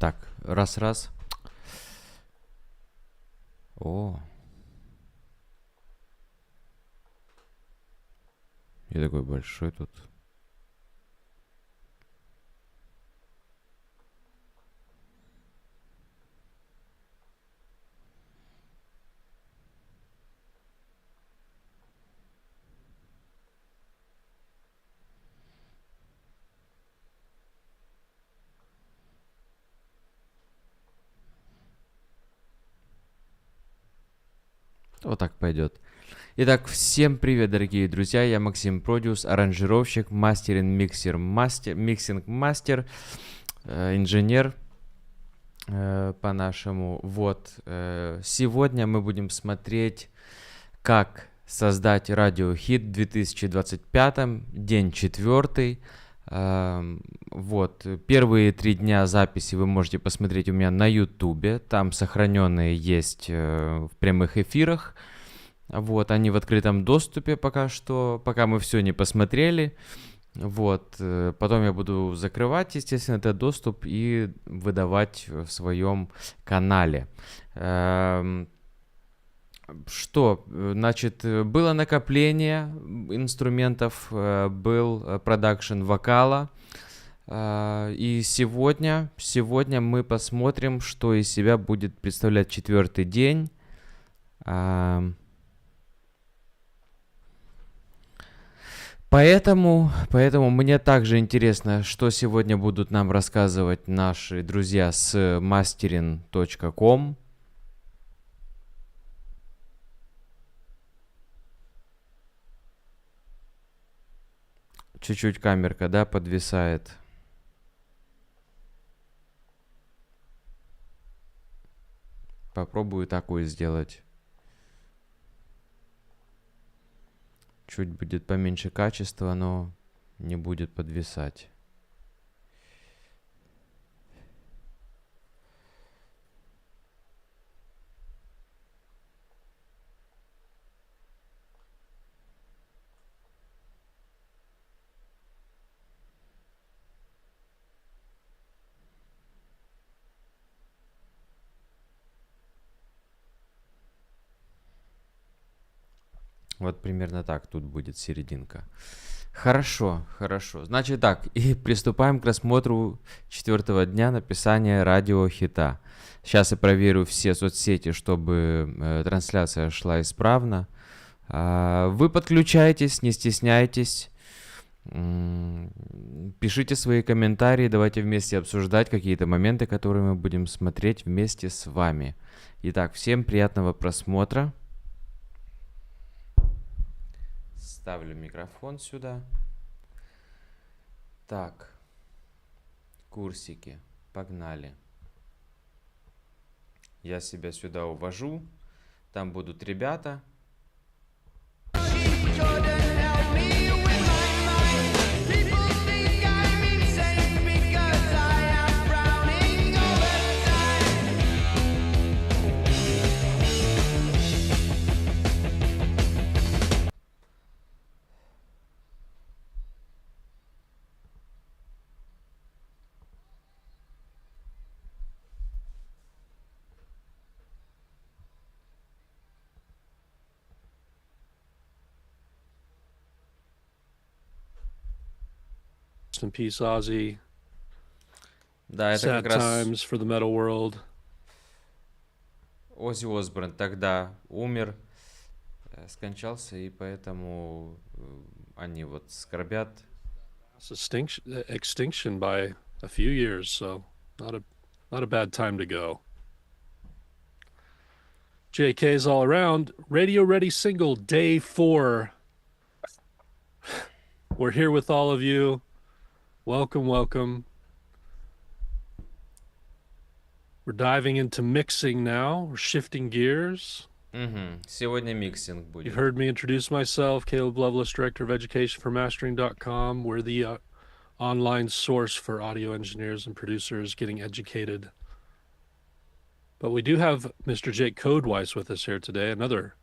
Так, раз-раз. О. Я такой большой тут. Вот так пойдет. Итак, всем привет, дорогие друзья. Я Максим, Продиус, аранжировщик, мастеринг, миксинг мастер, инженер по-нашему. Вот. Сегодня мы будем смотреть, как создать радиохит в 2025, день 4. Вот, первые 3 дня записи вы можете посмотреть у меня на ютубе, там сохраненные есть в прямых эфирах, вот, они в открытом доступе пока что, пока мы все не посмотрели, вот, потом я буду закрывать, естественно, этот доступ и выдавать в своем канале. Что, значит, было накопление инструментов, был продакшн вокала, и сегодня мы посмотрим, что из себя будет представлять 4-й день. Поэтому мне также интересно, что сегодня будут нам рассказывать наши друзья с мастеринг.com. Чуть-чуть камерка, да, подвисает. Попробую такую сделать. Чуть будет поменьше качества, но не будет подвисать. Вот примерно так тут будет серединка. Хорошо. Значит так, и приступаем к рассмотру 4-го дня написания радио хита. Сейчас я проверю все соцсети, чтобы трансляция шла исправно. Вы подключайтесь, не стесняйтесь. Пишите свои комментарии, давайте вместе обсуждать какие-то моменты, которые мы будем смотреть вместе с вами. Итак, всем приятного просмотра. Ставлю микрофон сюда. Так, курсики, погнали. Я себя сюда увожу. Там будут ребята. Rest in peace, Ozzy. Да, это Sad как раз times for the metal world. Оззи Осборн тогда умер, скончался, и поэтому они вот скорбят. Extinction by a few years, so not a bad time to go. JK's all around. Radio Ready single, day 4. We're here with all of you. Welcome. We're diving into mixing now. We're shifting gears. Сегодня миксинг будет. You've heard me introduce myself, Caleb Loveless, Director of Education for Mastering.com. We're the online source for audio engineers and producers getting educated. But we do have Mr. Jake Codeweiss with us here today, another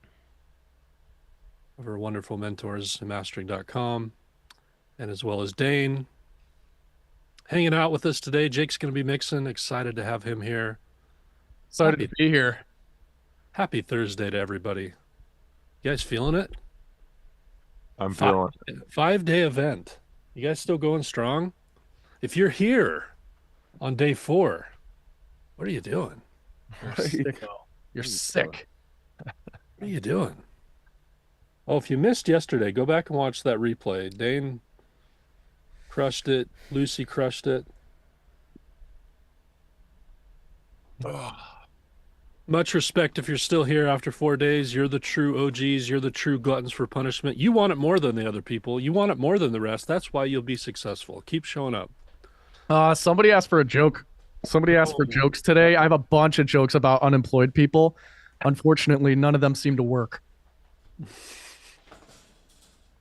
of our wonderful mentors in Mastering.com, and as well as Dane. hanging out with us today. Jake's going to be mixing. Excited to have him here. Excited to be here. Happy Thursday to everybody. You guys feeling it? I'm feeling it. 5-day event. You guys still going strong? If you're here on day 4, what are you doing? You're sicko. You're sick. What are you doing? Oh, if you missed yesterday, go back and watch that replay. Dane crushed it. Lucy crushed it. Much respect if you're still here after 4 days. You're the true OGs. You're the true gluttons for punishment. You want it more than the other people. You want it more than the rest. That's why you'll be successful. Keep showing up. Somebody asked for a joke. Somebody asked for jokes today. I have a bunch of jokes about unemployed people. Unfortunately, none of them seem to work.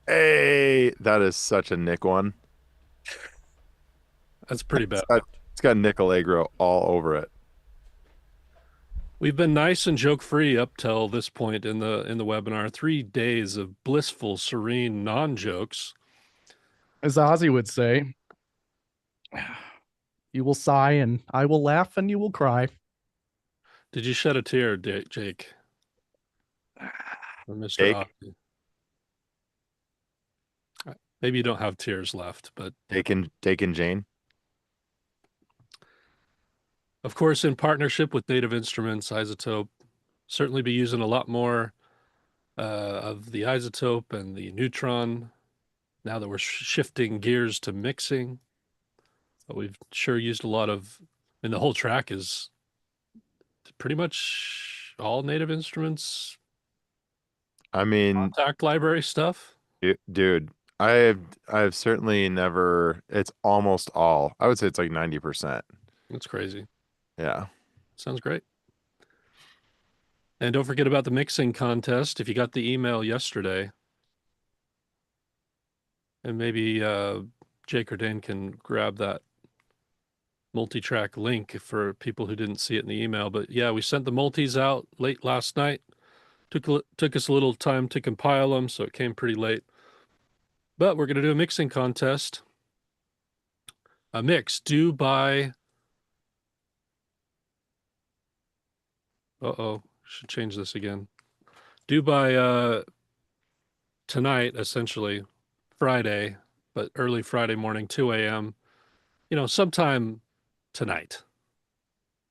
Hey, that is such a Nick one. That's pretty bad. It's got Nick Allegro all over it. We've been nice and joke-free up till this point in the webinar. 3 days of blissful, serene non-jokes. As Ozzy would say, you will sigh and I will laugh and you will cry. Did you shed a tear, Jake? Or Mr. Jake? Ozzy? Maybe you don't have tears left, but Taking Jane. of course, in partnership with Native Instruments, Isotope, certainly be using a lot more of the isotope and the neutron now that we're shifting gears to mixing. But we've sure used a lot of, and the whole track is pretty much all Native Instruments I mean, contact library stuff. dude, I've certainly never. It's almost all. I would say it's like 90%. That's crazy. Yeah. Sounds great. And don't forget about the mixing contest. If you got the email yesterday, and maybe Jake or Dane can grab that multi-track link for people who didn't see it in the email. But yeah, we sent the multis out late last night. Took us a little time to compile them, so it came pretty late. But we're going to do a mixing contest. A mix due by... should change this again. Due by tonight, essentially, Friday, but early Friday morning, 2 a.m. You know, sometime tonight.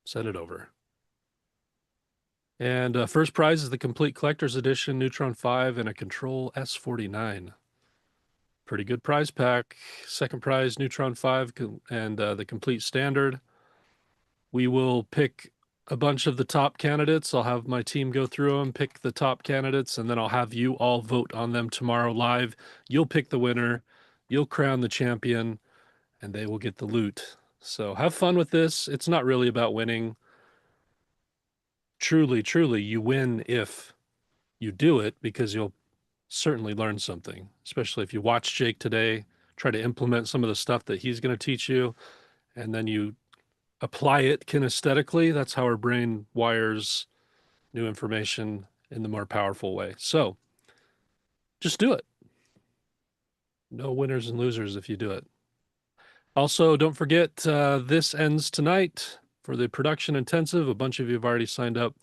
Send it over. And first prize is the complete collector's edition Neutron 5 and a Control S49. Pretty good prize pack. Second prize, Neutron 5 and the complete standard. We will pick a bunch of the top candidates. I'll have my team go through them, pick the top candidates, and then I'll have you all vote on them tomorrow live. You'll pick the winner. You'll crown the champion, and they will get the loot. So have fun with this. It's not really about winning. Truly, truly, you win if you do it, because you'll certainly learn something, especially if you watch Jake today, try to implement some of the stuff that he's going to teach you, and then you apply it kinesthetically. That's how our brain wires new information in the more powerful way. So just do it. No winners and losers if you do it. Also, don't forget, this ends tonight for the production intensive. A bunch of you have already signed up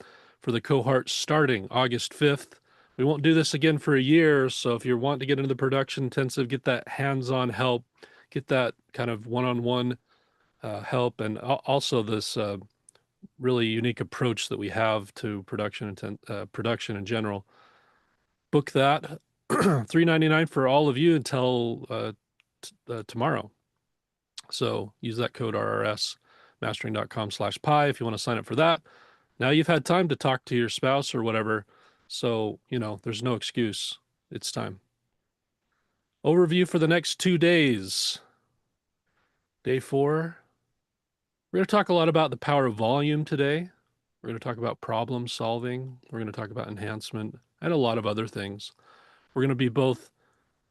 for the cohort starting August 5th. We won't do this again for a year. So if you want to get into the production intensive, get that hands-on help, get that kind of one-on-one help, and also this really unique approach that we have to production in general. Book that. $3.99 for all of you until tomorrow. So use that code RRS, mastering.com/pi if you want to sign up for that. Now you've had time to talk to your spouse or whatever. So, you know, there's no excuse. It's time. Overview for the next 2 days. Day 4. We're going to talk a lot about the power of volume today. We're going to talk about problem solving. We're going to talk about enhancement and a lot of other things. We're going to be both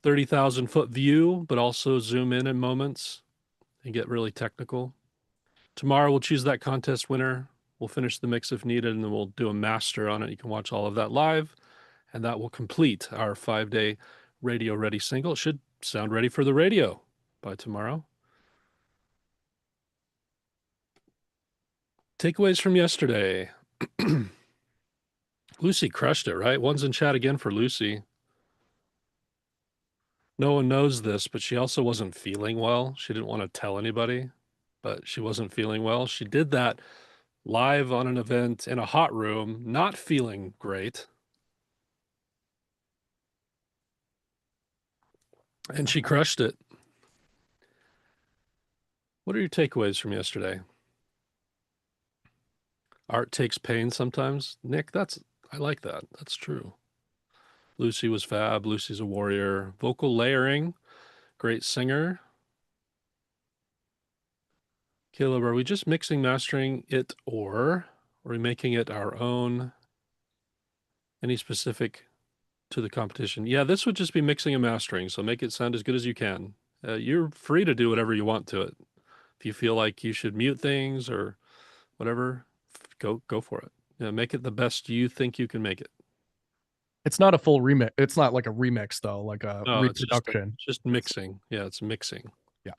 30,000 foot view, but also zoom in moments and get really technical. Tomorrow we'll choose that contest winner. We'll finish the mix if needed, and then we'll do a master on it. You can watch all of that live, and that will complete our 5-day radio ready single. It should sound ready for the radio by tomorrow. Takeaways from yesterday. Lucy crushed it, right? One's in chat again for Lucy. No one knows this, but she also wasn't feeling well. She didn't want to tell anybody, but she wasn't feeling well. She did that live on an event in a hot room, not feeling great. And she crushed it. What are your takeaways from yesterday? Art takes pain sometimes. Nick, I like that. That's true. Lucy was fab. Lucy's a warrior. Vocal layering, great singer. Caleb, are we just mixing, mastering it, or are we making it our own? Any specific to the competition? Yeah, this would just be mixing and mastering, so make it sound as good as you can. You're free to do whatever you want to it. If you feel like you should mute things or whatever, go for it. Yeah, make it the best you think you can make it. It's not a full remix. It's not like a remix though, like a No, reproduction. it's just mixing. Yeah, it's mixing. Yeah.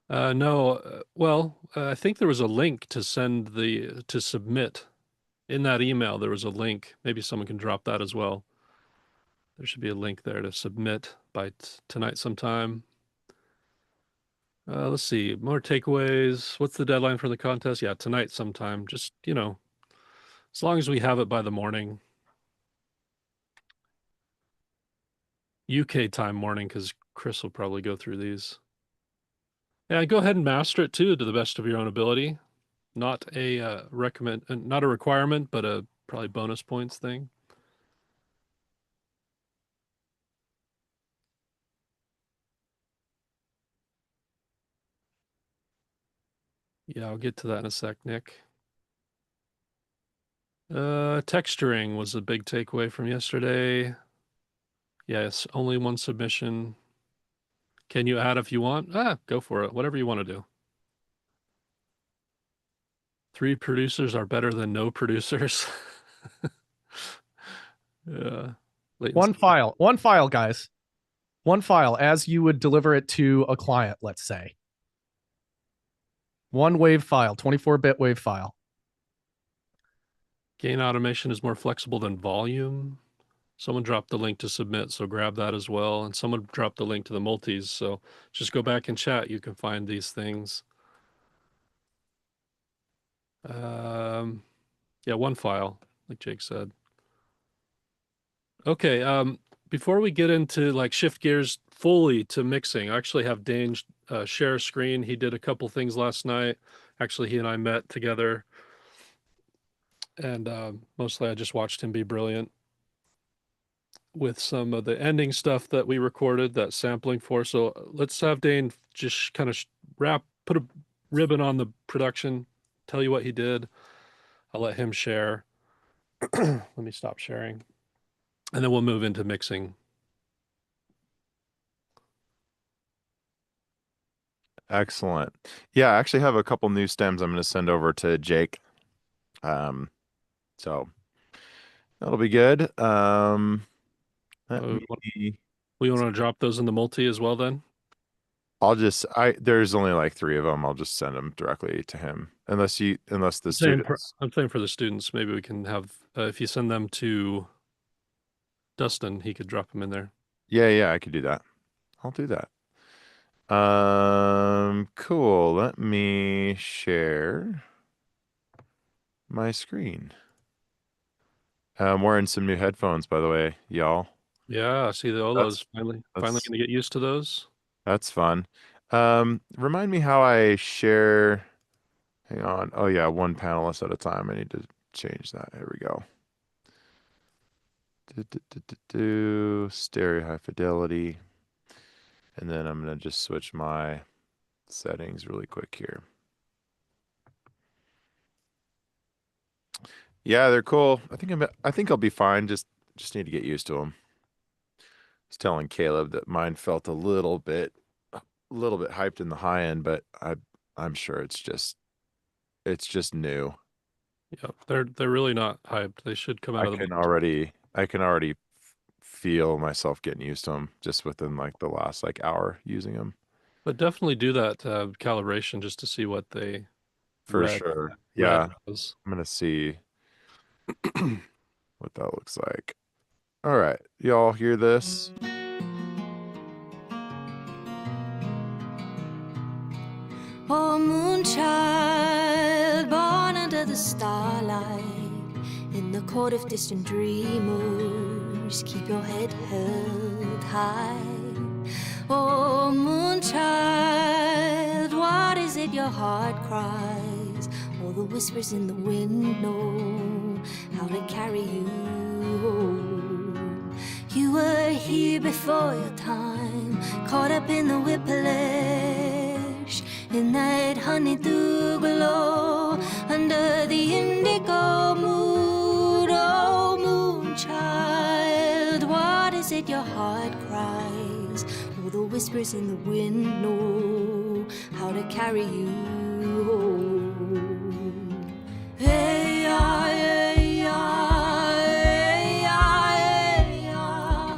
No, well, I think there was a link to submit. In that email, there was a link. Maybe someone can drop that as well. There should be a link there to submit by tonight sometime. Let's see, more takeaways. What's the deadline for the contest? Yeah, tonight sometime. Just, as long as we have it by the morning. UK time morning, because Chris will probably go through these. Yeah, go ahead and master it too, to the best of your own ability. Not a not a requirement, but a probably bonus points thing. Yeah, I'll get to that in a sec, Nick. Texturing was a big takeaway from yesterday. Yes, only one submission. Can you add if you want? Go for it. Whatever you want to do. 3 producers are better than no producers. Yeah. One file, guys. One file as you would deliver it to a client, let's say. One wave file, 24-bit wave file. Gain automation is more flexible than volume. Someone dropped the link to submit, so grab that as well. And someone dropped the link to the multis, so just go back and chat. You can find these things. Yeah, one file, like Jake said. Okay, before we get into like shift gears fully to mixing, I actually have Dane share a screen. He did a couple things last night. Actually, he and I met together. And mostly I just watched him be brilliant with some of the ending stuff that we recorded, that sampling for. So let's have Dane just kind of put a ribbon on the production, tell you what he did. I'll let him share. Let me stop sharing. And then we'll move into mixing. Excellent. Yeah, I actually have a couple new stems I'm going to send over to Jake. So that'll be good. We want to drop those in the multi as well then? There's only like 3 of them. I'll just send them directly to him. Unless the students. I'm saying for the students, maybe we can have, if you send them to Dustin, he could drop them in there. Yeah, I could do that. I'll do that. Cool. Let me share my screen. I'm wearing some new headphones, by the way, y'all. Yeah, I see those finally gonna get used to those. That's fun. Remind me how I share. Hang on. Oh yeah, one panelist at a time. I need to change that. Here we go. Stereo high fidelity. And then I'm gonna just switch my settings really quick here. Yeah, they're cool. I think I'll be fine. Just need to get used to them. I was telling Caleb that mine felt a little bit hyped in the high end, but I'm sure it's just new. Yeah, they're really not hyped. They should come out of the I can already feel myself getting used to them just within like the last like hour using them. But definitely do that calibration just to see what they for Red. sure. Red Yeah, rose. I'm gonna see what that looks like. All right, y'all hear this? Oh, moonchild, born under the starlight, in the court of distant dreamers, keep your head held high. Oh, moonchild, what is it your heart cries? All the whispers in the wind know how to carry you home. You were here before your time, caught up in the whiplash, in that honeydew glow, under the indigo moon. Oh, moonchild, what is it your heart cries? All the whispers in the wind know how to carry you home. Hey, yeah, hey, yeah, hey, yeah, hey, yeah.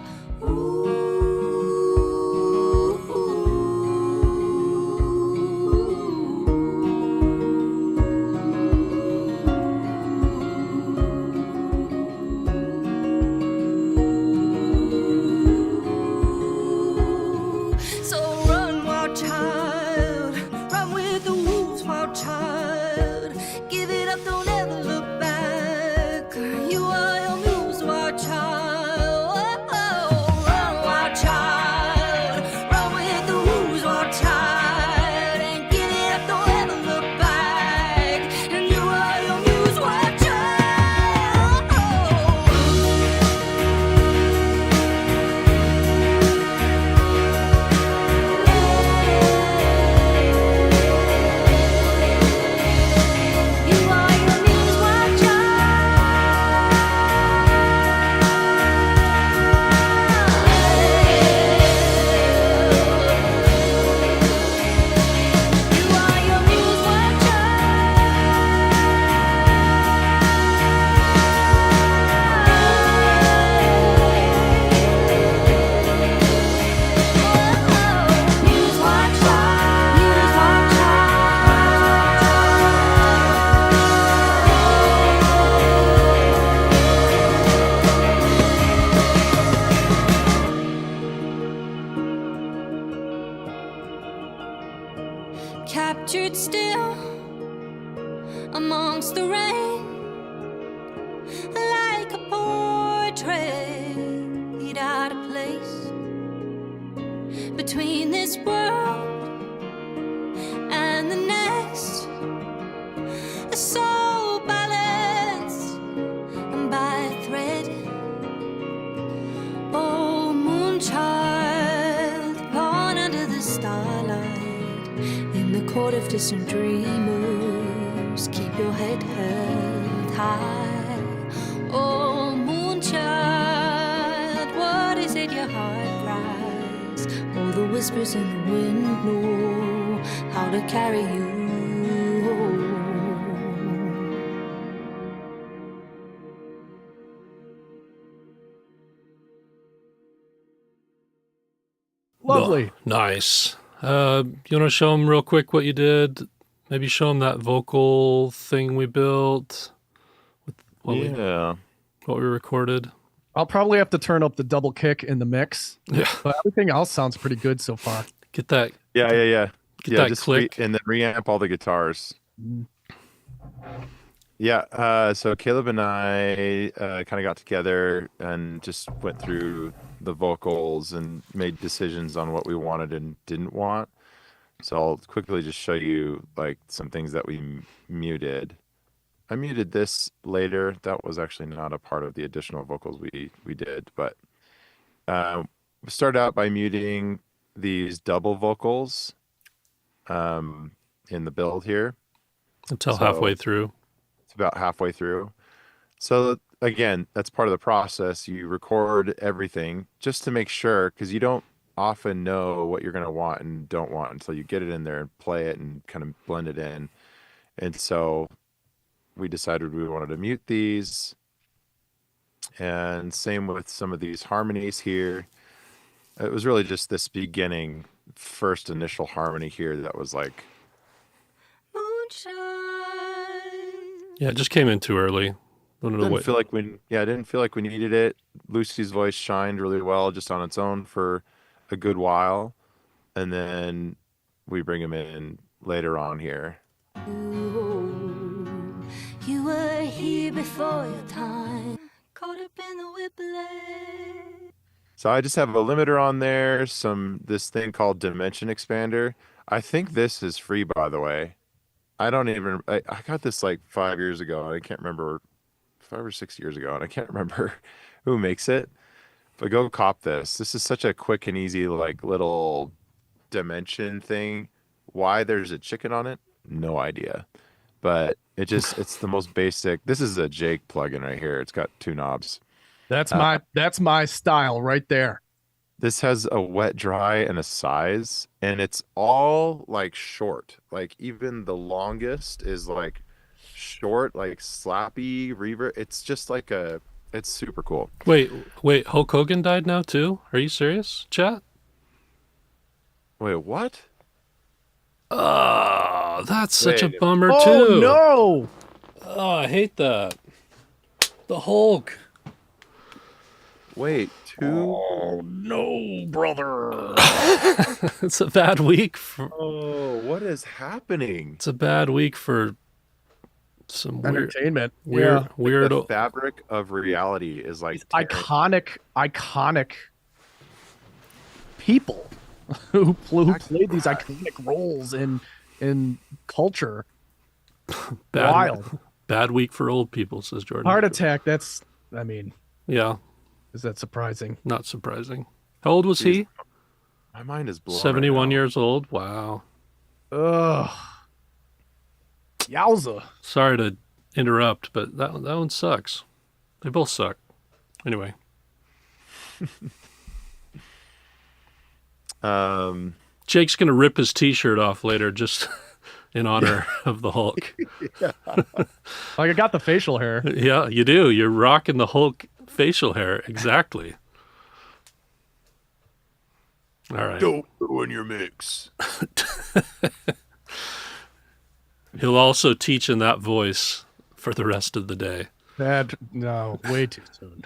So run, wild child, run with the wolves, wild child. Give it up, don't ever look back. You are your muse, wild child. Oh, run, wild child, run with the wolves, wild child. And give it up, don't ever look back. And you are your muse, wild child. You are your muse, wild child. You are your muse, wild child. Muse, wild child. Muse, wild child. Captured still amongst the rain, like a portrait out of place between this world and the next. A soul balanced by a thread. Oh, moonchild, born under the starlight, in the court of distant dreamers, keep your head held high. Oh, moonchild, what is it your heart cries? All the whispers in the wind know how to carry you home. Lovely. Nice. You want to show them real quick what you did? Maybe show them that vocal thing we built. What we recorded. I'll probably have to turn up the double kick in the mix, Yeah. but everything else sounds pretty good so far. Get that. Yeah. Get that just click. and then reamp all the guitars. Yeah. So Caleb and I kind of got together and just went through the vocals and made decisions on what we wanted and didn't want. So I'll quickly just show you like some things that we muted. I muted this later. That was actually not a part of the additional vocals we did, but we started out by muting these double vocals in the build here. Until So- halfway through. It's about halfway through. So again, that's part of the process. You record everything just to make sure, because you don't often know what you're going to want and don't want until you get it in there and play it and kind of blend it in. And so we decided we wanted to mute these. And same with some of these harmonies here. It was really just this beginning, first initial harmony here that was like, Moonchild, Yeah, it just came in too early. I don't know Didn't feel like I didn't feel like we needed it. Lucy's voice shined really well just on its own for a good while, and then we bring him in later on here. You were here before your time, caught up in the whiplash. So I just have a limiter on there, this thing called Dimension Expander. I think this is free, by the way. I got this like 5 years ago. I can't remember, 5 or 6 years ago, and I can't remember who makes it. But go cop this. This is such a quick and easy like little dimension thing. Why there's a chicken on it? No idea. But it's the most basic. This is a Jake plugin right here. It's got 2 knobs. That's my style right there. This has a wet, dry, and a size, and it's all like short. Like even the longest is like short, like slappy reverb. It's just like it's super cool. Wait, Hulk Hogan died now too? Are you serious, chat? Wait, what? Oh, that's such a Wait. bummer Oh too. no! Oh, I hate that. The Hulk. Wait, 2? Oh no, brother! It's a bad week. Oh, what is happening? It's a bad week for some Entertainment. weird. The fabric of reality is like These iconic people who played these iconic roles in culture. Wild. Bad week for old people, says Jordan. Heart attack. Yeah, Is that surprising? not surprising. How old was he? My mind is blown. 71 right now. years old. Wow. Ugh. Yowza. Sorry to interrupt, but that one sucks. They both suck. Anyway. Jake's gonna rip his T-shirt off later, just in honor of the Hulk. Like I got the facial hair. Yeah, you do. You're rocking the Hulk facial hair. Exactly. All right. Don't ruin your mix. He'll also teach in that voice for the rest of the day. No, way too soon.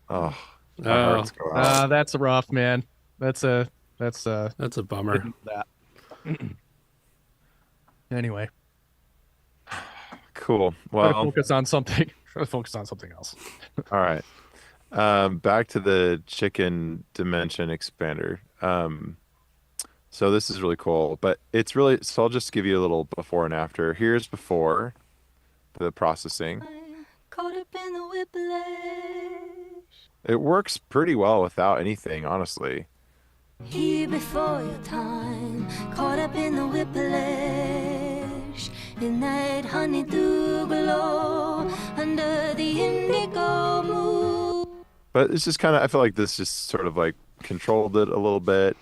Oh, my heart's going out. That's rough, man. That's a bummer. that. Anyway, Cool. try to Well, focus on something. Try to focus on something else. all right. Back to the chicken dimension expander. So this is really cool, but it's really, so I'll just give you a little before and after. Here's before the processing. Caught up in the whiplash. It works pretty well without anything, honestly. Here before your time, caught up in the whiplash. In that honeydew glow, under the indigo moon. But it's just kind of, I feel like this just sort of like controlled it a little bit.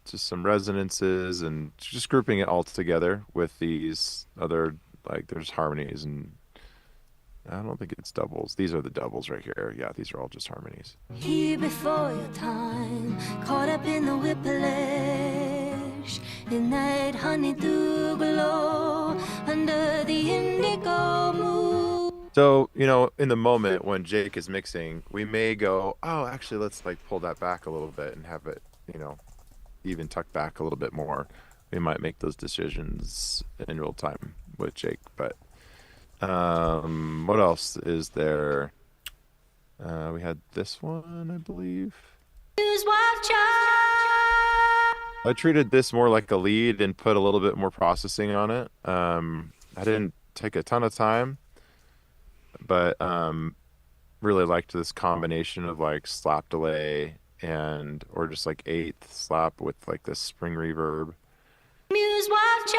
Just some resonances and just grouping it all together with these other, like there's harmonies, and I don't think it's doubles. These are the doubles right here. Yeah, these are all just harmonies. Here before your time, caught up in the whiplash. In that honeydew glow, under the indigo moon. So, in the moment when Jake is mixing, we may go, oh, actually, let's like pull that back a little bit and have it, even tuck back a little bit more. We might make those decisions in real time with Jake. But what else is there? We had this one, I believe. Who's watching? I treated this more like a lead and put a little bit more processing on it. I didn't take a ton of time, but really liked this combination of like slap delay or just like eighth slap with like this spring reverb. Muse watch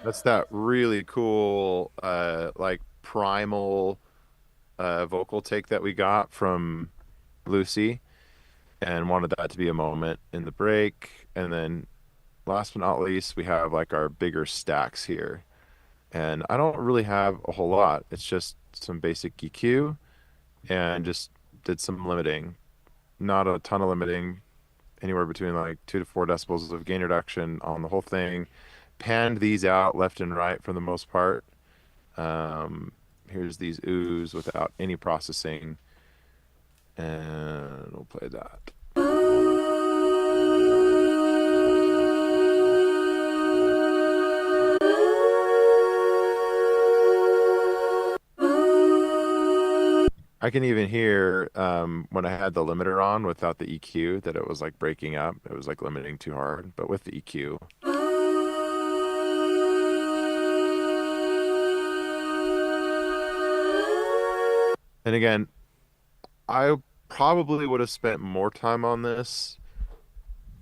That's that really cool like primal vocal take that we got from Lucy, and wanted that to be a moment in the break. And then last but not least, we have like our bigger stacks here. And I don't really have a whole lot. It's just some basic EQ and just did some limiting. not a ton of limiting, anywhere between like 2 to 4 decibels of gain reduction on the whole thing. Panned these out left and right for the most part. Here's these oohs without any processing, and we'll play that. I can even hear when I had the limiter on without the EQ that it was like breaking up. It was like limiting too hard, but with the EQ. And again, I probably would have spent more time on this.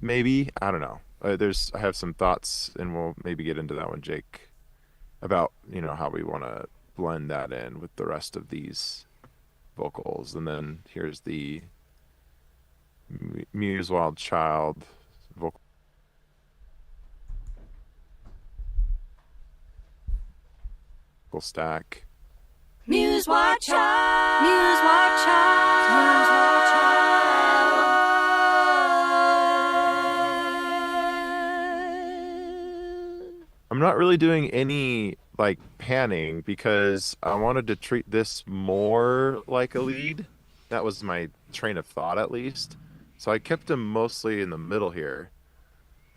Maybe, I don't know. I have some thoughts, and we'll maybe get into that one, Jake, about, how we want to blend that in with the rest of these vocals. And then here's the Muse Wild Child vocal stack. Muse Wild Child, Muse Wild Child, Muse Wild Child. I'm not really doing any like panning because I wanted to treat this more like a lead. That was my train of thought, at least. So I kept them mostly in the middle here.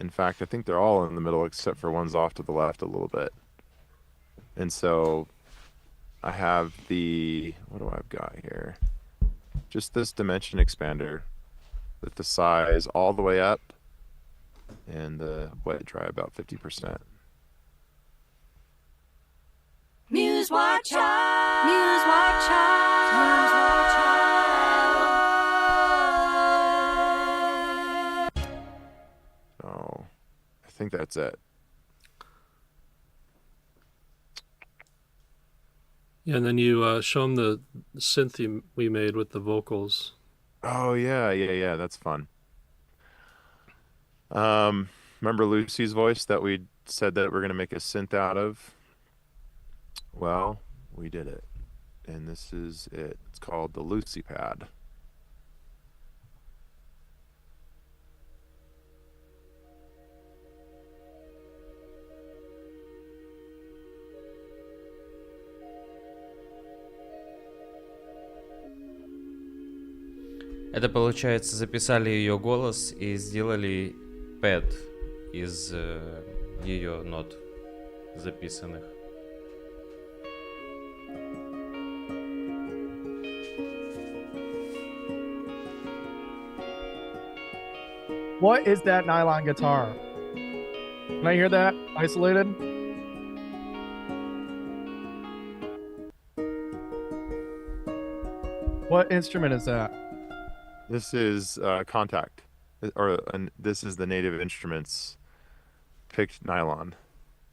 In fact, I think they're all in the middle except for one's off to the left a little bit. And so I have what do I've got here? Just this dimension expander with the size all the way up and the wet dry about 50%. Muse Wild Child, Muse Wild Child, Muse Wild Child. So I think that's it. Yeah, and then you show them the synth we made with the vocals. Oh yeah, that's fun. Remember Lucy's voice that we said that we're gonna make a synth out of? Well, we did it, and this is it. It's called the Lucy Pad. Это, получается, записали ее голос и сделали пэд из ее нот записанных. What is that nylon guitar? Can I hear that isolated? What instrument is that? This is Contact, and this is the Native Instruments picked nylon.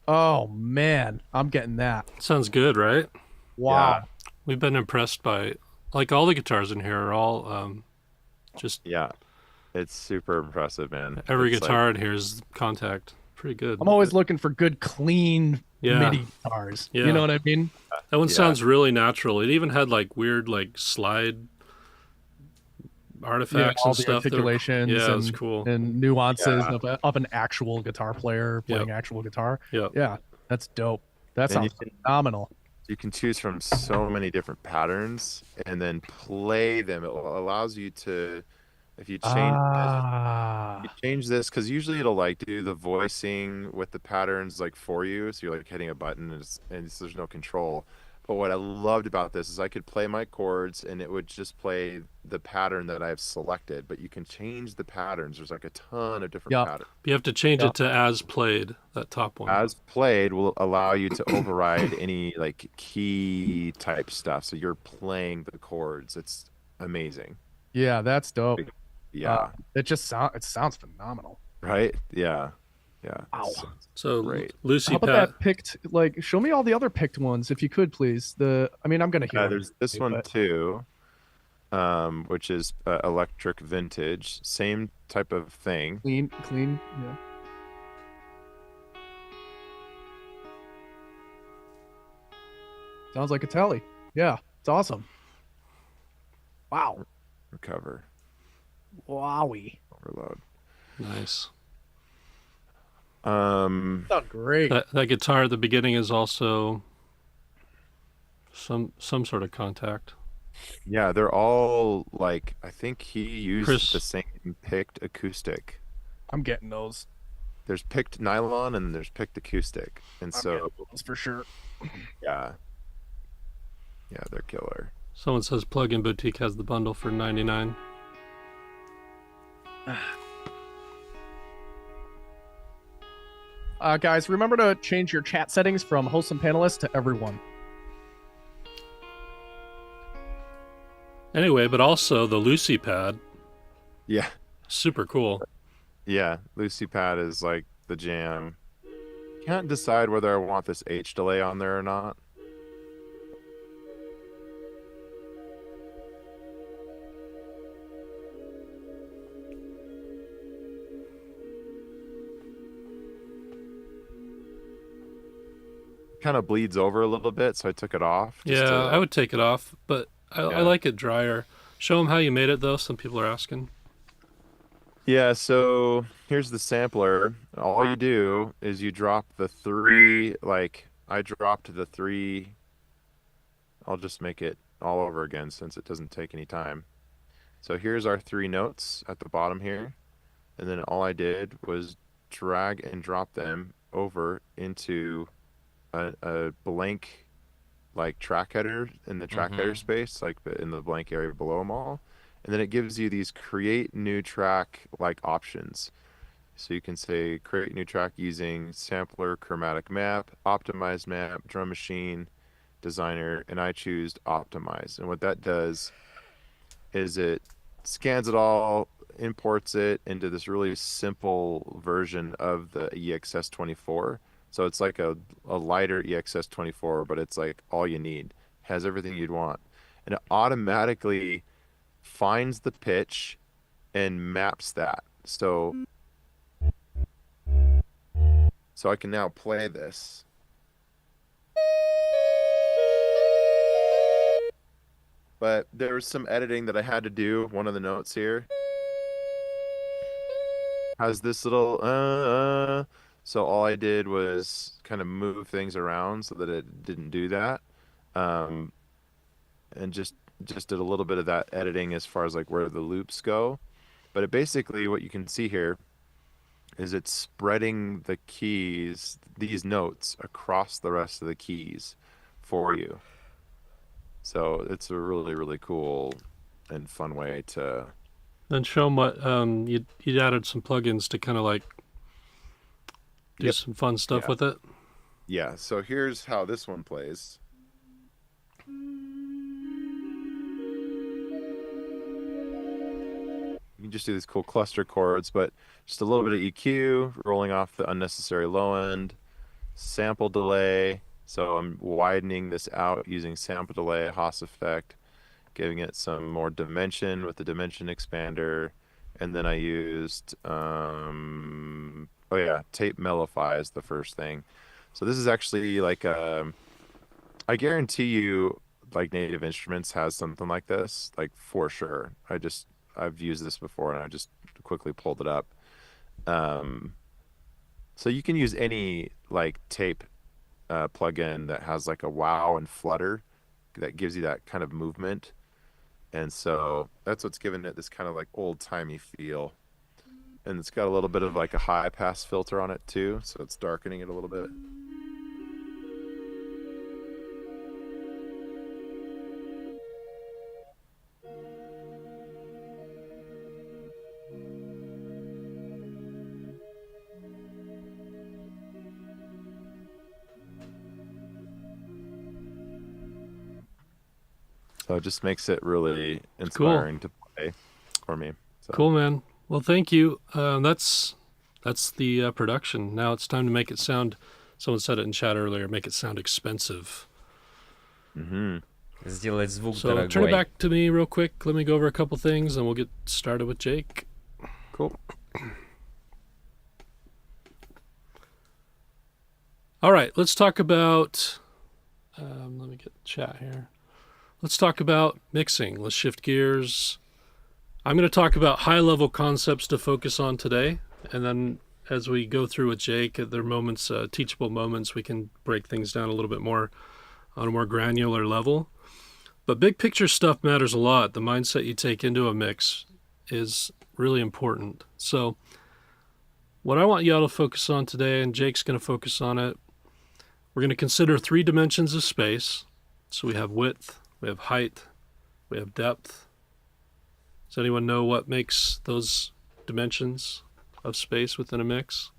Oh man, I'm getting that. Sounds good, right? Wow. We've been impressed by, like, all the guitars in here are all just... Yeah, it's super impressive, man. Every It's guitar in here is Contact. Pretty good. I'm always looking for good, clean MIDI guitars. Yeah. You know what I mean? That one sounds really natural. It even had like weird like slide artifacts all and the stuff. articulations Yeah, it was and, cool. and nuances of an actual guitar player playing actual guitar. Yeah, that's dope. That And sounds phenomenal. you can choose from so many different patterns and then play them. It allows you to, if you change you change this, because usually it'll like do the voicing with the patterns like for you, so you're like hitting a button and there's no control. But what I loved about this is I could play my chords and it would just play the pattern that I've selected, but you can change the patterns. There's like a ton of different patterns. You have to change it to as played, that top one. As played will allow you to override any like key type stuff. So you're playing the chords. It's amazing. Yeah, that's dope. Yeah. It sounds phenomenal. Right? Yeah. Yeah. Wow. So Great. Lucy How about Pat. that picked? Like, show me all the other picked ones, if you could, please. I'm gonna hear. There's this one too, which is electric vintage. Same type of thing. Clean. Yeah. Sounds like a telly. Yeah, it's awesome. Wow. Recover. Wowie. Overload. Nice. Sound great. That guitar at the beginning is also some sort of contact. Yeah, they're all like, I think he used Chris. the same picked acoustic. I'm getting those. There's picked nylon and there's picked acoustic. And I'm so, getting those for sure. yeah. Yeah, they're killer. Someone says Plugin Boutique has the bundle for $99. Guys, remember to change your chat settings from host and panelist to everyone. Anyway, but also the Lucy pad, Yeah. super cool. Yeah, Lucy Pad is like the jam. Can't decide whether I want this H delay on there or not. Kind of bleeds over a little bit, so I took it off. Yeah, I would take it off, but I Yeah. like it drier. Show them how you made it, though. Some people are asking. Yeah, so here's the sampler. All you do is you drop the three, like I dropped the three. I'll just make it all over again since it doesn't take any time. So here's our three notes at the bottom here. And then all I did was drag and drop them over into a blank like track header in the track header space, like in the blank area below them all. And then it gives you these create new track like options. So you can say create new track using sampler, chromatic map, optimized map, drum machine, designer, and I choose optimize. And what that does is it scans it all, imports it into this really simple version of the EXS24. So it's like a lighter EXS24, but it's like all you need. Has everything you'd want. And it automatically finds the pitch and maps that. So I can now play this. But there was some editing that I had to do. One of the notes here has this little so all I did was kind of move things around so that it didn't do that. And just did a little bit of that editing as far as like where the loops go. But it basically, what you can see here is it's spreading the keys, these notes, across the rest of the keys for you. So it's a really, really cool and fun way to... Then show them what you added some plugins to kind of like do Yep. some fun stuff Yeah. with it. Yeah, so here's how this one plays. You can just do these cool cluster chords, but just a little bit of EQ, rolling off the unnecessary low end, sample delay. So I'm widening this out using sample delay, Haas effect, giving it some more dimension with the dimension expander. And then I used, tape mellify is the first thing. So this is actually like, I guarantee you, like Native Instruments has something like this, like for sure. I've used this before and I just quickly pulled it up. So you can use any like tape plugin that has like a wow and flutter that gives you that kind of movement. And so that's what's giving it this kind of like old timey feel. And it's got a little bit of like a high pass filter on it too. So it's darkening it a little bit. So it just makes it really inspiring to play for me. So. Cool, man. Well, thank you. That's the production. Now it's time to make it sound. Someone said it in chat earlier. Make it sound expensive. Сделать звук So дорогой. turn it back to me real quick. Let me go over a couple things, and we'll get started with Jake. Cool. All right, let's talk about. Let me get the chat here. Let's talk about mixing. Let's shift gears. I'm going to talk about high-level concepts to focus on today, and then as we go through with Jake, there are moments, teachable moments, we can break things down a little bit more on a more granular level. But big picture stuff matters a lot. The mindset you take into a mix is really important. So what I want y'all to focus on today, and Jake's going to focus on it, we're going to consider 3 dimensions of space. So we have width, we have height, we have depth. Does anyone know what makes those dimensions of space within a mix?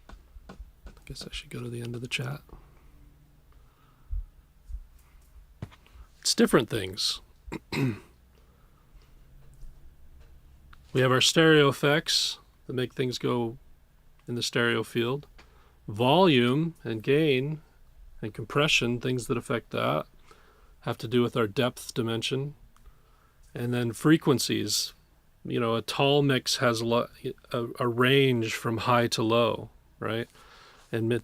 I guess I should go to the end of the chat. It's different things. We have our stereo effects that make things go in the stereo field. Volume and gain and compression, things that affect that, have to do with our depth dimension. And then frequencies. You know, a tall mix has a range from high to low, right? And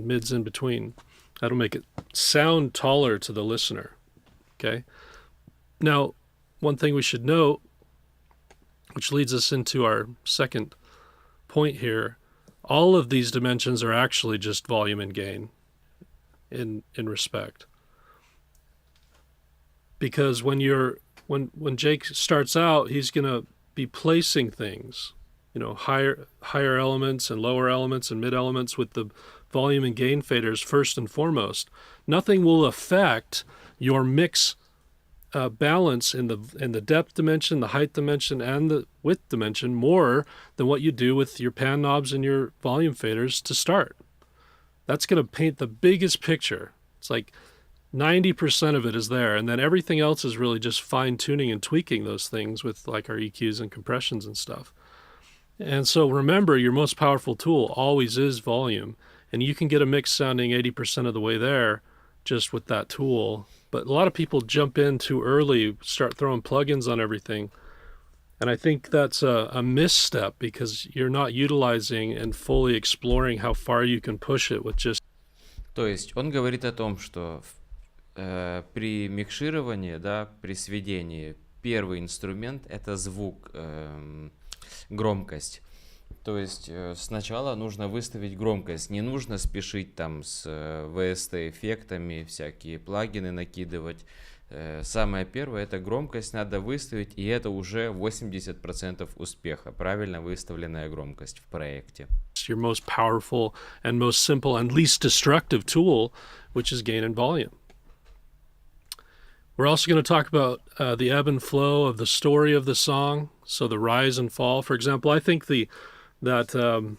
mids in between. That'll make it sound taller to the listener. Okay. Now, one thing we should note, which leads us into our second point here, all of these dimensions are actually just volume and gain in respect. Because when Jake starts out, he's going to be placing things, you know, higher elements and lower elements and mid elements with the volume and gain faders first and foremost. Nothing will affect your mix balance in the depth dimension, the height dimension, and the width dimension more than what you do with your pan knobs and your volume faders to start. That's going to paint the biggest picture. It's like 90% of it is there, and then everything else is really just fine-tuning and tweaking those things with like our EQs and compressions and stuff. And so remember, your most powerful tool always is volume, and you can get a mix sounding 80% of the way there just with that tool. But a lot of people jump in too early, start throwing plugins on everything. And I think that's a misstep because you're not utilizing and fully exploring how far you can push it with just... То есть он говорит о том, что при микшировании, да, при сведении, первый инструмент — это звук, громкость. То есть сначала нужно выставить громкость, не нужно спешить там с VST-эффектами, всякие плагины накидывать. Самое первое — это громкость надо выставить, и это уже 80% успеха, правильно выставленная громкость в проекте. Your most powerful and most simple and least destructive tool, which is gain and volume. We're also going to talk about the ebb and flow of the story of the song, so the rise and fall. For example, I think that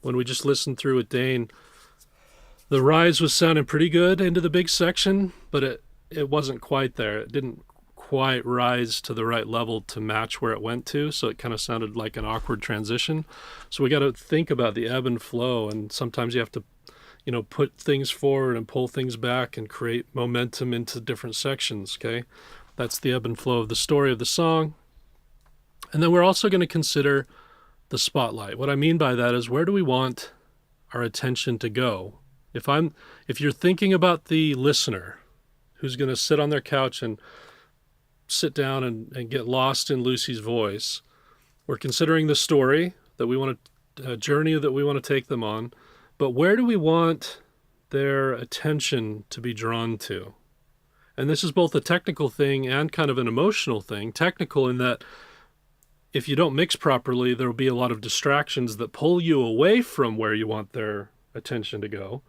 when we just listened through with Dane, the rise was sounding pretty good into the big section, but it wasn't quite there. It didn't quite rise to the right level to match where it went to, so it kind of sounded like an awkward transition. So we got to think about the ebb and flow, and sometimes you have to, you know, put things forward and pull things back and create momentum into different sections, okay? That's the ebb and flow of the story of the song. And then we're also going to consider the spotlight. What I mean by that is, where do we want our attention to go? If you're thinking about the listener who's going to sit on their couch and sit down and get lost in Lucy's voice, we're considering the story that we want to, a journey that we want to take them on, but where do we want their attention to be drawn to? And this is both a technical thing and kind of an emotional thing. Technical in that if you don't mix properly, there will be a lot of distractions that pull you away from where you want their attention to go.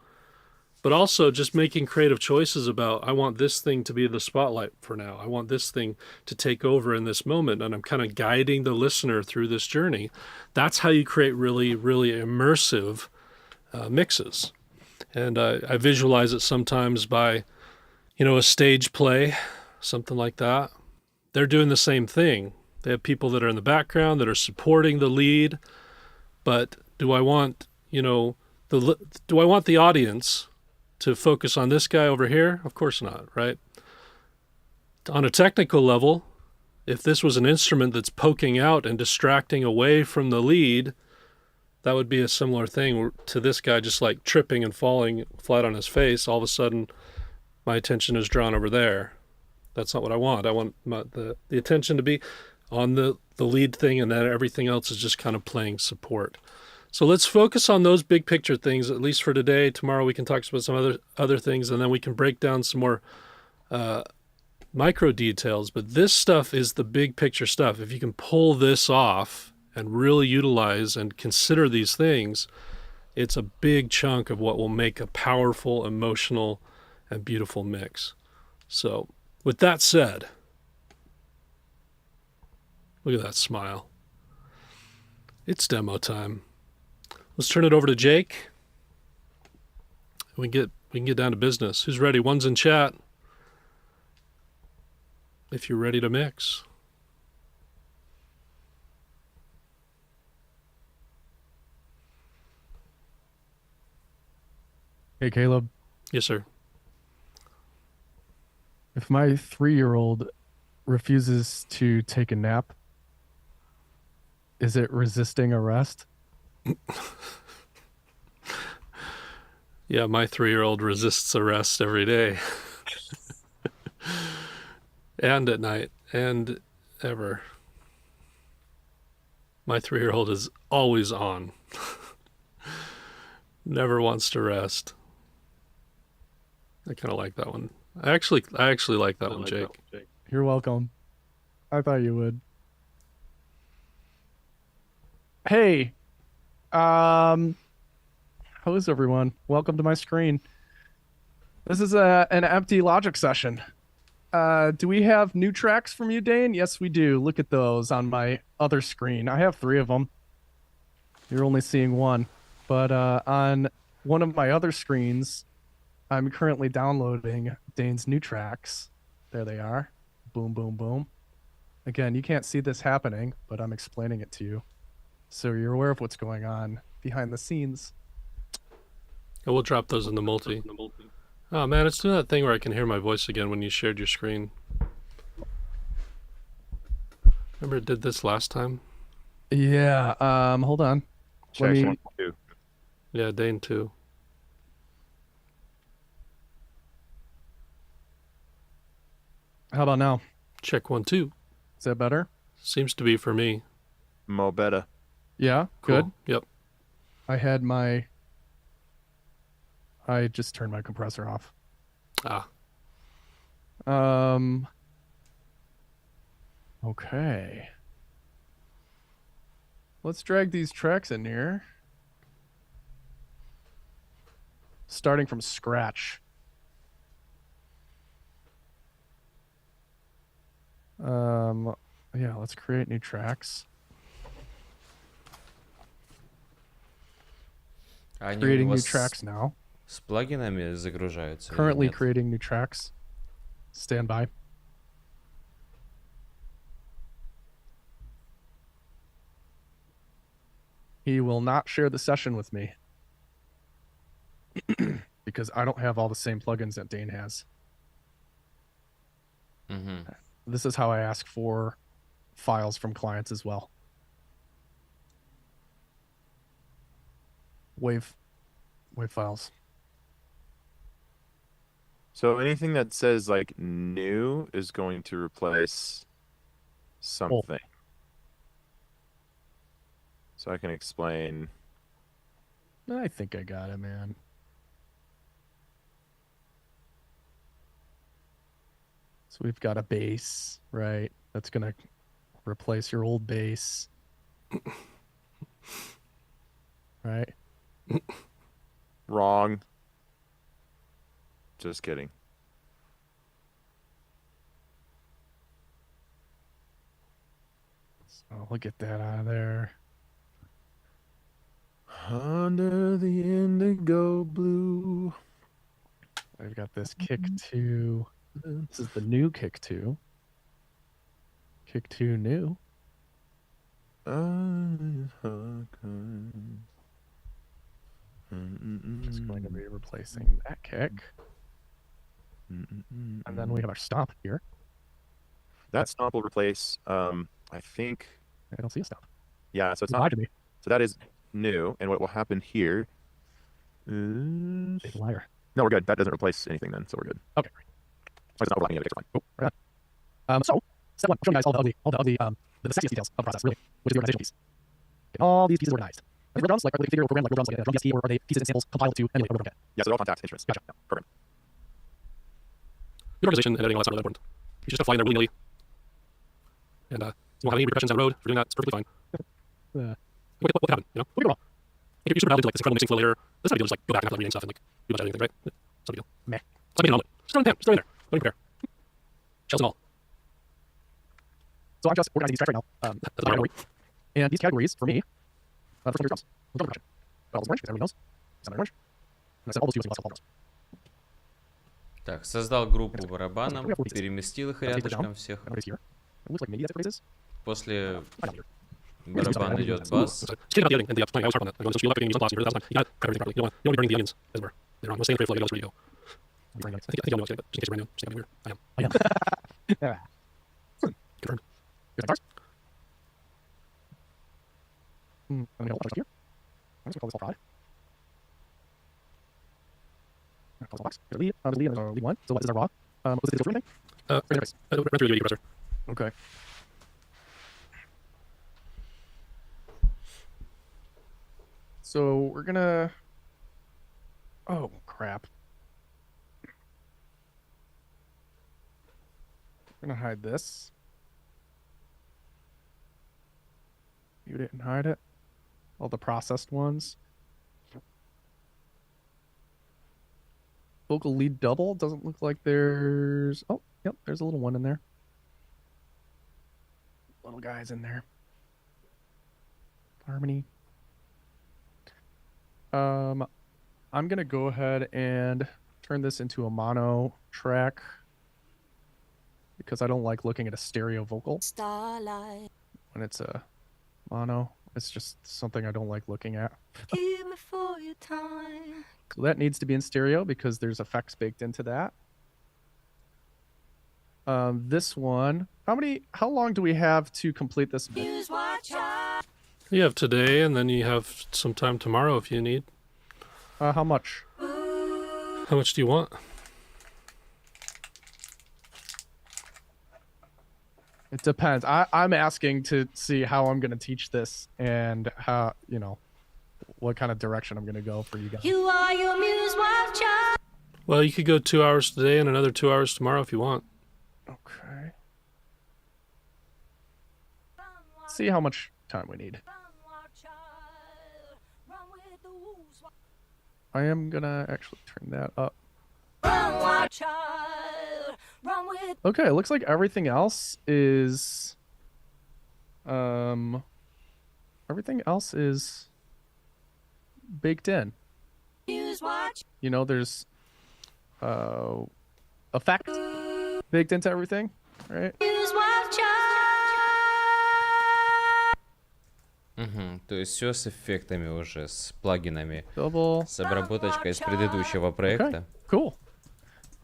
But also just making creative choices about, I want this thing to be the spotlight for now. I want this thing to take over in this moment. And I'm kind of guiding the listener through this journey. That's how you create really, really immersive mixes. And I visualize it sometimes by, you know, a stage play, something like that. They're doing the same thing. They have people that are in the background that are supporting the lead. But do I want, you know, do I want the audience to focus on this guy over here? Of course not, right? On a technical level, if this was an instrument that's poking out and distracting away from the lead, that would be a similar thing to this guy just like tripping and falling flat on his face. All of a sudden, my attention is drawn over there. That's not what I want. I want the attention to be on the lead thing, and then everything else is just kind of playing support. So let's focus on those big picture things, at least for today. Tomorrow we can talk about some other things, and then we can break down some more micro details. But this stuff is the big picture stuff. If you can pull this off and really utilize and consider these things, it's a big chunk of what will make a powerful, emotional, and beautiful mix. So with that said, look at that smile. It's demo time. Let's turn it over to Jake. We can get down to business. Who's ready? One's in chat. If you're ready to mix. Hey, Caleb. Yes, sir. If my 3-year-old refuses to take a nap, is it resisting arrest? Yeah, my 3-year-old resists arrest every day. And at night, and ever. My 3-year-old is always on. Never wants to rest. I kind of like that one. I actually like that one, Jake. You're welcome. I thought you would. Hey, how is everyone? Welcome to my screen. This is an empty Logic session. Do we have new tracks from you, Dane? Yes, we do. Look at those on my other screen. I have 3 of them. You're only seeing one. But on one of my other screens, I'm currently downloading Dane's new tracks. There they are. Boom, boom, boom. Again, you can't see this happening, but I'm explaining it to you. So you're aware of what's going on behind the scenes. And we'll drop those in the multi. Oh man, it's doing that thing where I can hear my voice again when you shared your screen. Remember it did this last time? Yeah, hold on. Check 1, 2. Yeah, Dane too. How about now? Check 1, 2. Is that better? Seems to be for me. Mo better. Yeah, Cool. good. Yep. I just turned my compressor off. Ah. Okay. Let's drag these tracks in here. Starting from scratch. Yeah, let's create new tracks. Они Creating у new вас tracks now. с плагинами загружаются? или Currently нет? creating new tracks. Stand by. He will not share the session with me because I don't have all the same plugins that Dane has. Мгм. This is how I ask for files from clients as well. Wave files. So anything that says like new is going to replace something. So I can explain. I think I got it, man. So we've got a bass, right? That's going to replace your old bass. Right? Wrong. Just kidding. So we'll get that out of there. Under the indigo blue. I've got this kick 2. This is the new kick 2. Kick 2 new. It's going to be replacing that kick. And then we have our stomp here. That stomp will replace, I think, I don't see a stomp. yeah, so it's You not, lied to me. so that is new, and what will happen here is, Big liar. no, we're good. That doesn't replace anything then, so we're good. Okay. It's not overlapping the other picture. Cool. Right on. So step one, I'm showing you guys all the sexiest details of the process, really, which is the organizational piece. Get all these pieces organized. Are they real drums, like are they configured or programmed like real drums, like a drum DSP, or are they pieces and samples compiled to emulate a real drum kit? Yeah, so they're all contact instruments. Gotcha. Yeah, program. Good organization and editing, all that's not really important. You just have to fly in there willy-nilly. And you won't have any repercussions down the road for doing that. It's perfectly fine. What could happen, you know? We go wrong. If you're super into like this incredible mixing flow later, that's not a big deal. Just like go back and have to reading stuff and like do much editing, right? It's not a big deal. Meh. It's like making an omelet. Just throw it in the pan. Just throw it in there. Don't even prepare. Shells and all. So I'm just organizing these tracks right now. That's about right. And these categories for me, first one, drums. Drum production. All those orange, because everybody knows. Sound orange. And I said all those two, so you must have all drums. Так, создал группу барабаном, переместил их рядышком всех. Everybody's here. It looks like maybe that's what it is. После I'm not here. барабана идет бас. Speaking about the editing and the playing, I was harp on that. I'm going to speed up, getting sunglasses, you gotta cut everything properly. You don't want to be burning the onions as we're later on. We'll stay in the frame flow, you know, ready to go. I think y'all know what's but just in case you're brand new, just think I'm weird. I am. Yeah. Confirmed. Here's the guitars. I'm going to hold on here. I'm just going to call this all prod. Call this all box. Here's the lead. There's lead and there's our lead one. So what is our raw? Was this the filter thing? Run through the compressor. Okay. So we're gonna. Oh crap! We're gonna hide this. You didn't hide it. All the processed ones. Vocal lead double doesn't look like there's. Oh, yep, there's a little one in there. Little guys in there. Harmony. I'm gonna go ahead and turn this into a mono track because I don't like looking at a stereo vocal Starlight, when it's a mono. It's just something I don't like looking at. here before your time. So that needs to be in stereo because there's effects baked into that. This one, how long do we have to complete this? Use watch out. You have today, and then you have some time tomorrow if you need. How much? How much do you want? It depends. I'm asking to see how I'm going to teach this and how, what kind of direction I'm going to go for you guys. You are your muse watch out. Well, you could go 2 hours today and another 2 hours tomorrow if you want. Okay. See how much time we need. I am going to actually turn that up. Run, child. Run with. Okay, it looks like everything else is baked in. Use watch. There's effect baked into everything, right? Use watch out. Угу, то есть все с эффектами уже, с плагинами, Double. с обработочкой с предыдущего проекта. Cool.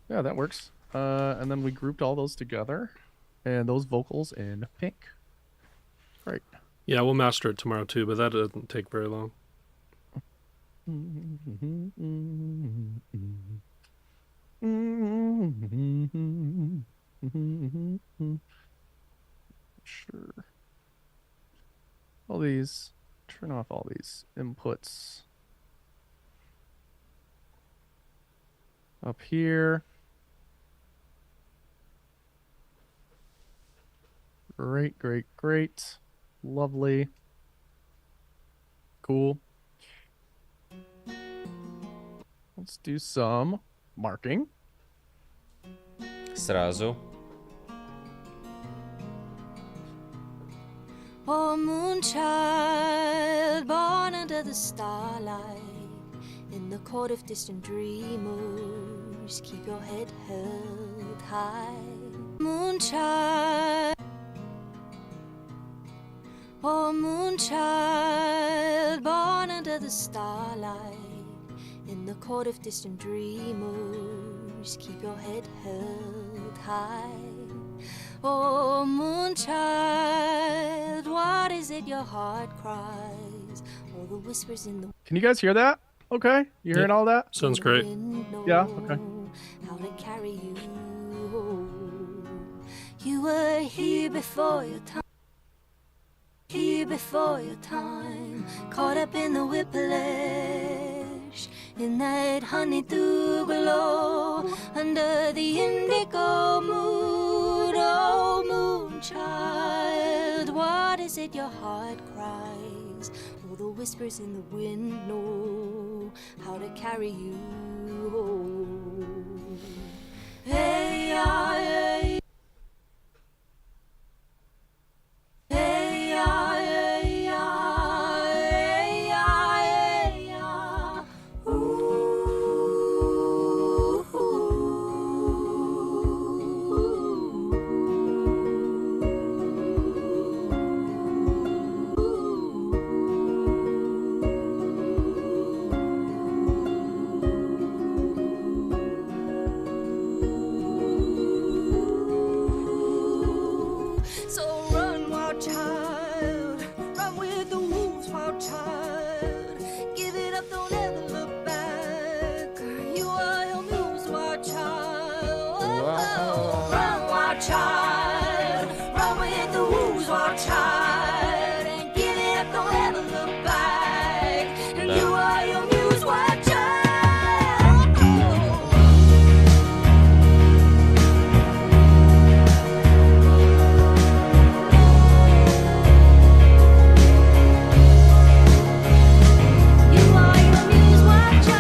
Yeah, that works. And then we grouped all those together, and those vocals in pink. Great. Yeah, we'll master it tomorrow too, but that doesn't take very long. Sure. All these, turn off all these inputs. Up here. Great, great, great. Lovely. Cool. Let's do some marking. Сразу. Oh, moonchild, born under the starlight, in the court of distant dreamers, keep your head held high. Moonchild, oh, moonchild, born under the starlight, in the court of distant dreamers, keep your head held high. Oh, moonchild, what is it your heart cries? All the whispers in the Can you guys hear that? Okay. You hearing all that? Sounds great. Yeah, okay. How to carry you. You were here before your time. Here before your time, caught up in the whiplash, in that honeydew glow, under the indigo moon. Oh, moon child, what is it your heart cries? All the whispers in the wind know how to carry you home. Hey, hey. Hey, yeah, hey, yeah, hey, yeah, hey, yeah. Ooh, so run, wild child, run with the wolves, wild child. Give it up, don't ever look back. You are your muse, wild child. Wow. Run, wild child, run with the wolves, wild child. And give it up, don't ever look back. And you are your muse, wild child. You are your muse, wild child.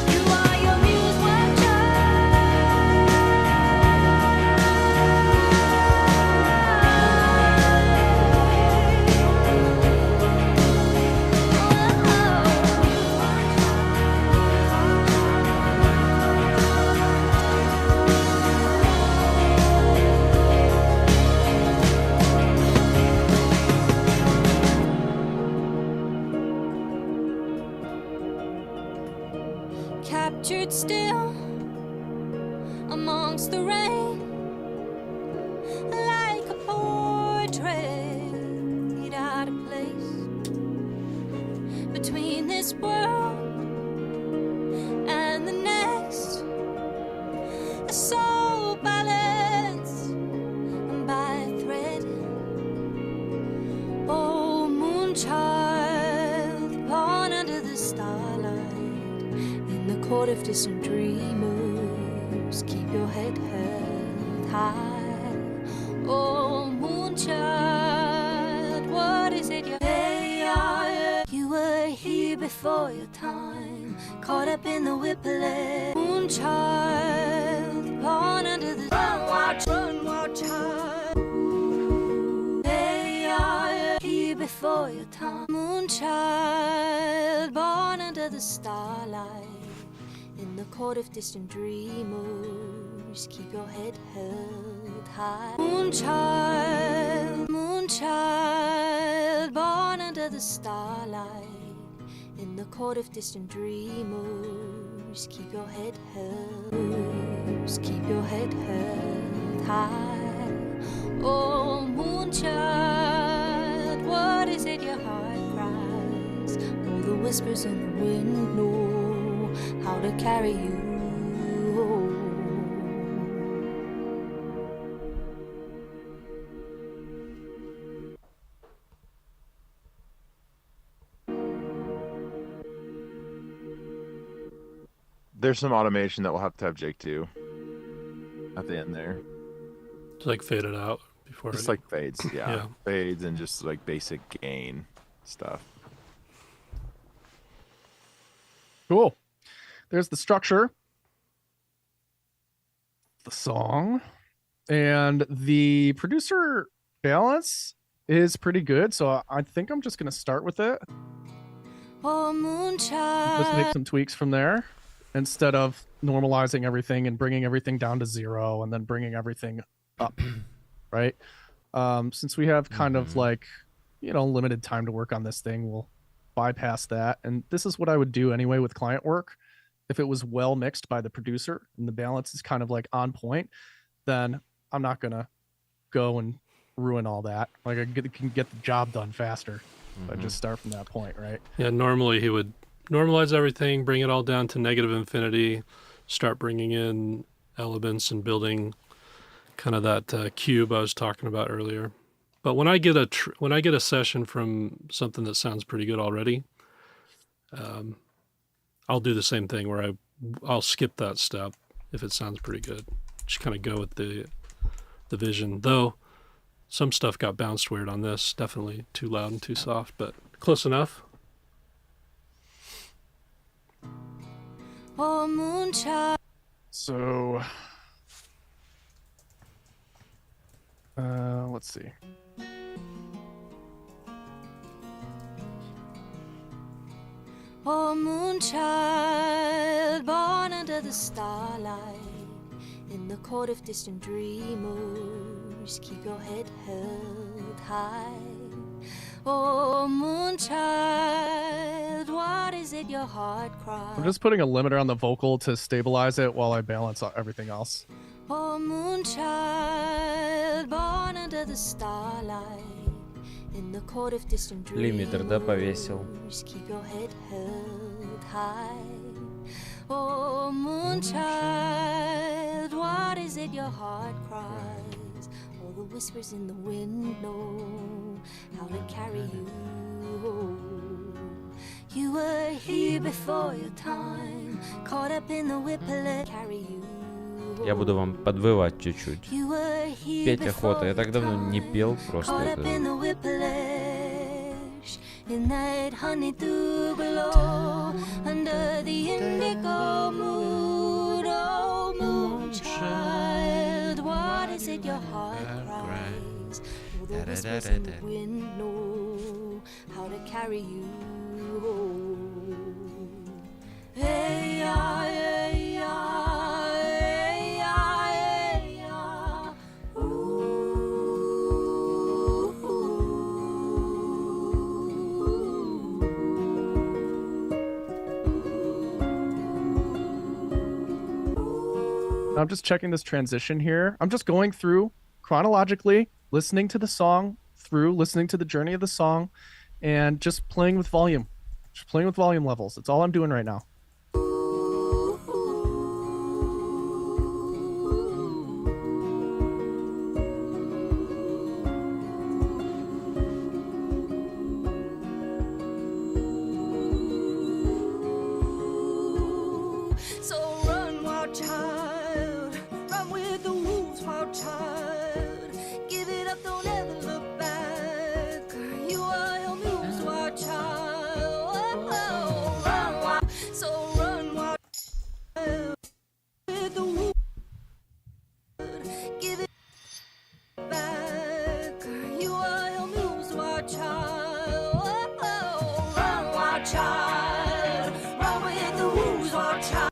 You are your muse, wild captured still amongst the rain, like a portrait out of place between this world and the next. A soul balanced by a thread. Oh, moonchild, born under the starlight, in the court of distant dreamers, keep your head held high. Oh, moonchild, what is it you hey, yeah. You were here before your time, caught up in the whiplash. Moonchild, born under the run, wild child. Hey, yeah, here before your time. Moonchild, born under the starlight, in the court of distant dreamers, keep your head held high. Moonchild, moonchild, born under the starlight, in the court of distant dreamers, keep your head held, keep your head held high. Oh, moonchild, what is it your heart cries? All the whispers in the wind know how to carry you home. There's some automation that we'll have to have Jake do at the end there. It's like fade it out before Just it, like fades, yeah. Yeah. Fades and just like basic gain stuff. Cool. There's the structure, the song, and the producer balance is pretty good. So I think I'm just going to start with it. Oh, moonchild. Let's make some tweaks from there instead of normalizing everything and bringing everything down to 0 and then bringing everything up, right? Since we have kind of like, limited time to work on this thing, we'll bypass that. And this is what I would do anyway with client work. If it was well mixed by the producer and the balance is kind of like on point, then I'm not going to go and ruin all that. Like I can get the job done faster. I just start from that point, right? Yeah, normally he would normalize everything, bring it all down to negative infinity, start bringing in elements and building kind of that cube I was talking about earlier. But when I get a session from something that sounds pretty good already, I'll do the same thing where I'll skip that step if it sounds pretty good. Just kind of go with the vision. Though some stuff got bounced weird on this, definitely too loud and too soft, but close enough. Oh, moonchild. So, let's see. Oh, moonchild, born under the starlight, in the court of distant dreamers, keep your head held high. Oh, moonchild, what is it your heart cries? I'm just putting a limiter on the vocal to stabilize it while I balance out everything else. Oh, moonchild, born under the starlight, in the court of distant dreamers, Лимитер, да, повесил. keep your head held high. Oh, moonchild, what is it your heart cries? All the whispers in the wind know how to carry you. You were here before your time, caught up in the whiplash, carry you. Я буду вам подвывать чуть-чуть. Петь охота. Я так давно не пел, просто это... In that honeydew glow, under the indigo moon, oh moonchild, what is it your heart cries? All the whispers in the wind know how to carry you. Hey, yeah, hey, yeah, hey, yeah, hey, yeah. I'm just checking this transition here. I'm just going through chronologically, listening to the song listening to the journey of the song, and just playing with volume. Just playing with volume levels. That's all I'm doing right now. So run, wild child, run with the wolves, wild child. Give it up, don't ever look back. You are your muse, wild child. Oh, run, wild. So run, wild child, with the wolves. Give it back. You are your muse, wild child. Oh, run, wild child, run with the wolves, wild child.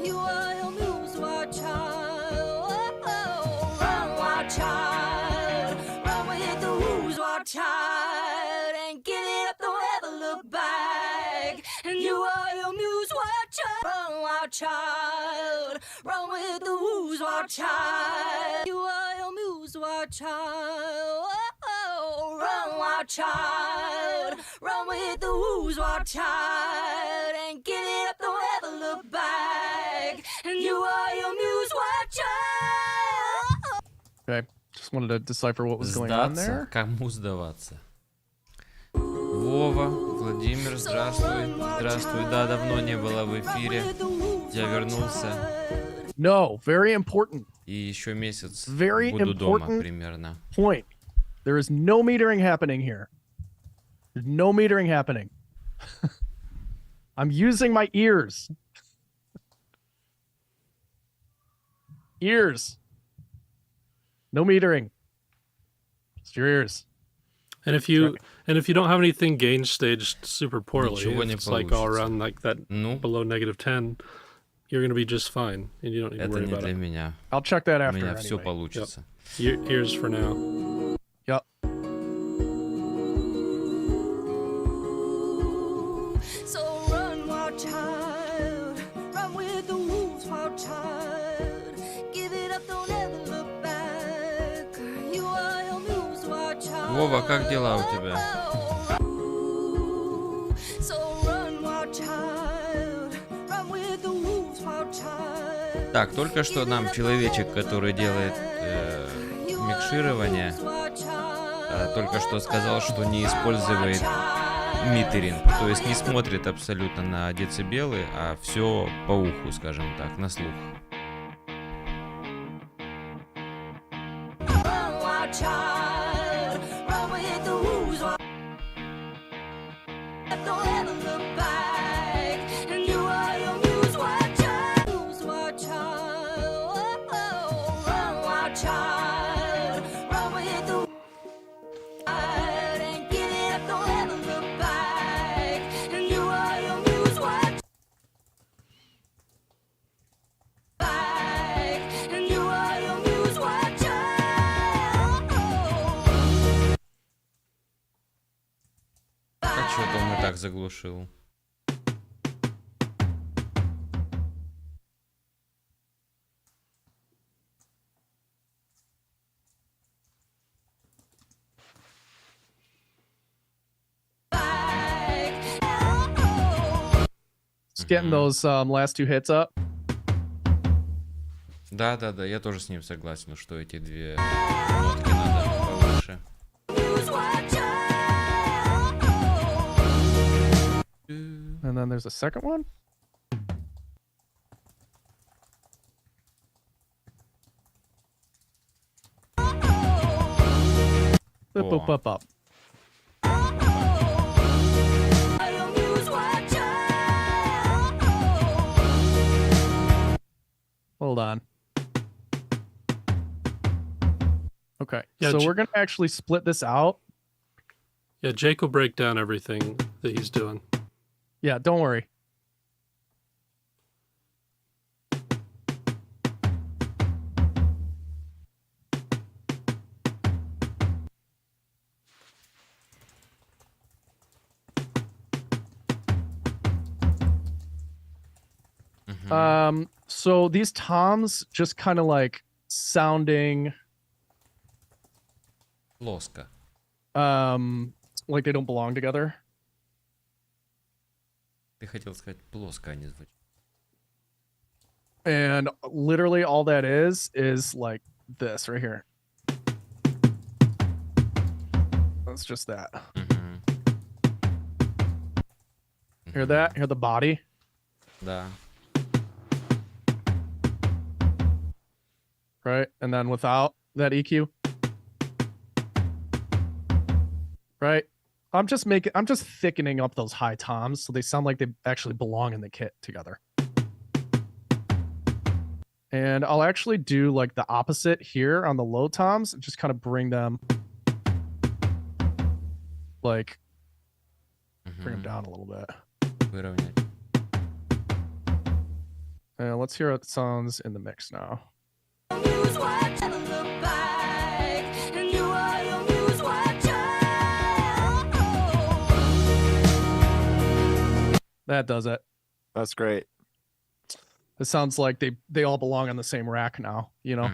You are your muse, wild child. Oh, run, wild child, run with the wolves, wild child, and give it up, don't ever look back. And you are your muse, wild child. Run, wild child, run with the wolves, wild child. You are your muse, wild child. Oh, run, wild child, run with the wolves, wild child, and give it up, don't ever look back. And you are your muse, wild child. Okay. Just wanted to decipher what was going on Сдаться? there. Кому сдаваться? Вова, Владимир, здравствуй. Здравствуй. Да, давно не было в эфире. Я вернулся. No, very important И еще месяц Very буду дома important. примерно. point. There is no metering happening here. There's no metering happening. I'm using my ears. Ears. No metering. Just your ears. And if you don't have anything gain staged super poorly, Ничего if не it's like all получится. around like that Ну, below -10, you're going to be just fine, and you don't need to это worry не about для it. меня. I'll check that У after. меня все Anyway. получится. Ears for now. Yep. So run, wild child, run with the wolves, wild child. Give it up, don't ever look back. You are your muse, wild child. Вова, как дела у тебя? Так, только что нам человечек, который делает микширование, только что сказал, что не использует митеринг, то есть не смотрит абсолютно на децибелы, а все по уху, скажем так, на слух. А что-то он и так заглушил. Just getting those last two hits up. Да, я тоже с ним согласен, что эти две нотки надо повыше. And then there's a second one. Up. Hold on. Okay, Yeah, so we're gonna actually split this out. Yeah, Jake will break down everything that he's doing. Yeah, don't worry. So these toms just kind of like sounding Плоско. like they don't belong together. Ты хотел сказать плоско, а не звучит. And literally all that is like this right here. That's just that. Hear that? Hear the body? Да. Right? And then without that EQ. Right? I'm just thickening up those high toms so they sound like they actually belong in the kit together. And I'll actually do like the opposite here on the low toms and just kind of bring them like bring them down a little bit. Выровнять. And let's hear how it sounds in the mix now. That does it. That's great. It sounds like they all belong on the same rack now, you know?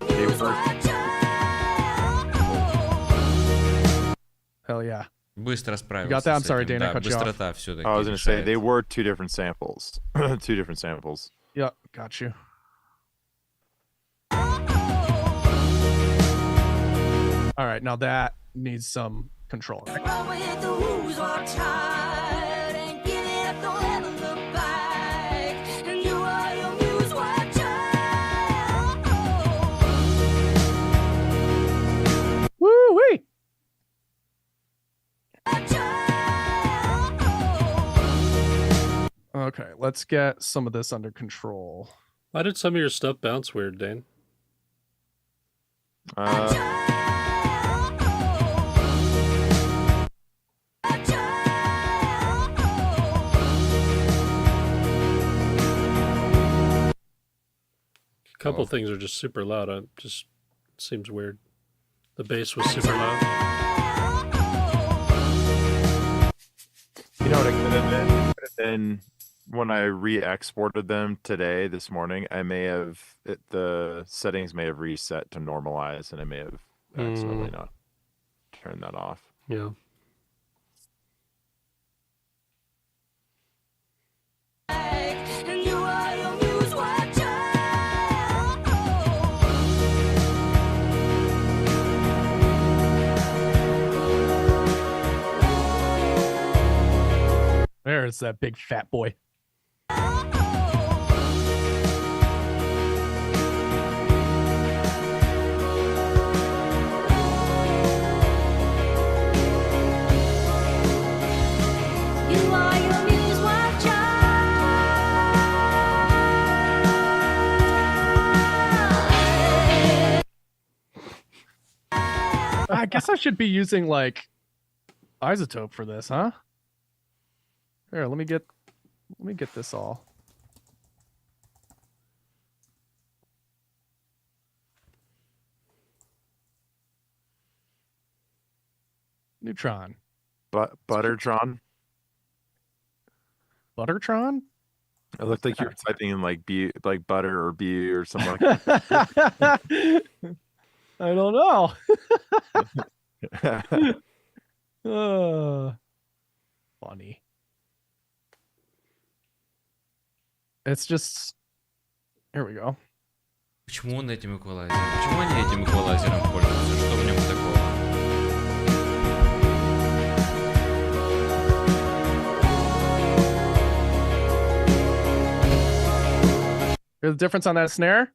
They work. Hell yeah. Быстро справился. You got that? I'm с sorry, этим. Dana, Да, cut you off. быстрота все-таки. I was going to say they were two different samples. Two different samples. Yeah, got you. All right, now that needs some control. Woo-wee! Okay, let's get some of this under control. Why did some of your stuff bounce weird, Dane? A couple things are just super loud. It just seems weird. The bass was super loud. You know what it could have been? It could have been when I re-exported them today, this morning. I may have the settings may have reset to normalize, and I may have accidentally not turn that off. Yeah. And you are your news watcher. There's that big fat boy. You are your news watcher. I guess I should be using like isotope for this, huh? Here, let me get this all. Neutron. Buttertron. Buttertron? It looked like you were typing in like butter or B or something like that. I don't know. Funny. It's just... Here we go. Почему он этим эквалайзером? Почему они этим эквалайзером пользуются? Что в нем такого? Hear the difference on that snare?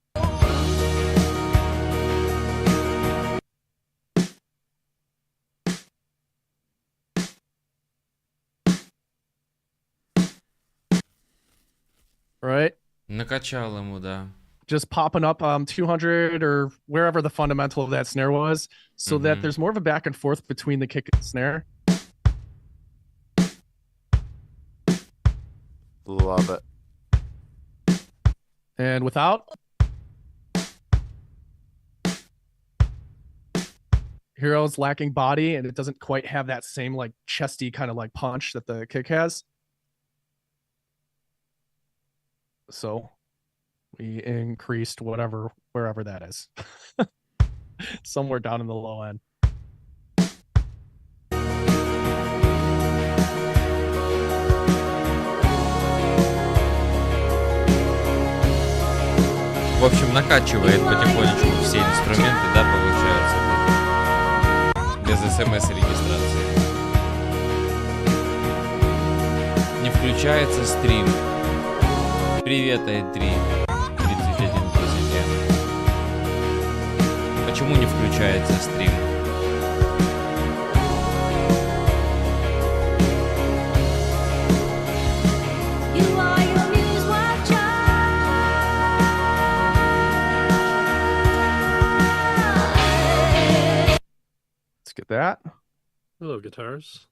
Right? Накачал ему, да. Just popping up 200 or wherever the fundamental of that snare was, so that there's more of a back and forth between the kick and snare. Love it. And without, Hero's lacking body, and it doesn't quite have that same like chesty kind of like punch that the kick has. So we increased wherever that is. Somewhere down in the low end. В общем, накачивает потихонечку все инструменты, да, получается? Без смс-регистрации. Не включается стрим. Привет, i3 3110M. Почему не включается стрим? You are your news watcher. Let's get that. Hello, guitars.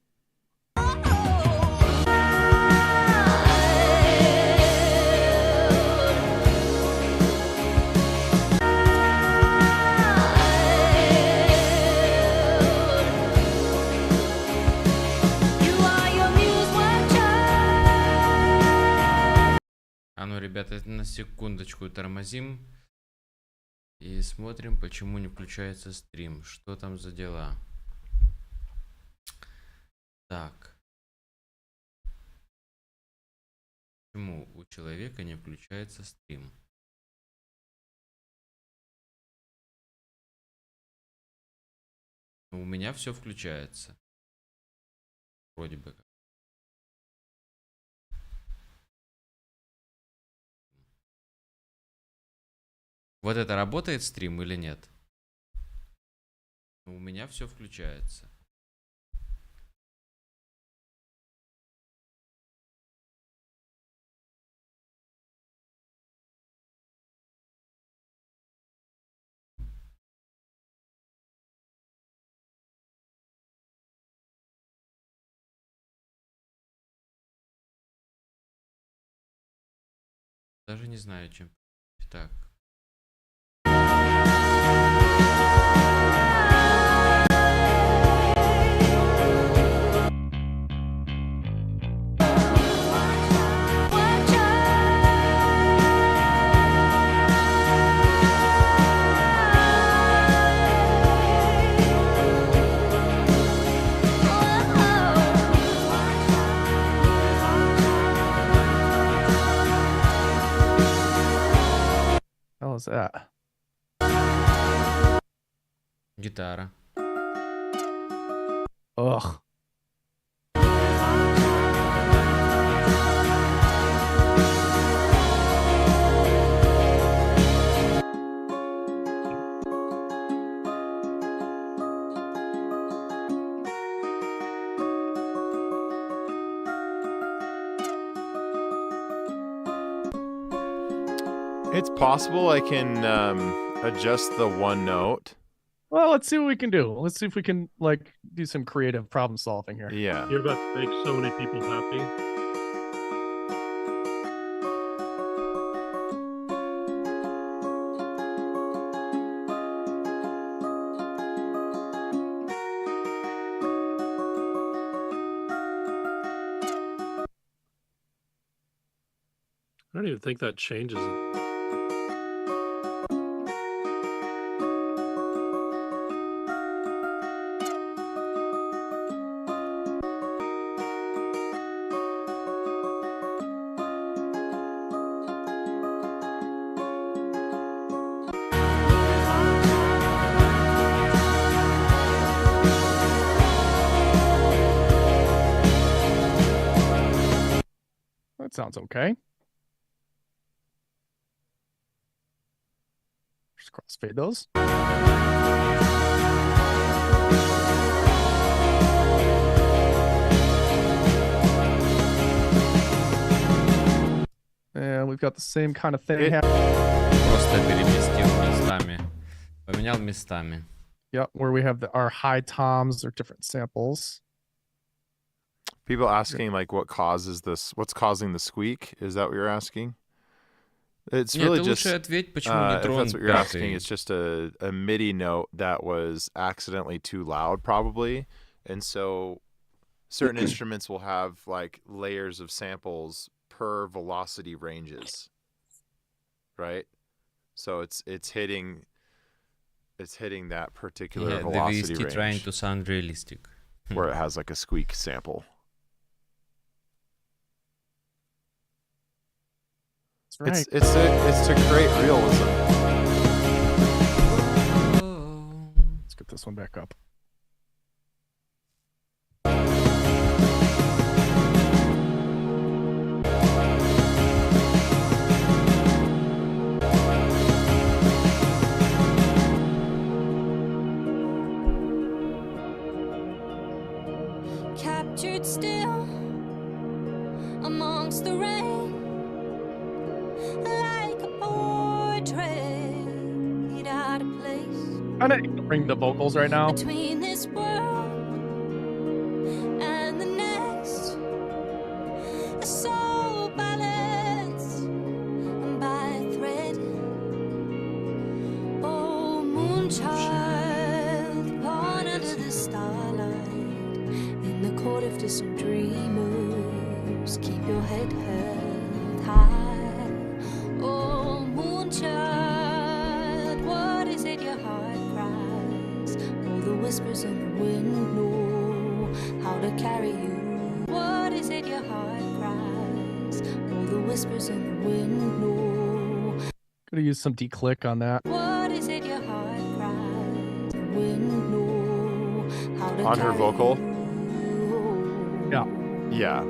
А ну, ребята, на секундочку тормозим и смотрим, почему не включается стрим. Что там за дела? Так. Почему у человека не включается стрим? У меня все включается. Вроде бы как. Вот это работает стрим или нет? У меня все включается. Даже не знаю, чем. Так. that? Гитара. Ugh. It's possible I can adjust the one note. Well, let's see what we can do. Let's see if we can like do some creative problem solving here. Yeah. You're about to make so many people happy. I don't even think that changes it. That sounds okay. Just crossfade those. And we've got the same kind of thing happening. Просто переместил местами. Поменял местами. Yep, where we have our high toms or different samples. People asking like what causes this, what's causing the squeak? Is that what you're asking? It's Нет, really ты just лучше ответь, почему не if трон that's what you're asking, пятый. it's just a MIDI note that was accidentally too loud probably. And so certain instruments will have like layers of samples per velocity ranges. Right? So it's hitting that particular Yeah, velocity the VST trying range to sound realistic. where it has like a squeak sample. That's right. It's to create realism. Let's get this one back up. Captured still amongst the rain, like a portrait out of place I need to bring the vocals right now. between this world and the next. A soul balanced by a thread. Oh, moonchild, born under the starlight, in the court of distant dreamers, keep your head held high. Oh, moonchild, what is it your heart cries? All the whispers in the wind know how to carry you. What is it your heart cries? All the whispers in the wind know. Gonna use some declick on that. What is it your heart cries? The wind know how to On her carry vocal? you. Yeah. Yeah.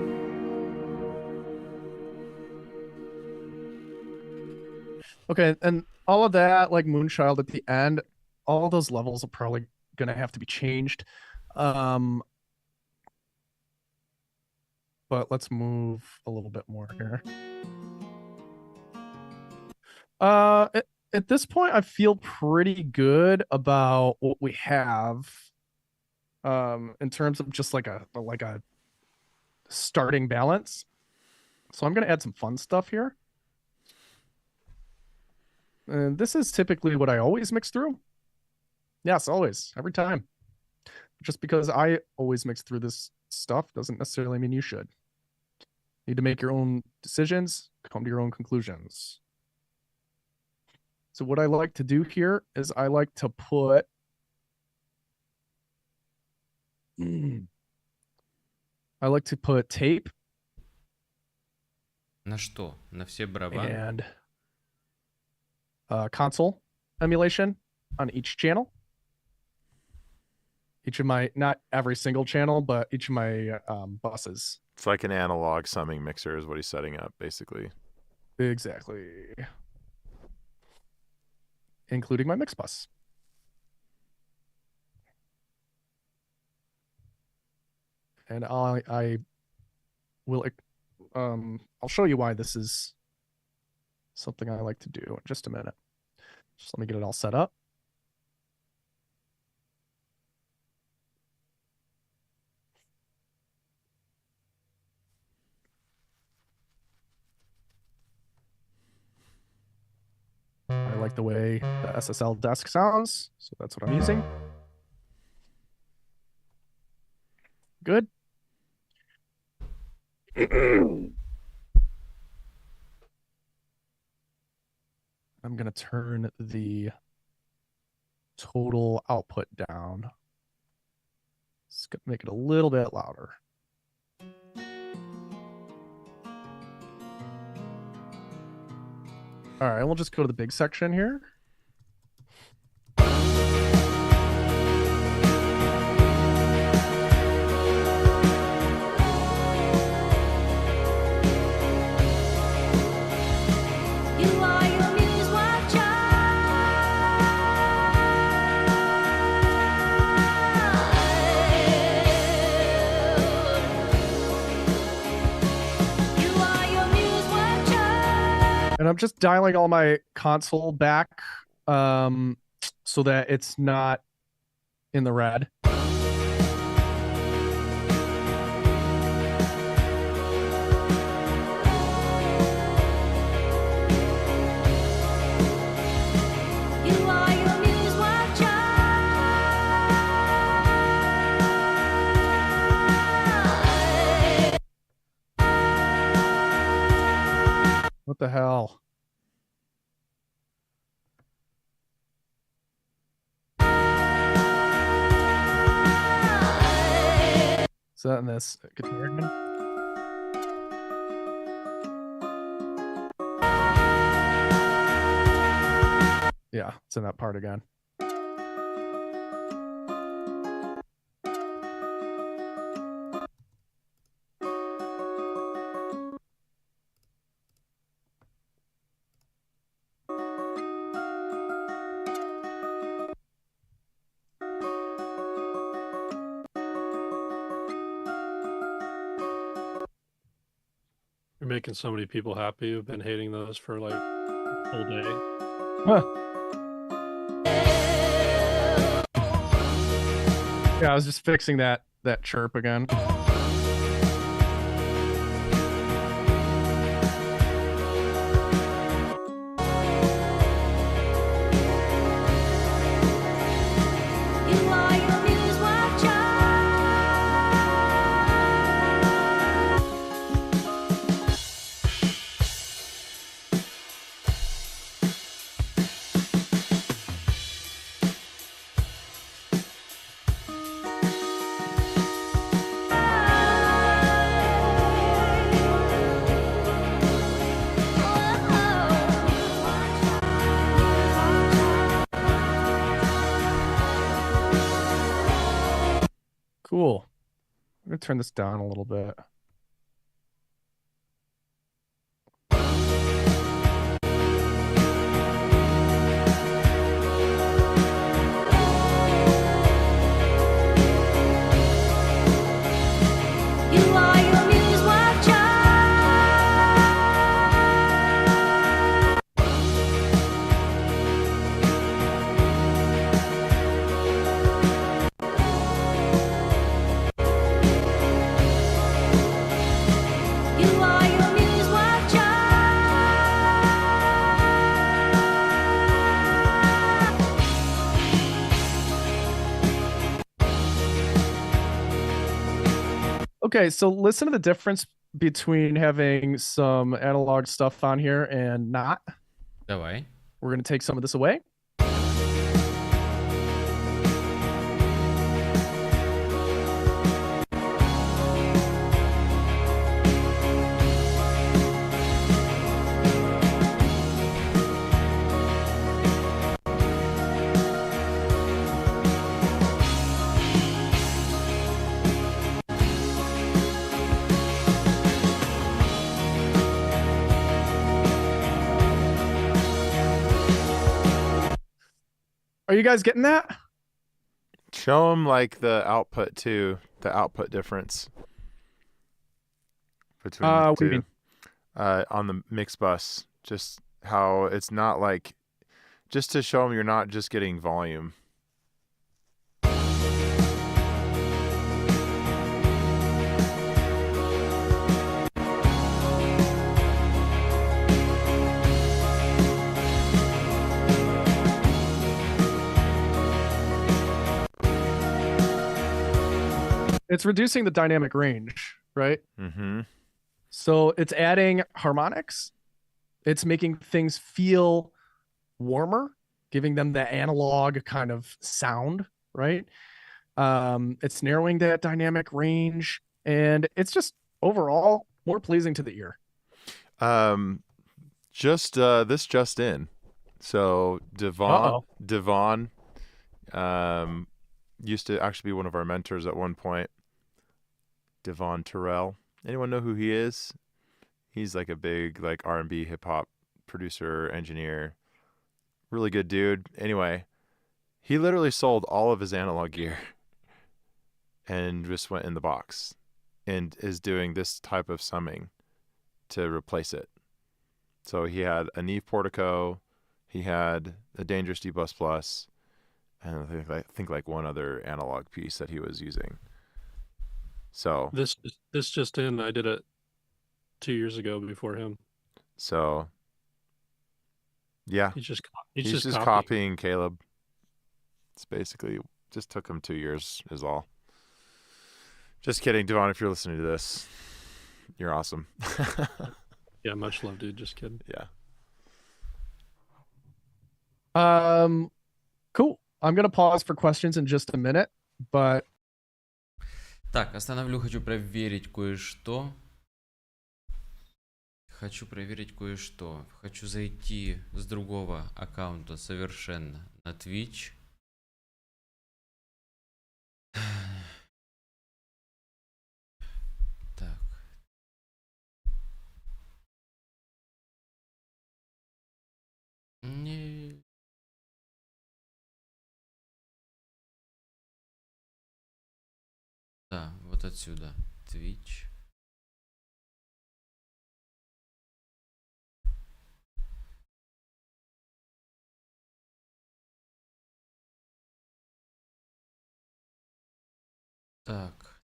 Okay, and all of that, like Moonchild at the end, all those levels are probably gonna have to be changed. But let's move a little bit more here. At this point, I feel pretty good about what we have. In terms of just like a starting balance. So I'm gonna add some fun stuff here. And this is typically what I always mix through. Yes, always, every time. Just because I always mix through this stuff doesn't necessarily mean you should. You need to make your own decisions, come to your own conclusions. So what I like to do here is I like to put tape На что? На все барабаны? and console emulation on each channel. Each of my, not every single channel, but each of my buses. It's like an analog summing mixer is what he's setting up, basically. Exactly. Including my mix bus. And I will, I'll show you why this is something I like to do in just a minute. Just let me get it all set up. I like the way the SSL desk sounds, so that's what I'm using. Good. I'm going to turn the total output down. It's going to make it a little bit louder. All right, we'll just go to the big section here. And I'm just dialing all my console back so that it's not in the red. What the hell? Is that in this guitar again? Yeah, it's in that part again. You're making so many people happy who've been hating those for like a whole day. Huh. Yeah, I was just fixing that chirp again. Cool. I'm going to turn this down a little bit. Okay, so listen to the difference between having some analog stuff on here and not. Давай. We're going to take some of this away. Are you guys getting that? Show them like the output too, the output difference between the What do you two. mean? On the mix bus, just how it's not like, just to show them you're not just getting volume. It's reducing the dynamic range, right? Mm-hmm. So it's adding harmonics. It's making things feel warmer, giving them the analog kind of sound, right? It's narrowing that dynamic range, and it's just overall more pleasing to the ear. This just in. So Devon, used to actually be one of our mentors at one point. Devon Terrell. Anyone know who he is? He's like a big like R&B hip hop producer, engineer. Really good dude. Anyway, he literally sold all of his analog gear and just went in the box and is doing this type of summing to replace it. So he had a Neve Portico, he had a Dangerous D++, and I think like one other analog piece that he was using. So This just in. I did it 2 years ago before him. So yeah, He's just just copying Caleb. It's basically just took him 2 years is all. Just kidding, Devon, if you're listening to this, you're awesome. Yeah, much love, dude. Just kidding. Yeah. Cool. I'm gonna pause for questions in just a minute, but Так, остановлю, хочу проверить кое-что. Хочу зайти с другого аккаунта совершенно на Twitch. Так. Не... Да, вот отсюда. Twitch. Так.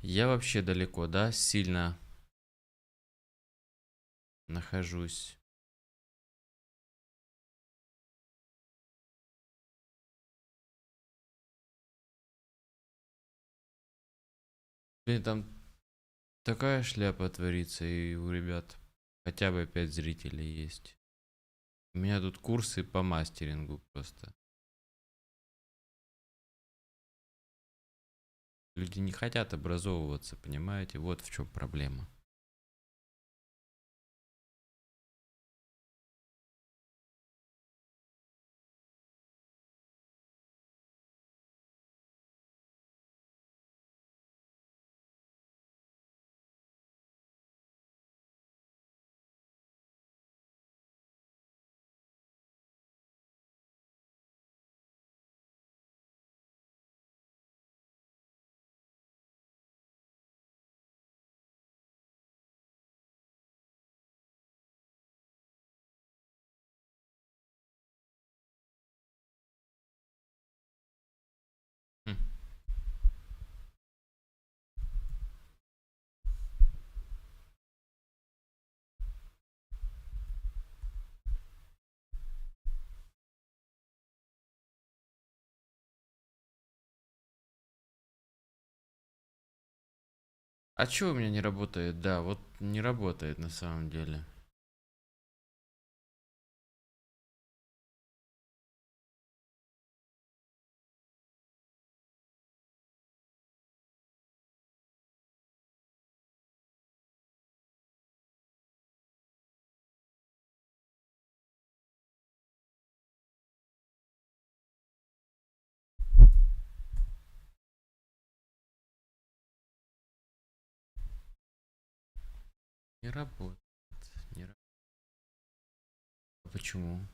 Я вообще далеко, да? Сильно нахожусь. Блин, там такая шляпа творится, и у ребят хотя бы 5 зрителей есть. У меня тут курсы по мастерингу просто. Люди не хотят образовываться, понимаете? Вот в чем проблема. А чё у меня не работает? Да, вот не работает на самом деле. Не работает. Не ра- Почему?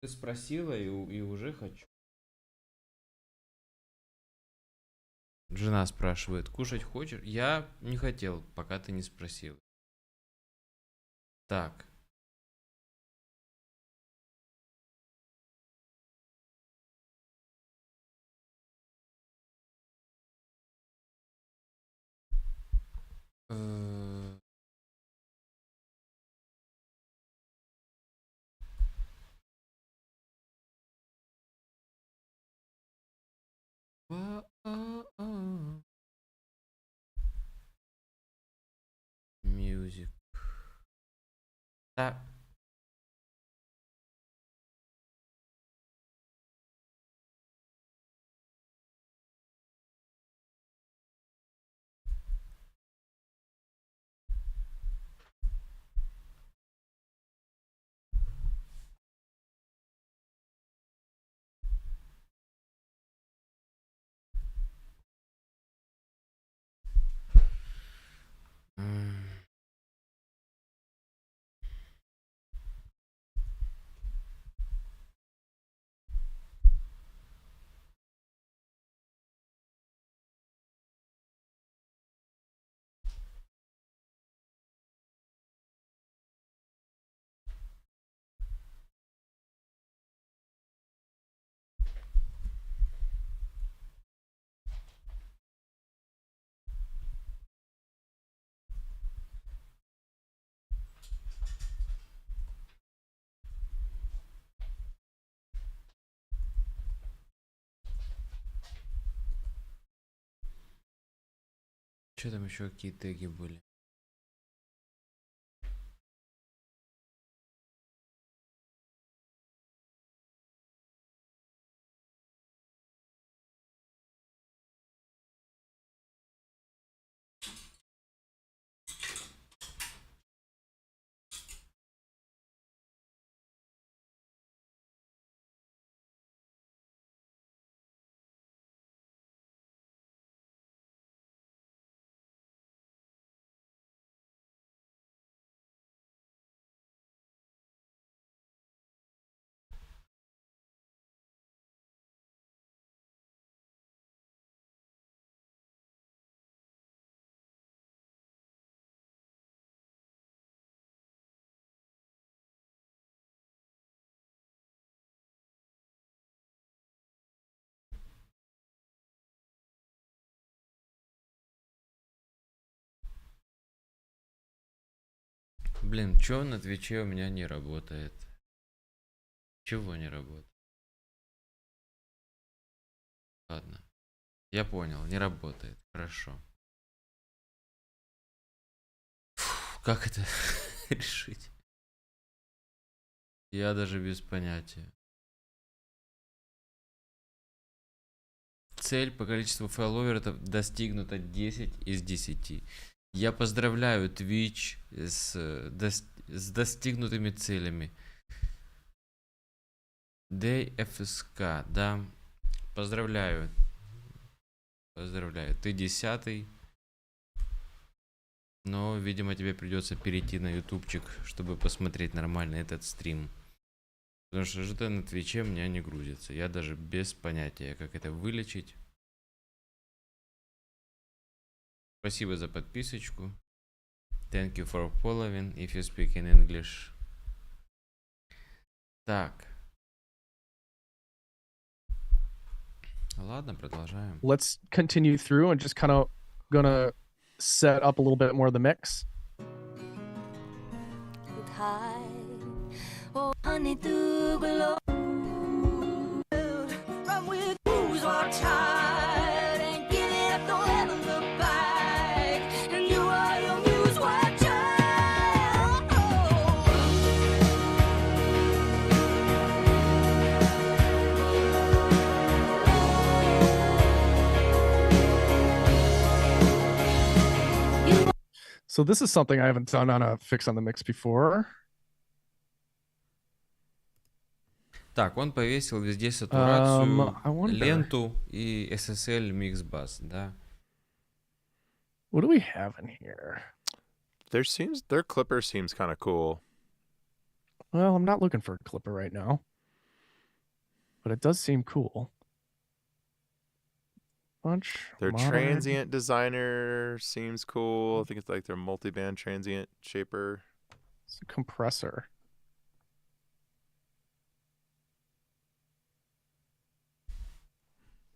Ты спросила и уже хочу. Жена спрашивает, кушать хочешь? Я не хотел, пока ты не спросил. Так. Э, Music. Да. М, Что там еще какие теги были? Блин, чё на Твиче у меня не работает? Чего не работает? Ладно. Я понял, не работает. Хорошо. Фу, как это решить? Я даже без понятия. Цель по количеству фолловеров достигнута 10 из 10. Я поздравляю Twitch с достигнутыми целями. DFSK, да. Поздравляю. Поздравляю. Ты 10-й. Но, видимо, тебе придется перейти на ютубчик, чтобы посмотреть нормально этот стрим. Потому что что-то на Твиче у меня не грузится. Я даже без понятия, как это вылечить. Спасибо за подписочку. Thank you for following if you speak in English. Так. Ладно, продолжаем. Let's continue through and just kind of gonna set up a little bit more of the mix. Oh, honey, through glow. Run with who's are tired and give it up, don't ever look back. And you are your muse, watch out. So this is something I haven't done on a Fix on the Mix before. Так, он повесил везде сатурацию, I wonder. ленту и SSL Mix Bus, да. What do we have in here? Their clipper seems kind of cool. Well, I'm not looking for a clipper right now, but it does seem cool. Their modern. transient designer seems cool. I think it's like their multi-band transient shaper. It's a compressor.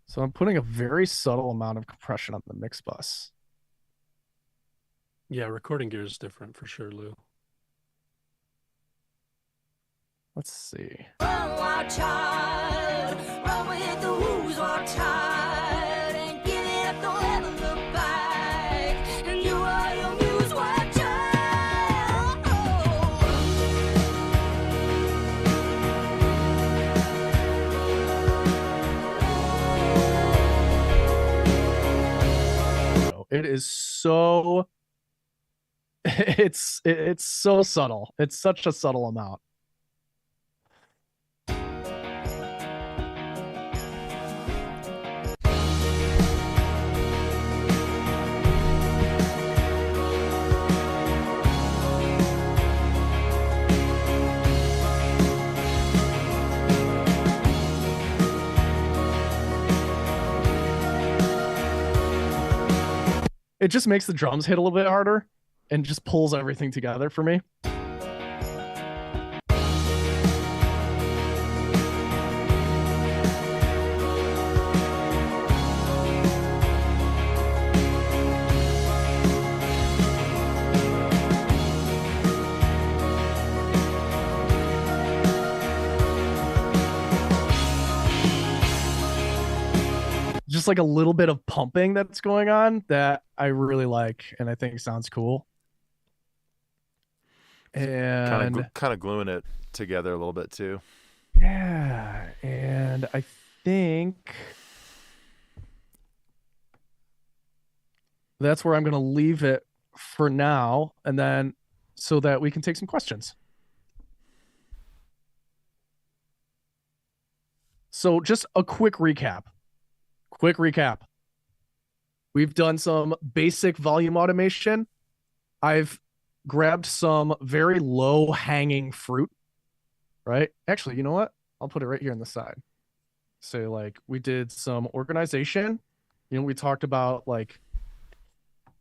So I'm putting a very subtle amount of compression on the mix bus. Yeah, recording gear is different for sure, Lou. Let's see. Run, wild child, run with the who's are tired and give it up, don't ever look back. And you are your muse, watch out. It is so it's so subtle. It's such a subtle amount. It just makes the drums hit a little bit harder and just pulls everything together for me. Just like a little bit of pumping that's going on that I really like and I think sounds cool. And kind of gluing it together a little bit too. Yeah, and I think that's where I'm going to leave it for now, and then so that we can take some questions. So just a quick recap. We've done some basic volume automation. I've grabbed some very low hanging fruit, right? Actually, you know what? I'll put it right here on the side. So like we did some organization. You know, we talked about like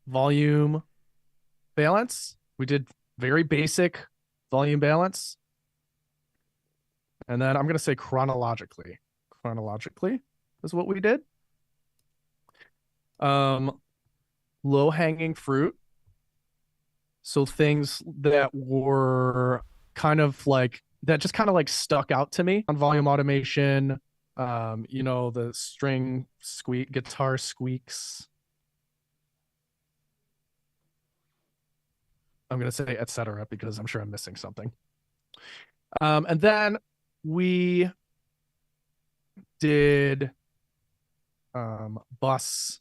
volume balance. We did very basic volume balance. And then I'm going to say chronologically. Chronologically is what we did. Low hanging fruit. So things that were kind of like, that just kind of like stuck out to me on volume automation, you know, the string squeak, guitar squeaks. I'm going to say etc. because I'm sure I'm missing something. And then we did bus,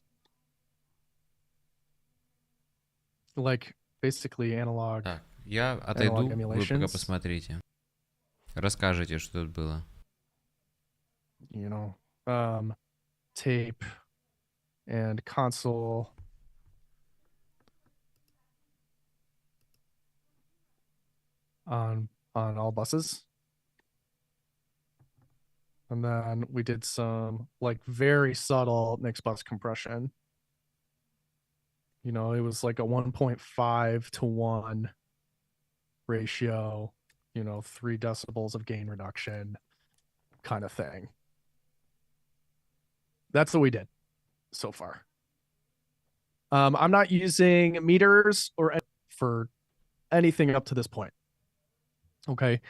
like basically analog. Так, я отойду, вы пока emulations. посмотрите. Расскажите, что тут было. You know, tape and console. On all buses. And then we did some like very subtle mix bus compression. You know, it was like a 1.5 to 1 ratio, you know, 3 decibels of gain reduction kind of thing. That's what we did so far. I'm not using meters or for anything up to this point. Okay.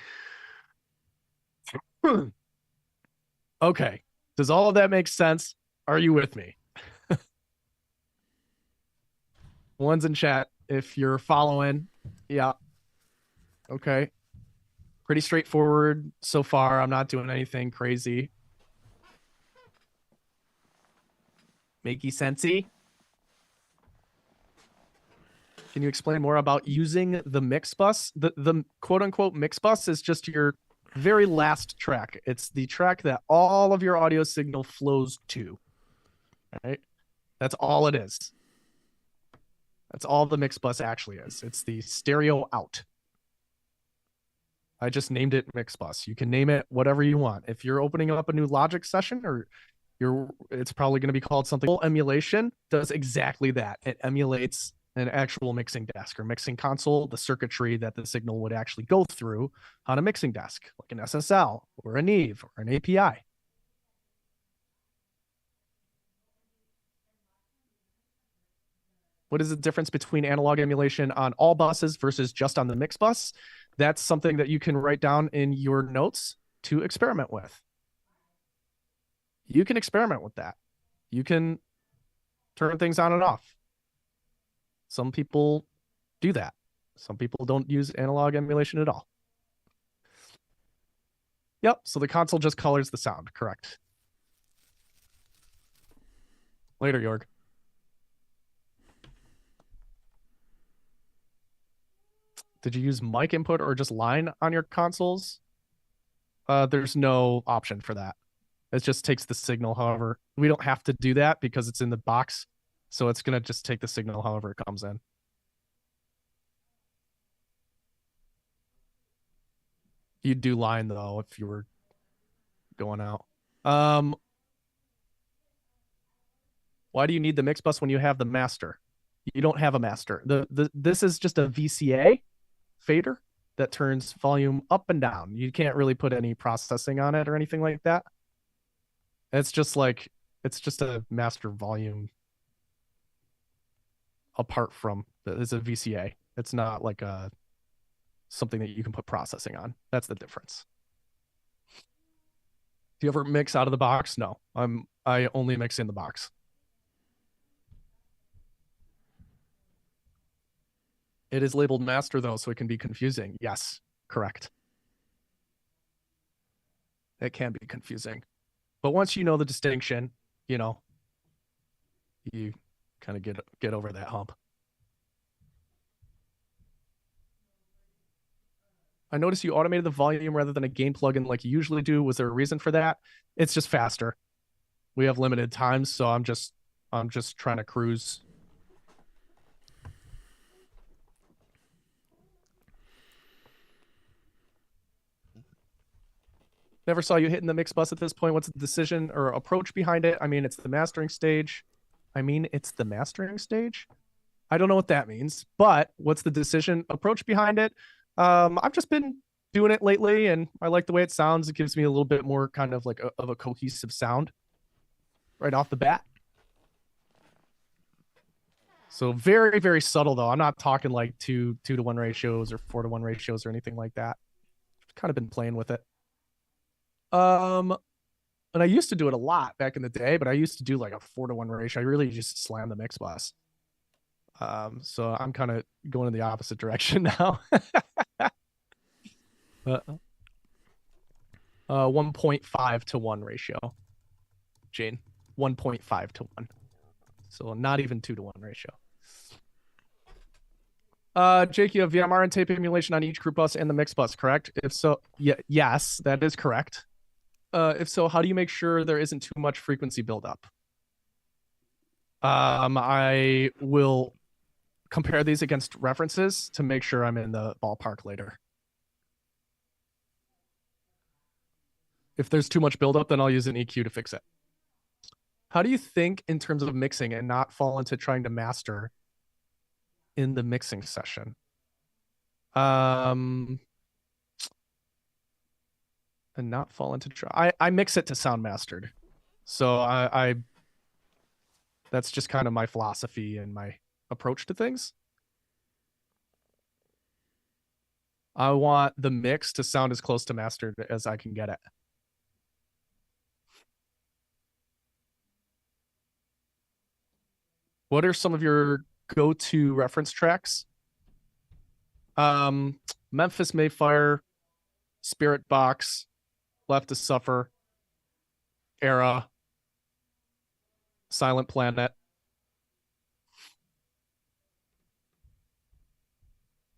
Okay. Does all of that make sense? Are you with me? One's in chat if you're following. Yeah. Okay. Pretty straightforward so far. I'm not doing anything crazy. Makey sensey? Can you explain more about using the mix bus? The quote unquote mix bus is just your very last track. It's the track that all of your audio signal flows to. Right? That's all it is. That's all the mix bus actually is. It's the stereo out. I just named it mix bus. You can name it whatever you want. If you're opening up a new Logic session, or it's probably going to be called something. Emulation does exactly that. It emulates an actual mixing desk or mixing console, the circuitry that the signal would actually go through on a mixing desk, like an SSL or a Neve or an API. What is the difference between analog emulation on all buses versus just on the mix bus? That's something that you can write down in your notes to experiment with. You can experiment with that. You can turn things on and off. Some people do that. Some people don't use analog emulation at all. Yep, so the console just colors the sound, correct. Later, Jorg. Did you use mic input or just line on your consoles? There's no option for that. It just takes the signal, however. We don't have to do that because it's in the box. So it's going to just take the signal however it comes in. You'd do line, though, if you were going out. Why do you need the mix bus when you have the master? You don't have a master. This is just a VCA fader that turns volume up and down. You can't really put any processing on it or anything like that. It's just a master volume apart from, it's a VCA. It's not like something that you can put processing on. That's the difference. Do you ever mix out of the box? No, I only mix in the box. It is labeled master though, so it can be confusing. Yes, correct. It can be confusing. But once you know the distinction, you know, you kind of get over that hump. I noticed you automated the volume rather than a gain plugin like you usually do. Was there a reason for that? It's just faster. We have limited time, so I'm just trying to cruise. Never saw you hitting the mix bus at this point. What's the decision or approach behind it? I mean, it's the mastering stage. I don't know what that means, but what's the decision approach behind it? I've just been doing it lately and I like the way it sounds. It gives me a little bit more kind of like of a cohesive sound right off the bat. So very, very subtle though. I'm not talking like 2-to-1 ratios or 4-to-1 ratios or anything like that. I've kind of been playing with it. And I used to do it a lot back in the day, but I used to do like a 4-to-1 ratio. I really just slammed the mix bus. So I'm kind of going in the opposite direction now. 1.5-to-1 ratio. Jane, 1.5-to-1. So not even 2-to-1 ratio. Jake, you have VMR and tape emulation on each group bus and the mix bus, correct? If so, yes, that is correct. If so, how do you make sure there isn't too much frequency buildup? I will compare these against references to make sure I'm in the ballpark later. If there's too much buildup, then I'll use an EQ to fix it. How do you think in terms of mixing and not fall into trying to master in the mixing session? And not fall into I mix it to sound mastered. So I that's just kind of my philosophy and my approach to things. I want the mix to sound as close to mastered as I can get it. What are some of your go-to reference tracks? Memphis Mayfire, Spirit Box, Left to Suffer, Era, Silent Planet.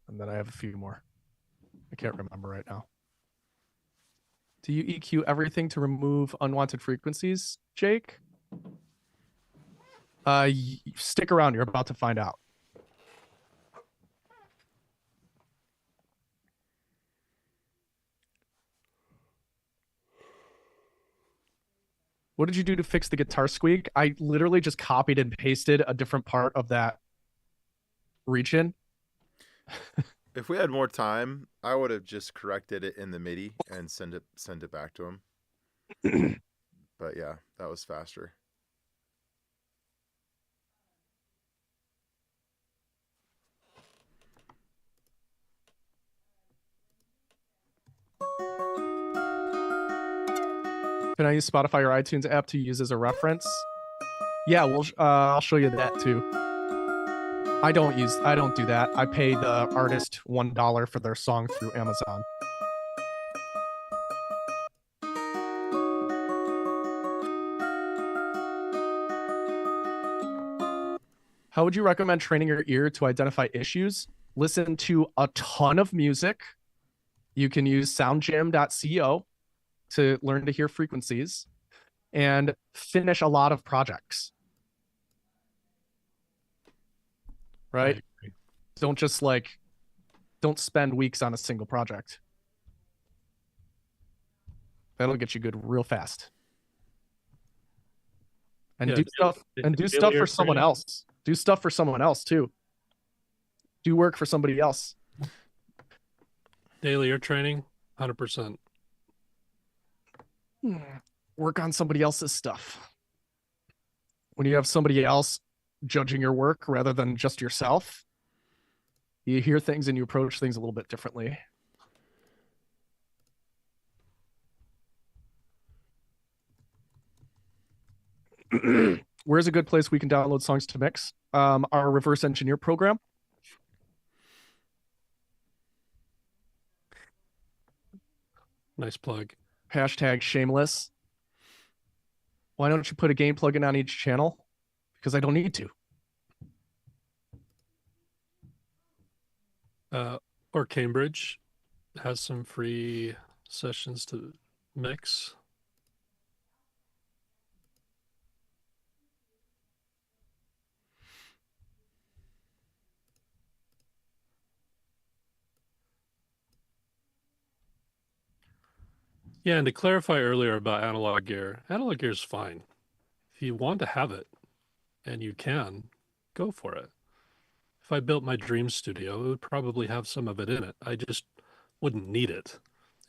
And then I have a few more. I can't remember right now. Do you EQ everything to remove unwanted frequencies, Jake? Stick around. You're about to find out. What did you do to fix the guitar squeak? I literally just copied and pasted a different part of that region. If we had more time, I would have just corrected it in the MIDI and send it back to him. But yeah, that was faster. Can I use Spotify or iTunes app to use as a reference? Yeah, well, I'll show you that too. I don't do that. I pay the artist $1 for their song through Amazon. How would you recommend training your ear to identify issues? Listen to a ton of music. You can use soundjam.co to learn to hear frequencies and finish a lot of projects. Right? Don't just don't spend weeks on a single project. That'll get you good real fast. And Yeah, do stuff for someone else. Do stuff for someone else too. Do work for somebody else. Daily ear training, 100%. Work on somebody else's stuff. When you have somebody else judging your work rather than just yourself, you hear things and you approach things a little bit differently. Where's a good place we can download songs to mix? Our reverse engineer program. Nice plug. Hashtag shameless. Why don't you put a gain plugin on each channel? Because I don't need to. Or Cambridge has some free sessions to mix. Yeah, and to clarify earlier about analog gear is fine. If you want to have it and you can, go for it. If I built my dream studio, it would probably have some of it in it. I just wouldn't need it.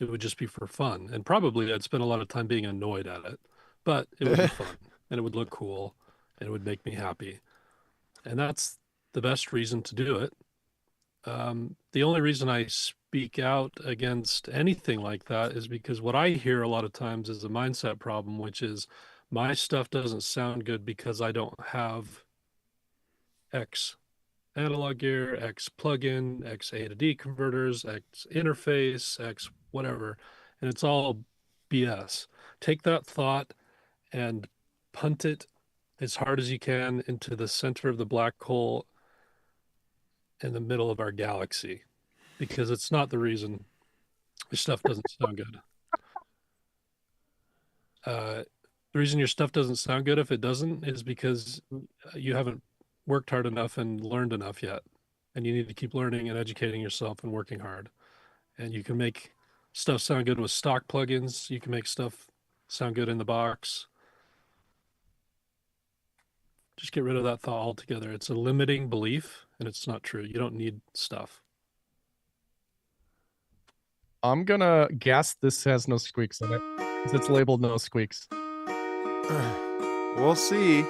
It would just be for fun. And probably I'd spend a lot of time being annoyed at it. But it would be fun and it would look cool and it would make me happy. And that's the best reason to do it. The only reason I speak out against anything like that is because what I hear a lot of times is a mindset problem, which is my stuff doesn't sound good because I don't have X analog gear, X plugin, X A to D converters, X interface, X whatever. And it's all BS. Take that thought and punt it as hard as you can into the center of the black hole in the middle of our galaxy, because it's not the reason your stuff doesn't sound good. The reason your stuff doesn't sound good, if it doesn't, is because you haven't worked hard enough and learned enough yet. And you need to keep learning and educating yourself and working hard. And you can make stuff sound good with stock plugins. You can make stuff sound good in the box. Just get rid of that thought altogether. It's a limiting belief, and it's not true. You don't need stuff. I'm gonna guess this has no squeaks in it, 'cause it's labeled no squeaks. We'll see.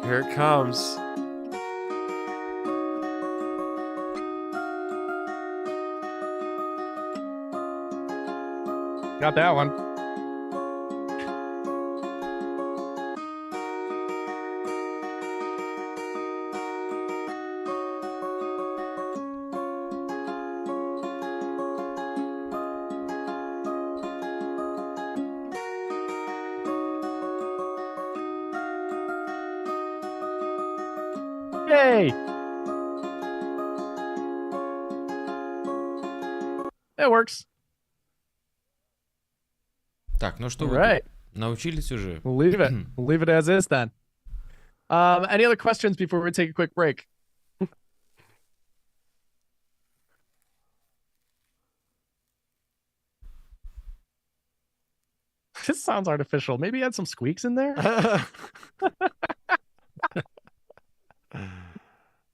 Here it comes. Got that one. Yay! It works. Так, ну что, All вы right. тут научились уже? We'll leave it. We'll leave it as is then. Any other questions before we take a quick break? This sounds artificial. Maybe add some squeaks in there.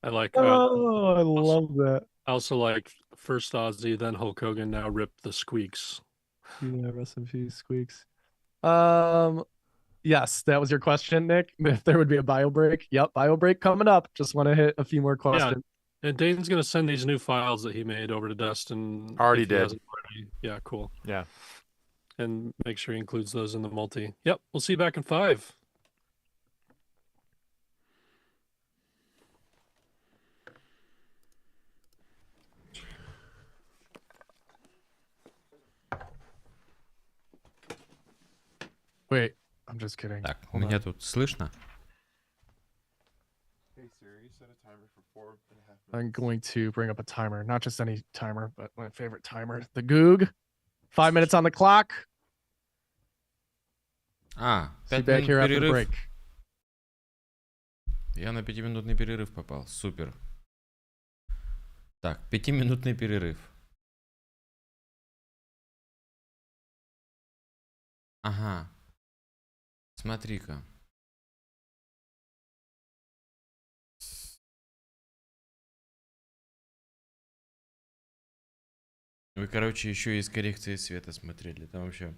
I like. Oh, I love that. I also like first Ozzy, then Hulk Hogan. Now Rip the Squeaks. Yeah, rest in peace, squeaks. Yes, that was your question, Nick. If there would be a bio break. Yep, bio break coming up. Just want to hit a few more questions. And Dane's gonna send these new files that he made over to Dustin. Already if he did. hasn't already. Yeah, cool. Yeah. And make sure he includes those in the multi. Yep, we'll see you back in 5. Wait, I'm just kidding. Так, Hold меня on. тут слышно? Hey Siri, set a timer for 4.5 I'm going to bring up a timer, not just any timer, but my favorite timer, the Goog. 5 minutes on the clock. А, See you 5 back минут here after the перерыв. break. Я на 5-минутный перерыв попал. Супер. Так, 5-минутный перерыв. Ага. Смотри-ка. Вы, короче, еще и с коррекцией света смотрели. Там вообще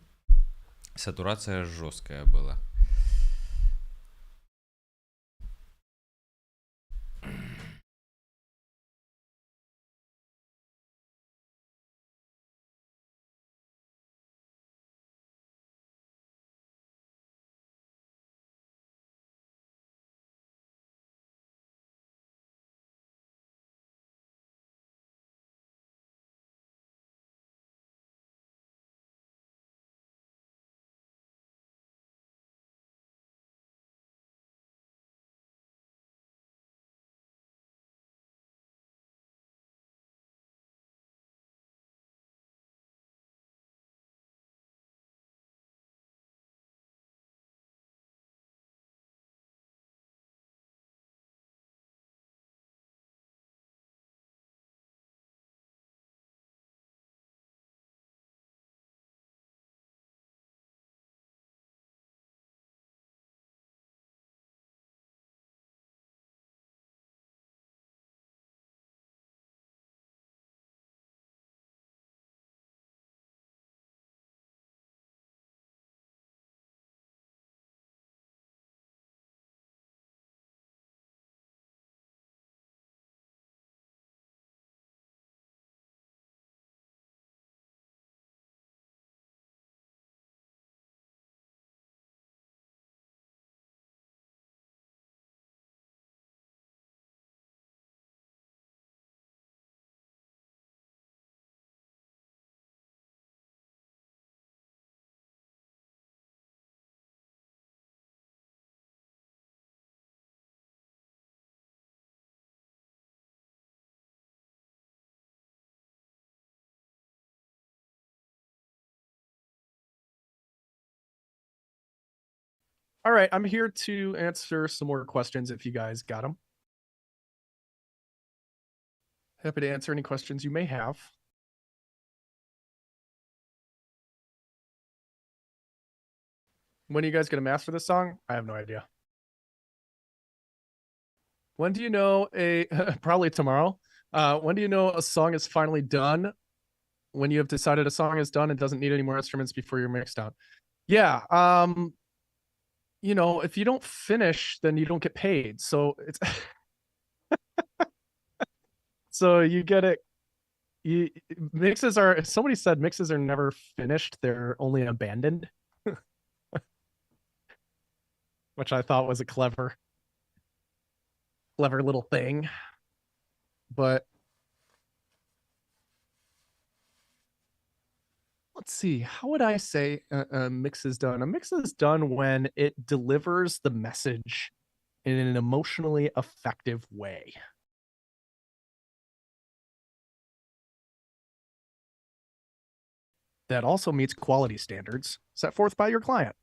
сатурация жесткая была. All right, I'm here to answer some more questions if you guys got them. Happy to answer any questions you may have. When are you guys going to master this song? I have no idea. When do you know probably tomorrow. When do you know a song is finally done? When you have decided a song is done and doesn't need any more instruments before you're mixed out. Yeah. You know, if you don't finish, then you don't get paid. So it's so you get it. Mixes are, somebody said mixes are never finished, they're only abandoned. Which I thought was a clever little thing. But let's see, how would I say a mix is done? A mix is done when it delivers the message in an emotionally effective way. That also meets quality standards set forth by your client.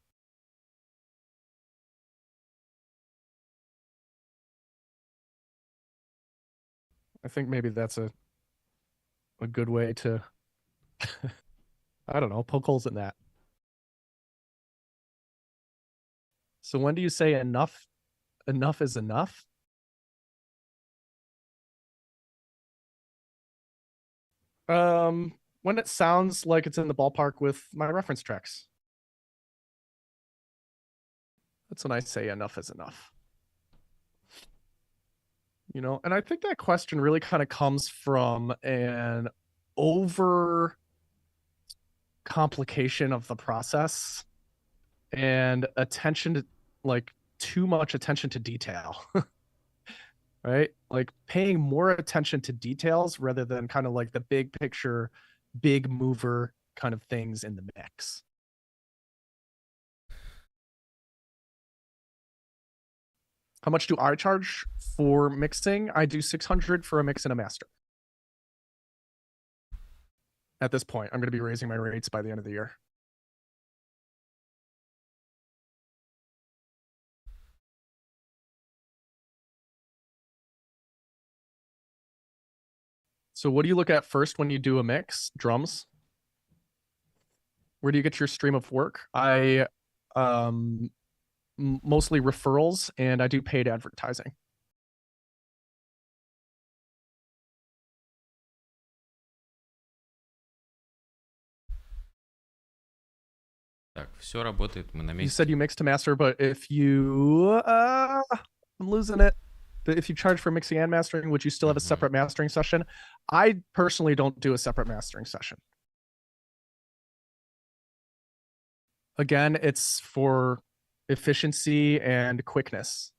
I think maybe that's a good way to, I don't know, poke holes in that. So when do you say enough is enough? When it sounds like it's in the ballpark with my reference tracks. That's when I say enough is enough. You know, and I think that question really kind of comes from an over complication of the process and attention to, like, too much attention to detail. Right? Like paying more attention to details rather than kind of like the big picture, big mover kind of things in the mix. How much do I charge for mixing? I do $600 for a mix and a master. At this point, I'm going to be raising my rates by the end of the year. So what do you look at first when you do a mix? Drums. Where do you get your stream of work? I mostly referrals, and I do paid advertising. Так, все работает, мы на You месте. said you mix to master, but if you I'm losing it. But if you charge for mixing and mastering, would you still have a separate mastering session? I personally don't do a separate mastering session. Again, it's for efficiency and quickness.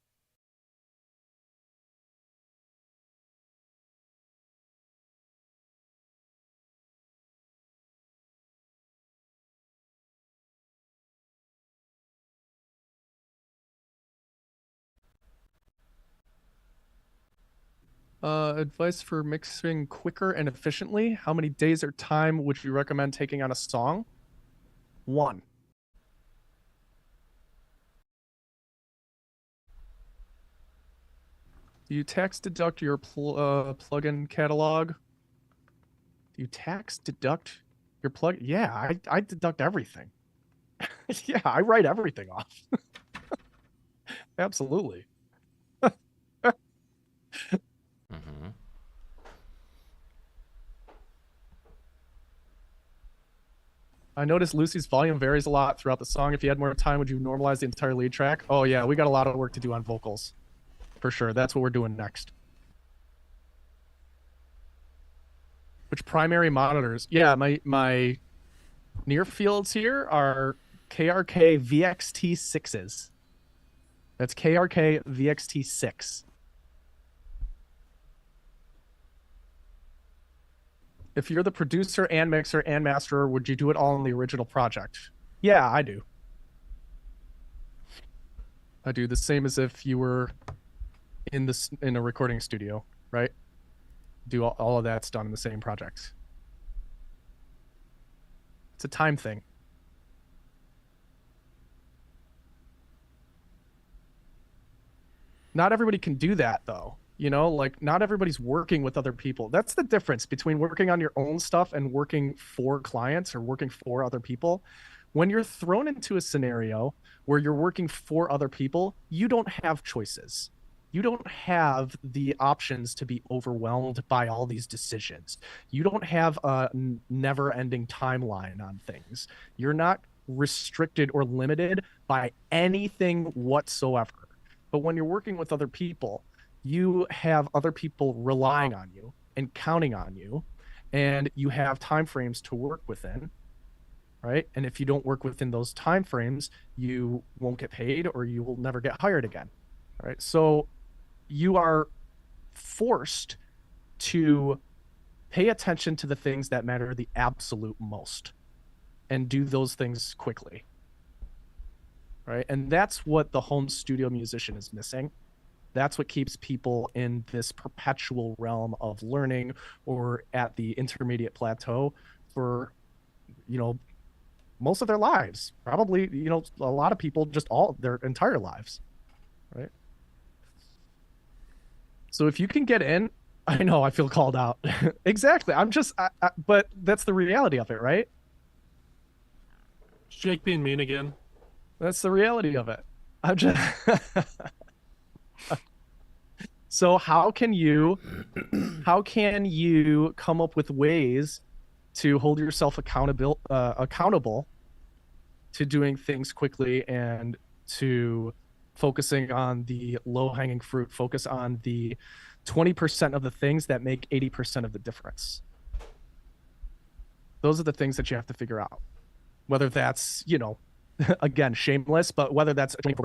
Advice for mixing quicker and efficiently. How many days or time would you recommend taking on a song? 1. Do you tax deduct your plugin catalog? Do you tax deduct your plug? Yeah, I deduct everything. Yeah, I write everything off. Absolutely. Мгм. I noticed Lucy's volume varies a lot throughout the song. If you had more time, would you normalize the entire lead track? Oh yeah, we got a lot of work to do on vocals. For sure. That's what we're doing next. Which primary monitors? Yeah, my near fields here are KRK VXT6s. That's KRK VXT6. If you're the producer and mixer and masterer, would you do it all in the original project? Yeah, I do. I do the same as if you were in a recording studio, right? Do all of that's done in the same project. It's a time thing. Not everybody can do that though. You know, like not everybody's working with other people. That's the difference between working on your own stuff and working for clients or working for other people. When you're thrown into a scenario where you're working for other people, you don't have choices. You don't have the options to be overwhelmed by all these decisions. You don't have a never-ending timeline on things. You're not restricted or limited by anything whatsoever. But when you're working with other people, you have other people relying on you and counting on you, and you have timeframes to work within, right? And if you don't work within those timeframes, you won't get paid or you will never get hired again, right? So you are forced to pay attention to the things that matter the absolute most and do those things quickly, right? And that's what the home studio musician is missing. That's what keeps people in this perpetual realm of learning or at the intermediate plateau for, you know, most of their lives. Probably, you know, a lot of people just all their entire lives, right? So if you can get in, I know I feel called out. Exactly. But that's the reality of it, right? Is Jake being mean again? That's the reality of it. I'm just So how can you come up with ways to hold yourself accountable to doing things quickly and to focusing on the low-hanging fruit, focus on the 20% of the things that make 80% of the difference. Those are the things that you have to figure out. Whether that's, you know, again, shameless, but whether that's Getting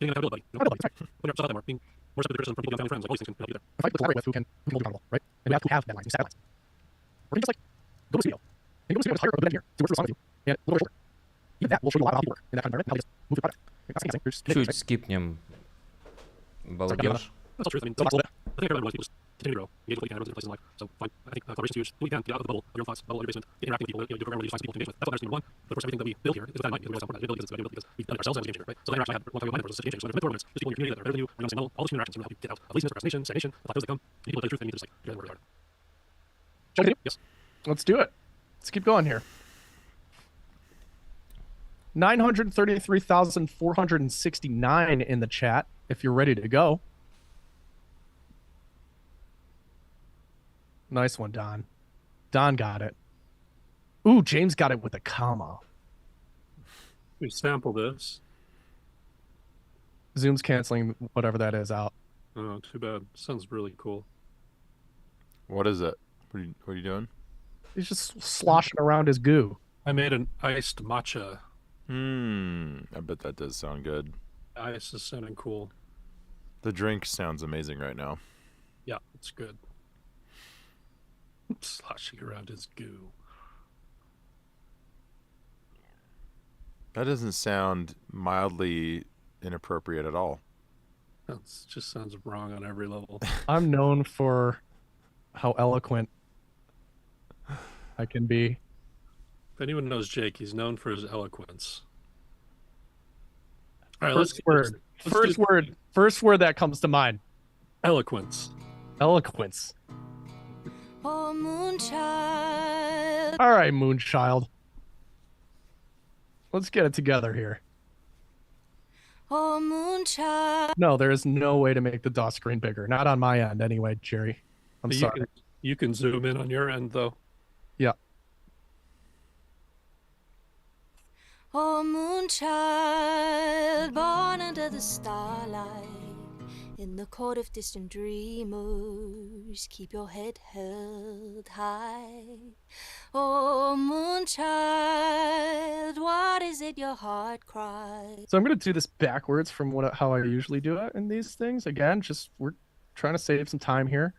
out of buddy. Putting up stuff that being more stuff criticism from people, family, friends, like all these things can help you there. if I collaborate with who can hold accountable, right? And you have deadlines, you set deadlines. Or you just like go to a studio. And go to a studio to hire a good engineer to work through a song with you. And a little bit shorter. Even that will show you a lot of how people work in that kind of environment and how they just move through the product. That's amazing. You're just committed, Чуть right? скипнем балдеж. That's all truth. I mean, I think everybody wants people just continue to grow, engage with what you can, in places in life. So fine. I think collaboration is huge. Do what you can, get out of the bubble of your own thoughts, bubble of your basement, get interacting with people, you know, do whatever you find people to engage with. That's what matters number one. But of course, everything that we build here is with that in mind, because we realize how important that ability is. It's because we've done it ourselves as a game changer, right? So the interaction I had one time with my mentor was such a game changer. So there's mentor moments, just people in your community that are better than you, are on the same level. All those human interactions will help you get out of laziness, procrastination, stagnation, the plateaus that come. You need people to tell you the truth, and you need to just like, get in where they are. Shall we continue? Yes. Let's do it. Let's keep going here. 933,469 in the chat if you're ready to go. Nice one, Don. Don got it. Ooh, James got it with a comma. We sample this. Zoom's canceling whatever that is out. Oh, too bad. Sounds really cool. What is it? What are you doing? He's just sloshing around his goo. I made an iced matcha. I bet that does sound good. Ice is sounding cool. The drink sounds amazing right now. Yeah, it's good. Sloshing around his goo. That doesn't sound mildly inappropriate at all. That just sounds wrong on every level. I'm known for how eloquent I can be. If anyone knows Jake, he's known for his eloquence. All right, First word. First word that comes to mind. Eloquence. Eloquence. Oh, moonchild. All right, Moonchild. Let's get it together here. Oh, moonchild. No, there is no way to make the DOS screen bigger. Not on my end, anyway, Jerry. I'm sorry. You can zoom in on your end, though. Yeah. Oh, moonchild, born under the starlight, in the court of distant dreamers, keep your head held high. Oh, moonchild, what is it your heart cries? So I'm going to do this backwards from how I usually do it in these things. Again, just we're trying to save some time here.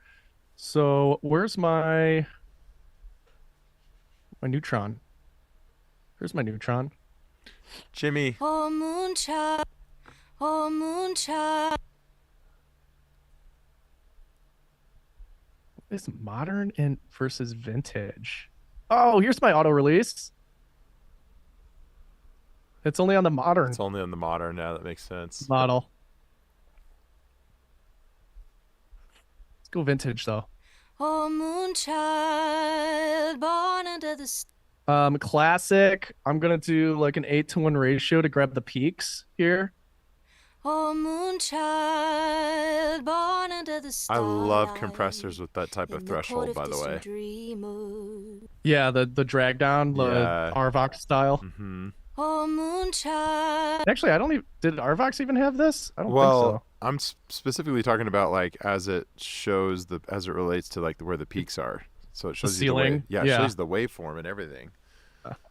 So where's my neutron? Here's my neutron. Jimmy. Oh, moonchild, oh, moonchild. Is modern and versus vintage? Oh, here's my auto release. It's only on the modern It's only on the modern now. That makes sense. model. Let's go vintage though. Oh, moonchild, born under the Classic. I'm gonna do like an 8-to-1 ratio to grab the peaks here. Oh, moonchild, born under the I starlight. love compressors with that type of in the court threshold, by the way. distant dreamers. Yeah, the drag down, the Yeah. Arvox style. Mm-hmm. Oh, moonchild. Actually, I don't even. Did Arvox even have this? I don't Well, think so. I'm specifically talking about like as it shows as it relates to like where the peaks are. So it shows you the ceiling? yeah, it Yeah. shows the waveform and everything.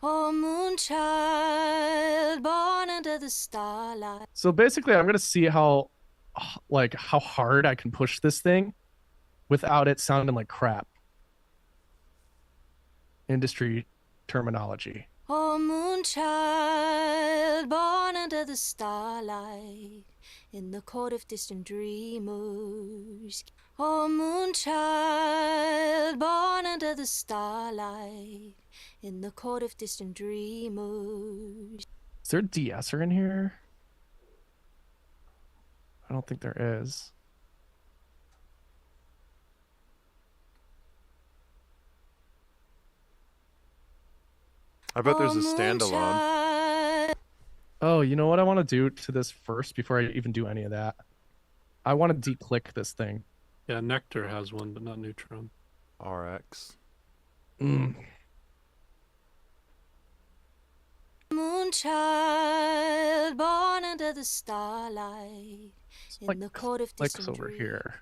Oh, moonchild, born under the starlight. So basically, I'm gonna see how hard I can push this thing without it sounding like crap. Industry terminology. Oh, moonchild, born under the starlight, in the court of distant dreamers. Oh, moonchild, born under the starlight, in the court of distant dreamers. Is there a de-esser in here? I don't think there is. I bet there's a Oh, standalone. moonchild. Oh, you know what I want to do to this first before I even do any of that? I want to declick this thing. Yeah, Nectar has one, but not Neutron. RX. Moonchild, born under the starlight, in Like the court of clicks distant over dreams. here.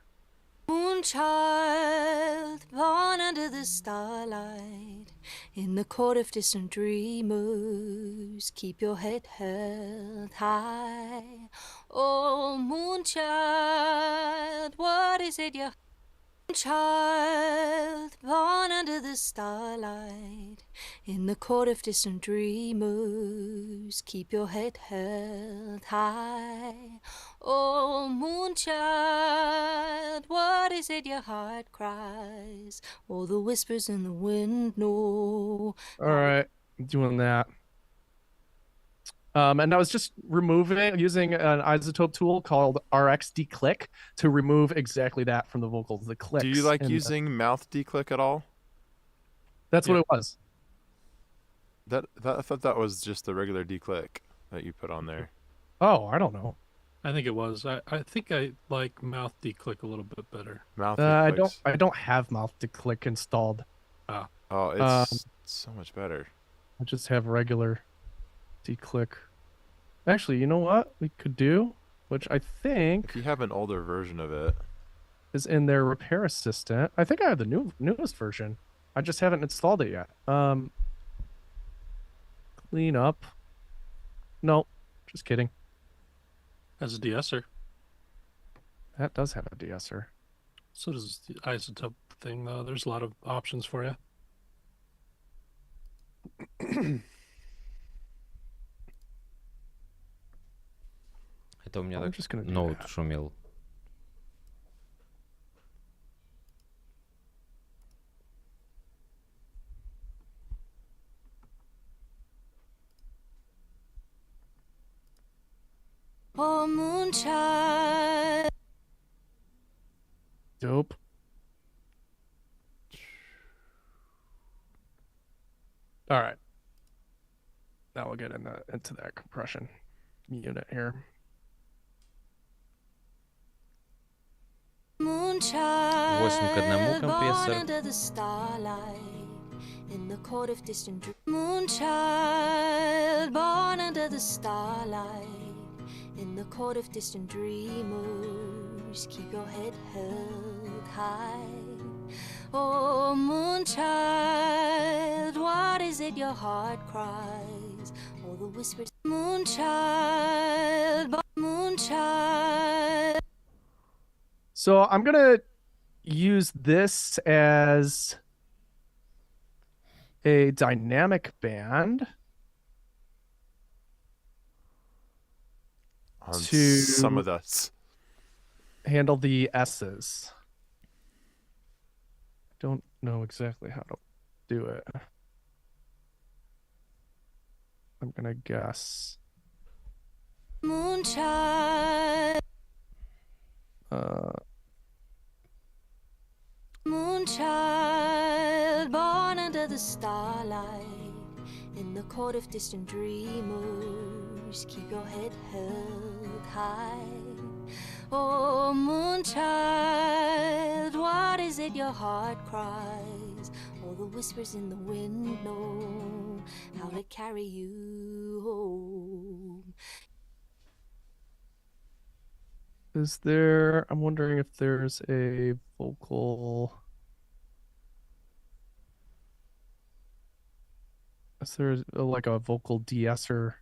Moonchild, born under the starlight, in the court of distant dreamers. Keep your head held high. Oh, moonchild, what is it you... Moonchild, born under the starlight, in the court of distant dreamers. Keep your head held high. Oh, moonchild, what is it your heart cries? All the whispers in the wind know. All right, I'm doing that. And I was just using an isotope tool called RX declick to remove exactly that from the vocals, the clicks. Do you like and using mouth declick at all? That's what it was. I thought that was just the regular declick that you put on there. Oh, I don't know. I think it was. I think I like mouth declick a little bit better. Mouth I declicks. don't have mouth declick installed. Oh, it's so much better. I just have regular declick. Actually, you know what we could do, which I think If you have an older version of it, is in their repair assistant. I think I have the newest version. I just haven't installed it yet. Clean up. No, just kidding. As a de-esser. That does have a de-esser. So does the isotope thing, though. There's a lot of options for you. Это у меня I'm так just gonna do ноут that. шумел. Oh, moonchild. Dope. All right. Now we'll get into that compression unit here. Moonchild, 8 к 1 born компрессор. under the starlight, in the court of distant Moonchild, born under the starlight, in the court of distant dreamers. Keep your head held high. Oh, moonchild, what is it your heart cries? All the whispers. Moonchild, moonchild. So I'm gonna use this as a dynamic band on To- some of the handle the S's. Don't know exactly how to do it. I'm gonna guess. Moonchild, moonchild, born under the starlight, in the court of distant dreamers, keep your head held high. Oh, moonchild, what is it your heart cries? All the whispers in the wind know how to carry you home. Is there? I'm wondering if there's a vocal. Is there like a vocal de-esser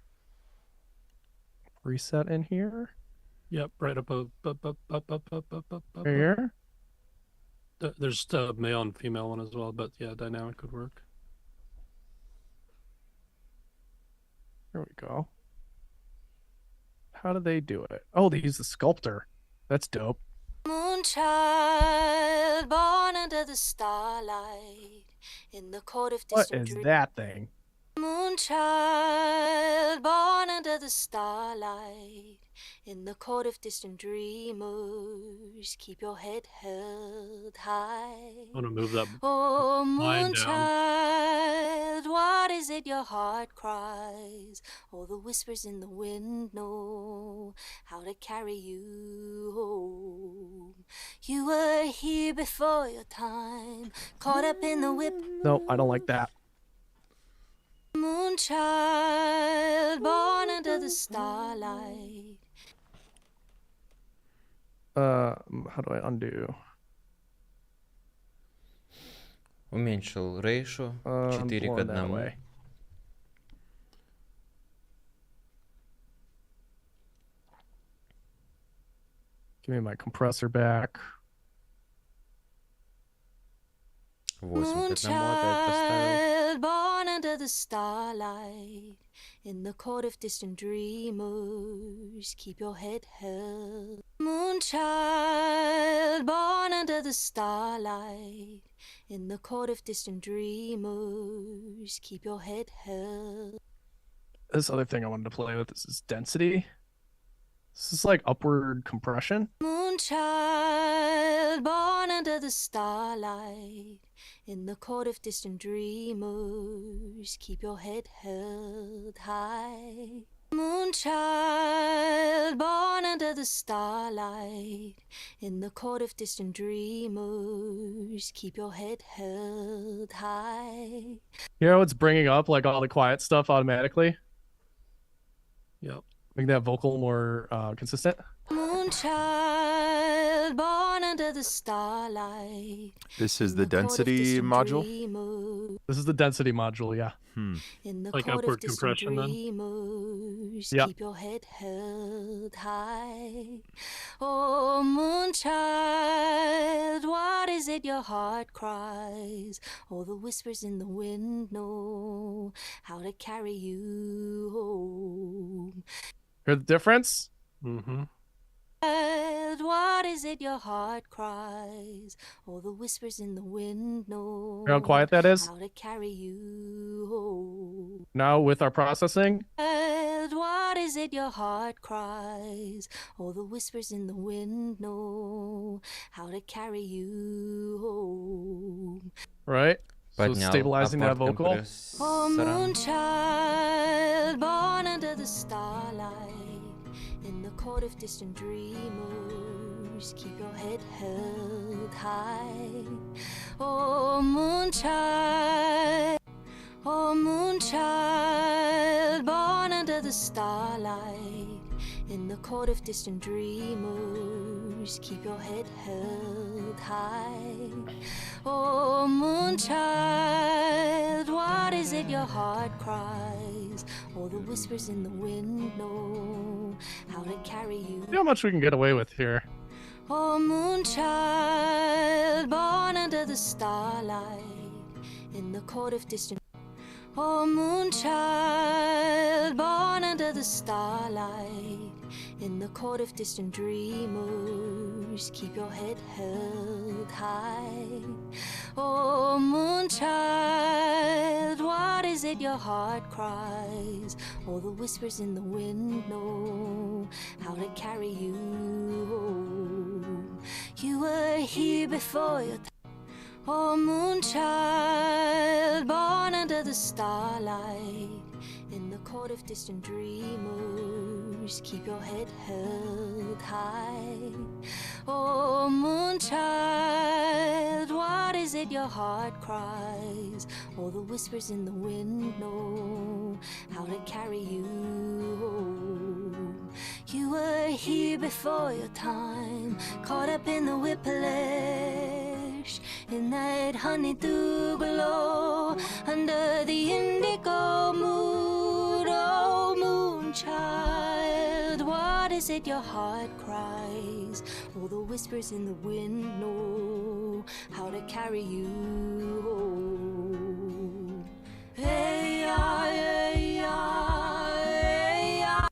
preset in here? Yep, right up. Here? There's a male and female one as well, but yeah, dynamic would work. There we go. How do they do it? Oh, they use the sculptor. That's dope. Moonchild, born under the starlight, in the court of What distant is dreams. that thing? Moonchild, born under the starlight, in the court of distant dreamers, keep your head held high. I want to move that. Oh, Line down. moonchild, what is it your heart cries? All the whispers in the wind know how to carry you home. You were here before your time, caught up in the whip. No, I don't like that. Moonchild, born under the starlight. How do I undo? Уменьшил рейшу 4 к Going that 1. way. Give me my compressor back. 8 к 1 опять поставил. Moonchild, born under the starlight, in the court of distant dreamers, keep your head held. Moonchild, born under the starlight, in the court of distant dreamers, keep your head held. This other thing I wanted to play with is density. This is like upward compression. Moonchild, born under the starlight, in the court of distant dreamers, keep your head held high. Moonchild, born under the starlight, in the court of distant dreamers, keep your head held high. You know, it's bringing up like all the quiet stuff automatically. Yep. Make that vocal more consistent. Moonchild, born under the starlight. This is in the court of density distant module. dreamers, This is the density module, yeah. in the Like court of upward distant compression then? dreamers, Yeah. keep your head held high. Oh, moonchild, what is it your heart cries? All the whispers in the wind know how to carry you home. Hear the difference? Mm-hmm. What is it your heart cries? All the whispers in the wind know Hear how quiet that is? how to carry you home. Now with our processing, What is it your heart cries? All the whispers in the wind know how to carry you home. right? So Поднял stabilizing that аппарат vocal. Oh, компрессора. moonchild, born under the starlight, in the court of distant dreamers, keep your head held high. Oh, moonchild, born under the starlight, in the court of distant dreamers, keep your head held high. Oh, moonchild, what is it your heart cries? All the whispers in the wind know how to carry you. See how much we can get away with here. Oh, moonchild, born under the starlight, in the court of distant. Oh, moonchild, born under the starlight, in the court of distant dreamers, dreamers, keep your head held high. Oh, moonchild, what is it your heart cries? All the whispers in the wind know how to carry you home. You were here before your time. Oh, moonchild, born under the starlight, in the court of distant dreamers, keep your head held high. Oh, moonchild, what is it your heart cries? All the whispers in the wind know how to carry you home. You were here before your time, caught up in the whiplash, in that honeydew glow, under the indigo mood. Oh, moonchild, what is it your heart cries? All the whispers in the wind know how to carry you home. Hey, yeah, hey, yeah, hey, yeah.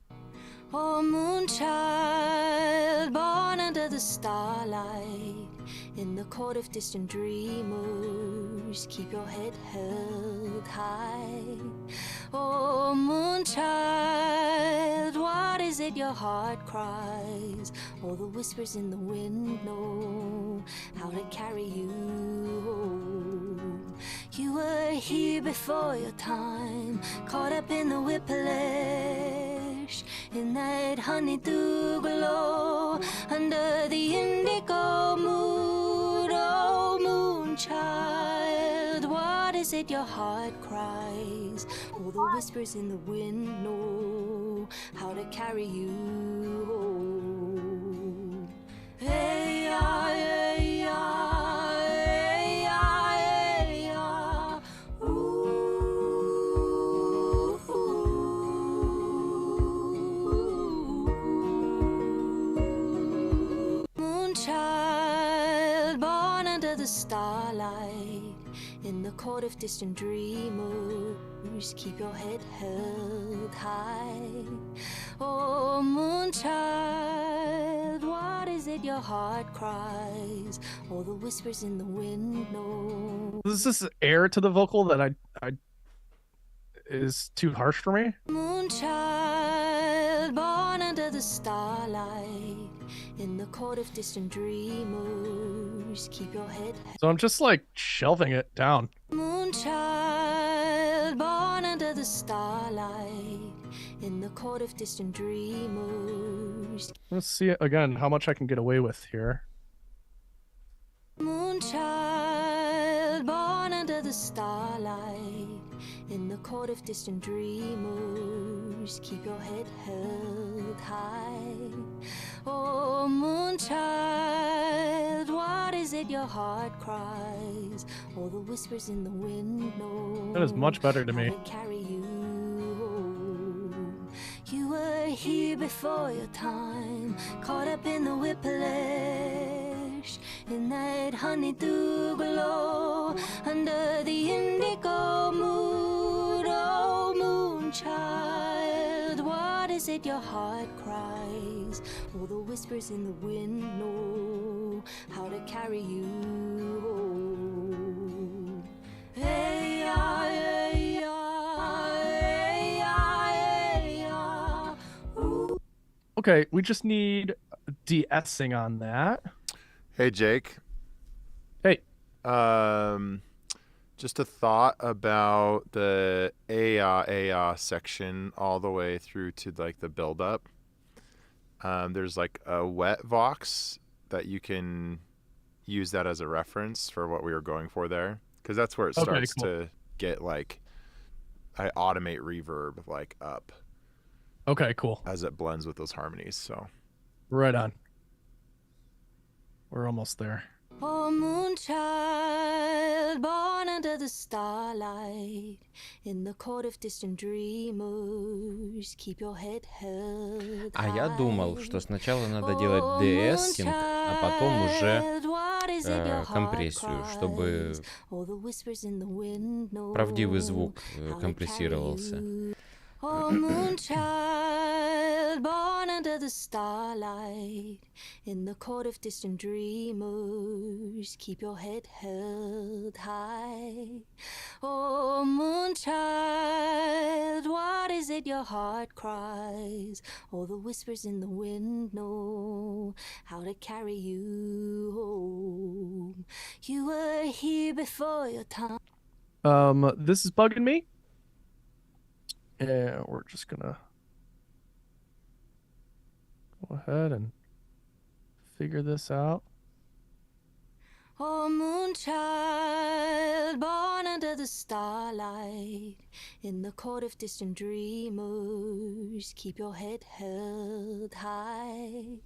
Oh, moonchild, born under the starlight, in the court of distant dreamers, keep your head held high. Oh, moonchild, what is it your heart cries? All the whispers in the wind know how to carry you home. You were here before your time, caught up in the whiplash, in that honeydew glow, under the indigo mood. Oh, moonchild, what is it your heart cries? All the whispers in the wind know how to carry you home. Hey, yeah, hey, yeah, hey, yeah, hey, yeah. Ooh, moonchild, born under the starlight, in the court of distant dreamers, keep your head held high. Oh, moonchild, what is it your heart cries? All the whispers in the wind know. Is this air to the vocal that I is too harsh for me? Moonchild, born under the starlight, in the court of distant dreamers, keep your head. So I'm just like shelving it down. Moonchild, born under the starlight, in the court of distant dreamers. Let's see again how much I can get away with here. Moonchild, born under the starlight, in the court of distant dreamers, keep your head held high. Oh, moonchild, what is it your heart cries? All the whispers in the wind know. That is much better to me. How to carry you home. You were here before your time, caught up in the whiplash, in that honeydew glow, under the indigo mood. Oh, moonchild, what is it your heart cries? All the whispers in the wind know how to carry you home. Hey, yeah, hey, yeah, hey, yeah, hey, yeah. Ooh. Okay, we just need de-essing on that. Hey, Jake. Hey. Just a thought about the aya section all the way through to like the build up. There's like a wet vox that you can use that as a reference for what we were going for there, because that's where it starts to get like, I automate reverb like up. Okay, cool. As it blends with those harmonies. So right on. We're almost there. Oh, moonchild, born under the starlight, in the court of distant dreamers, keep your head held high. А я думал, что сначала надо делать деэссинг, а потом уже компрессию, чтобы правдивый звук компрессировался. Oh, moonchild, child born under the starlight, in the court of distant dreamers, keep your head held high. Oh, moon child, what is it your heart cries? All the whispers in the wind know how to carry you home. You were here before your time. This is bugging me. And we're just gonna go ahead and figure this out. Oh, moon child, born under the starlight, in the court of distant dreamers, keep your head held high.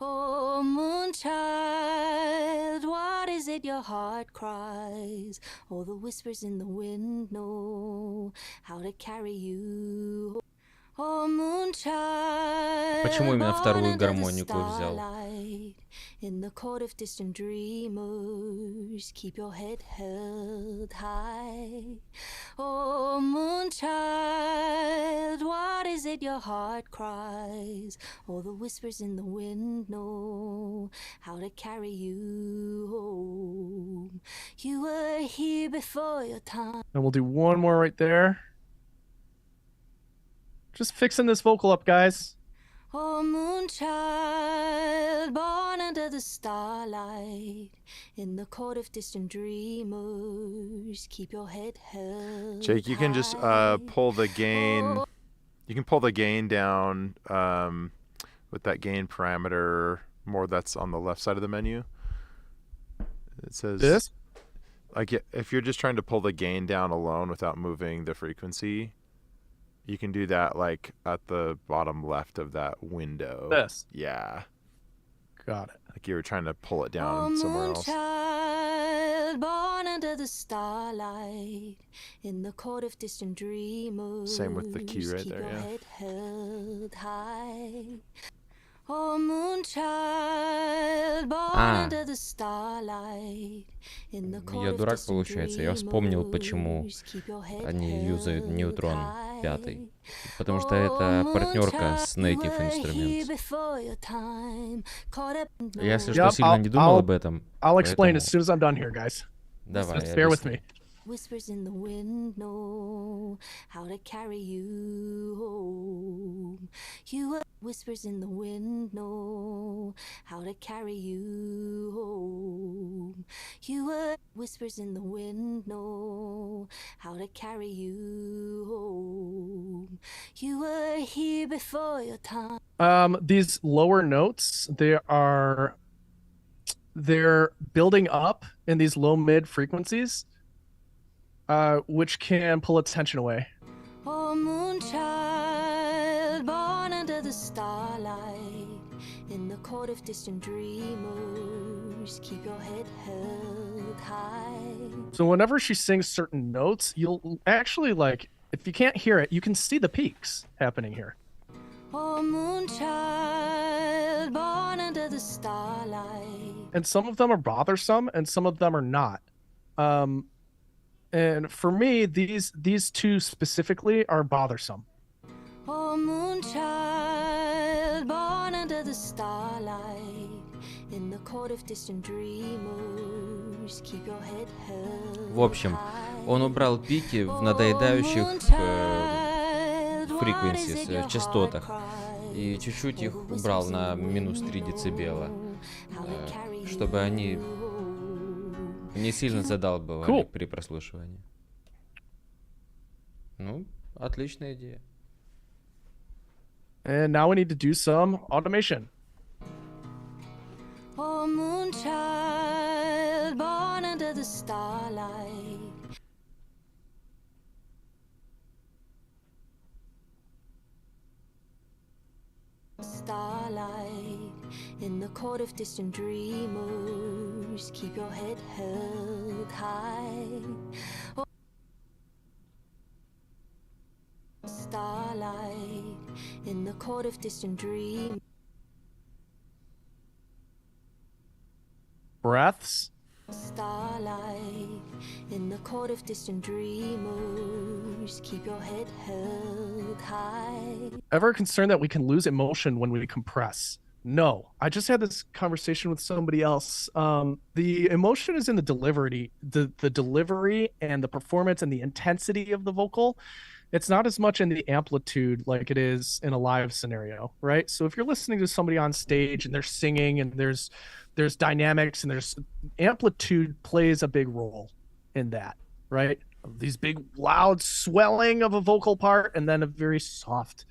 Oh, moon child, what is it your heart cries? All the whispers in the wind know how to carry you. Oh, moon child, Почему именно вторую born under the гармонику взял? starlight, in the court of distant dreamers, keep your head held high. Oh, moon child, what is it your heart cries? All the whispers in the wind know how to carry you home. You were here before your time. And we'll do one more right there. Just fixing this vocal up, guys. Oh, moon child, born under the starlight, in the court of distant dreamers, keep your head held. Jake, you can just pull the gain. You can pull the gain down with that gain parameter more that's on the left side of the menu. It says This? like if you're just trying to pull the gain down alone without moving the frequency, you can do that like at the bottom left of that window. This. Yeah. Got it. Like you were trying to pull it down somewhere else. Child, born under the starlight, in the court of distant dreamers. Same with the key right keep there, your yeah. head held high. Oh, moon child, born under the starlight, in the court Я of дурак, distant получается. Я вспомнил, почему dreamers, keep your head они юзают held Неутрон high. 5. Потому что это партнерка с Native Instruments. Я, если что, Yep, сильно не думал об этом. I'll explain поэтому as soon as I'm done here, guys. Давай, Just bear with объясни. me. Whispers in the wind know how to carry you home. You are whispers in the wind know how to carry you home. You are whispers in the wind know how to carry you home. You were here before your time. These lower notes, they're building up in these low mid frequencies, which can pull attention away. Oh, moon child, born under the starlight, in the court of distant dreamers, keep your head held high. So whenever she sings certain notes, you'll actually, like, if you can't hear it, you can see the peaks happening here. Oh, moon child, born under the starlight. And some of them are bothersome and some of them are not. And for me, these two specifically are bothersome. Oh, moon child, born under the starlight, in the court of distant dreamers, keep your head held. В общем, он убрал пики в надоедающих frequencies, частотах. И чуть-чуть их убрал на минус 3 децибела, чтобы они не сильно задалбывали Cool. при прослушивании. Ну, отличная идея. And now we need to do some automation. Oh, moon child, born under the starlight. Starlight, in the court of distant dreamers, keep your head held high. Oh, starlight, in the court of distant dreams. Breaths. Starlight in the court of distant dreamers, keep your head held high. Ever concerned that we can lose emotion when we compress? No. I just had this conversation with somebody else. The emotion is in the delivery, the delivery and the performance and the intensity of the vocal. It's not as much in the amplitude like it is in a live scenario, right? So if you're listening to somebody on stage and they're singing and there's dynamics and there's amplitude plays a big role in that, right? These big loud swelling of a vocal part and then a very soft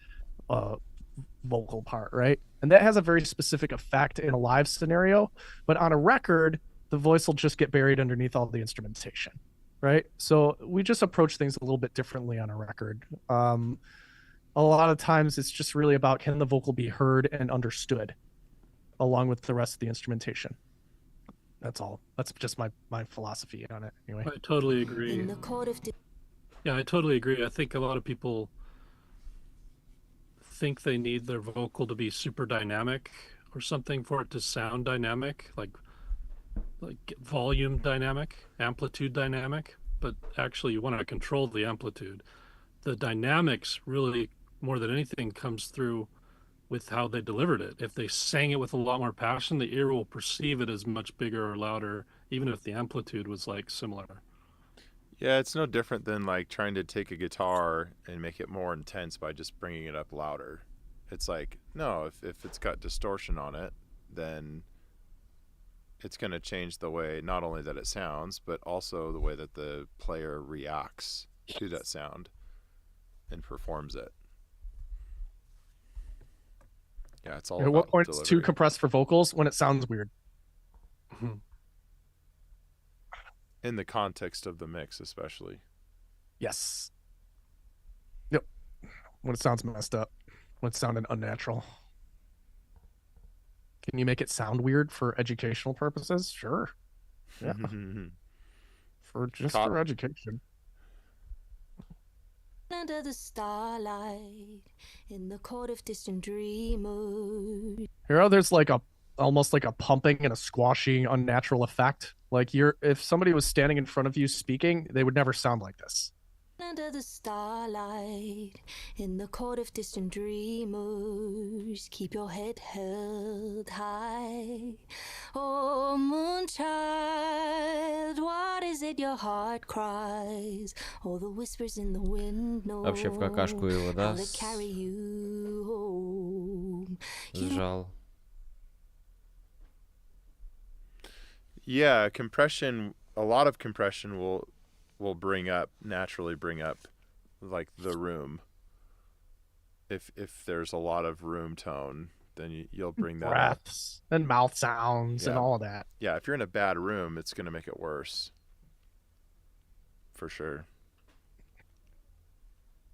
vocal part, right? And that has a very specific effect in a live scenario, but on a record, the voice will just get buried underneath all the instrumentation, right? So we just approach things a little bit differently on a record. A lot of times it's just really about, can the vocal be heard and understood along with the rest of the instrumentation? That's all. That's just my philosophy on it anyway. I totally agree. In the court of Yeah, I totally agree. I think a lot of people think they need their vocal to be super dynamic or something for it to sound dynamic, like volume dynamic, amplitude dynamic, but actually you want to control the amplitude. The dynamics really, more than anything, comes through with how they delivered it. If they sang it with a lot more passion, the ear will perceive it as much bigger or louder, even if the amplitude was like similar. Yeah, it's no different than like trying to take a guitar and make it more intense by just bringing it up louder. It's like, no, if it's got distortion on it, then it's going to change the way not only that it sounds, but also the way that the player reacts to that sound and performs it. Yeah, it's all At what about point it's too delivery. compressed for vocals? When it sounds weird. In the context of the mix, especially. Yes. Yep. When it sounds messed up. When it's sounding unnatural. Can you make it sound weird for educational purposes? Sure. Yeah. For education. under the starlight in the court of distant dreamers. There's like almost like a pumping and a squashing unnatural effect. Like if somebody was standing in front of you speaking, they would never sound like this. Under the starlight in the court of distant dreamers, keep your head held high. Oh, moonchild, what is it your heart cries? All the whispers in the wind know Вообще в какашку его, да, how to carry you home. сжал. Yeah, compression, a lot of compression will naturally bring up like the room. If there's a lot of room tone, then you'll bring that up. Breaths and mouth sounds and all of that. Yeah, if you're in a bad room, it's going to make it worse. For sure.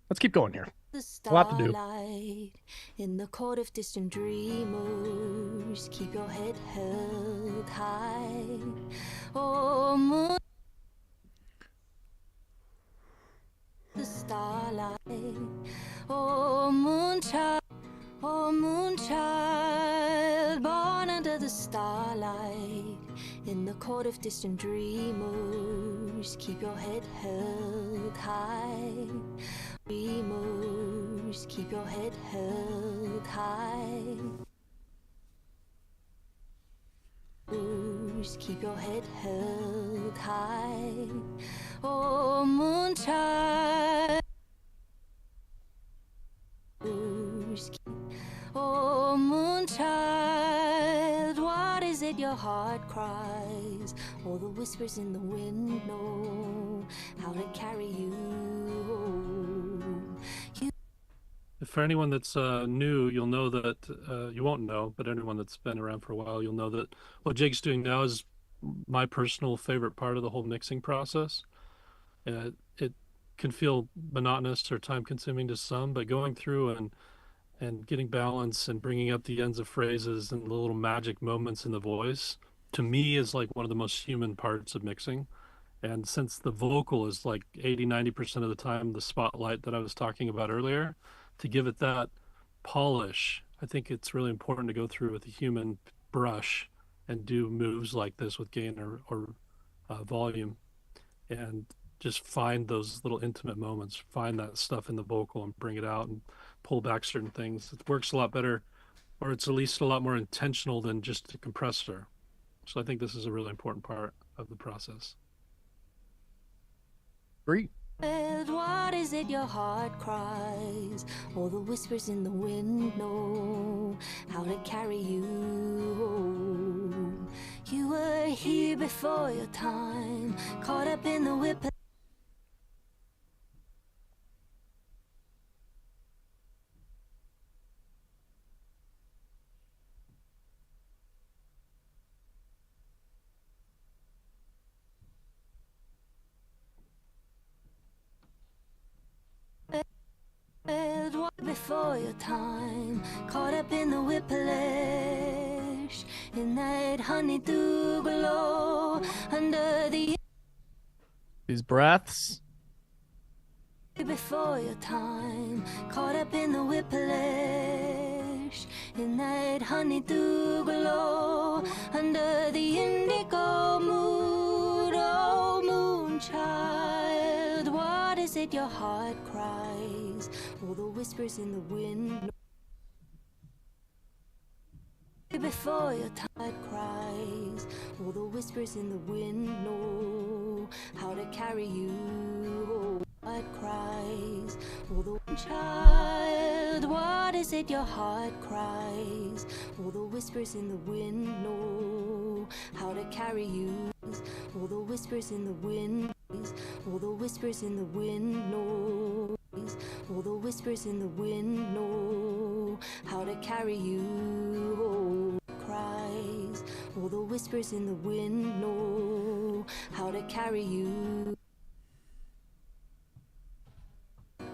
Let's keep going here. The A lot to do. starlight in the court of distant dreamers, keep your head held high. Oh, moon. The starlight. Oh, moonchild. Oh, moonchild, born under the starlight in the court of distant dreamers, keep your head held high. Dreamers, keep your head held high. Keep your head held high. Oh, moonchild. Oh, moonchild, what is it your heart cries? All the whispers in the wind know how to carry you home. For anyone that's new, you'll know that, you won't know, but anyone that's been around for a while, you'll know that what Jake's doing now is my personal favorite part of the whole mixing process. It can feel monotonous or time consuming to some, but going through and getting balance and bringing up the ends of phrases and the little magic moments in the voice, to me, is like one of the most human parts of mixing. And since the vocal is like 80-90% of the time the spotlight that I was talking about earlier, to give it that polish, I think it's really important to go through with a human brush and do moves like this with gain or volume, and just find those little intimate moments, find that stuff in the vocal and bring it out and pull back certain things. It works a lot better, or it's at least a lot more intentional than just a compressor. So I think this is a really important part of the process. Great. What is it your heart cries? All the whispers in the wind know how to carry you home. You were here before your time, caught up in the whip. Before your time, caught up in the whiplash, in that honeydew glow, under the These breaths. before your time, caught up in the whiplash, in that honeydew glow, under the indigo moon, oh moonchild, what is it your heart cries? All the whispers in the wind before your tide cries. All the whispers in the wind know how to carry you. Oh, tide cries. All the child, what is it your heart cries? All the whispers in the wind know how to carry you. All the whispers in the wind. All the whispers in the wind know. All the whispers in the wind know how to carry you. Oh, cries. All the whispers in the wind know how to carry you.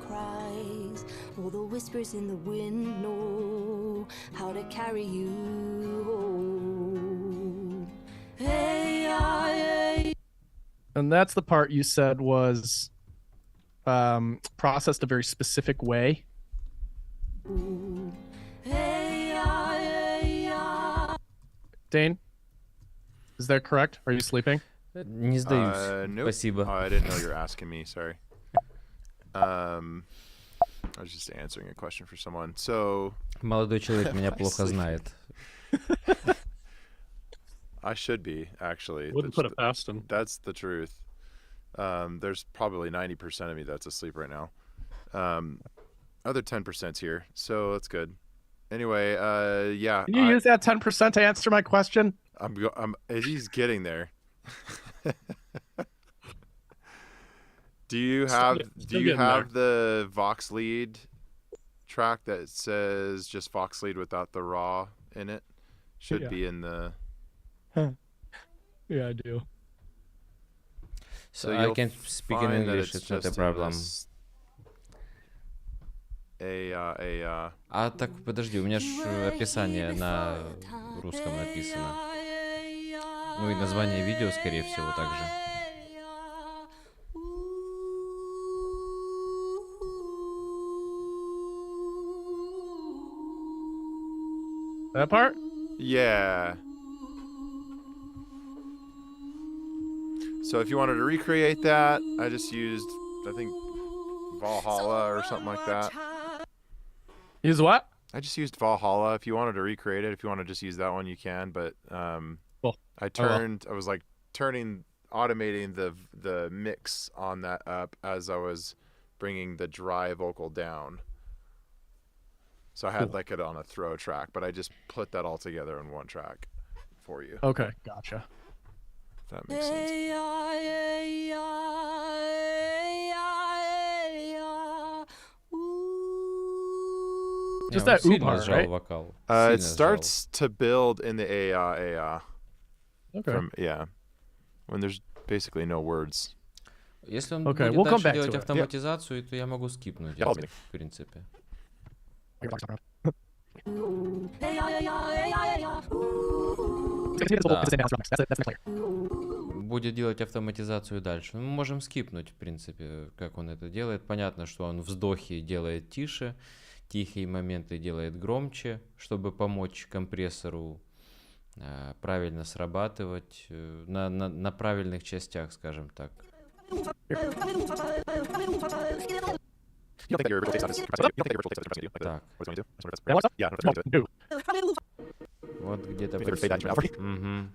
Cries. All the whispers in the wind know how to carry you. Oh, hey, hey. And that's the part you said was processed a very specific way. Dane, is that correct? Are you sleeping? Не сдаюсь. Nope. Спасибо. I didn't know you were asking me. Sorry. I was just answering a question for someone. So Молодой человек меня плохо знает. I should be, actually. Wouldn't put it past him. That's the truth. There's probably 90% of me that's asleep right now. Other 10%'s here, so that's good. Anyway, yeah. Can you use that 10% to answer my question? He's getting there. Do you have the Vox lead track that says just Vox lead without the raw in it? Should be in the. Yeah, I do. So I can speak in English, it's not a problem. А так, подожди, у меня же описание на русском написано. Ну и название видео, скорее всего, также. That part? Yeah. So if you wanted to recreate that, I just used, I think, Valhalla or something like that. Use what? I just used Valhalla. If you wanted to recreate it, if you want to just use that one, you can. But Cool. I was like automating the mix on that up as I was bringing the dry vocal down. So I had like it on a throw track, but I just put that all together in one track for you. Okay, gotcha. If that makes sense. Just that Сильно part, сжал right? вокал. It Сильно starts to build in the A. Okay. When there's basically no words. Если он Okay, будет we'll come дальше back делать to it. автоматизацию, то я могу скипнуть Yeah. это, в принципе. Будет делать автоматизацию дальше. Мы можем скипнуть, в принципе, как он это делает. Понятно, что он вздохи делает тише, тихие моменты делает громче, чтобы помочь компрессору правильно срабатывать на правильных частях, скажем так. You don't think that your virtual taste test is depressing you? You don't think that your virtual taste test is depressing you? Like, Yeah, what's up? yeah, no, do it. Вот где-то... Think fade that in reality? Мгм.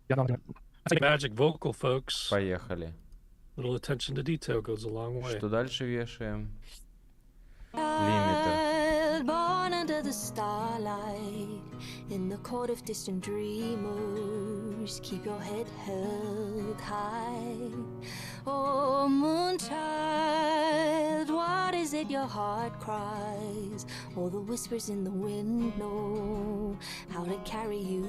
Yeah, no, I'm doing it. That's like magic vocal, folks. Поехали. Little attention to detail goes a long way. Что дальше вешаем? Лимитер. Born under the starlight, in the court of distant dreamers, keep your head held high. Oh, moonchild, what is it your heart cries? All the whispers in the wind know how to carry you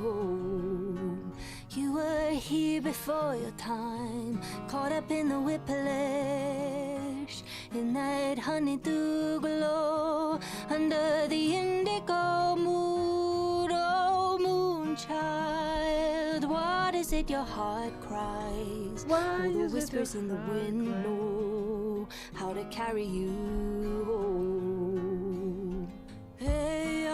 home. You were here before your time, caught up in the whiplash, in that honeydew glow, under the indigo mood. Oh, moonchild, what is it your heart cries? All the whispers in the wind know how to carry you home. Hey,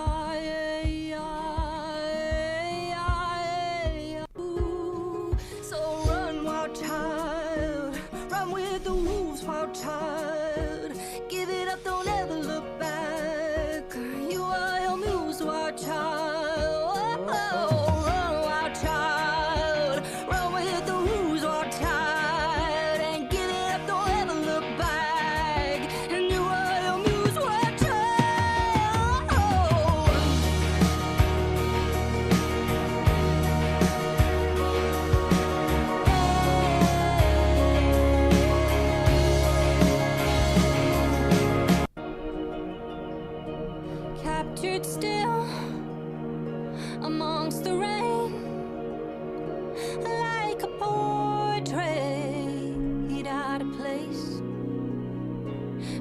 hey, ooh. So run, wild child, run with the wolves, wild child. Give it up, don't ever look back. You are your muse, wild child. Oh, run, wild child, run with the wolves, wild child. And give it up, don't ever look back. And you are your muse, wild child. Captured still amongst the rain, like a portrait out of place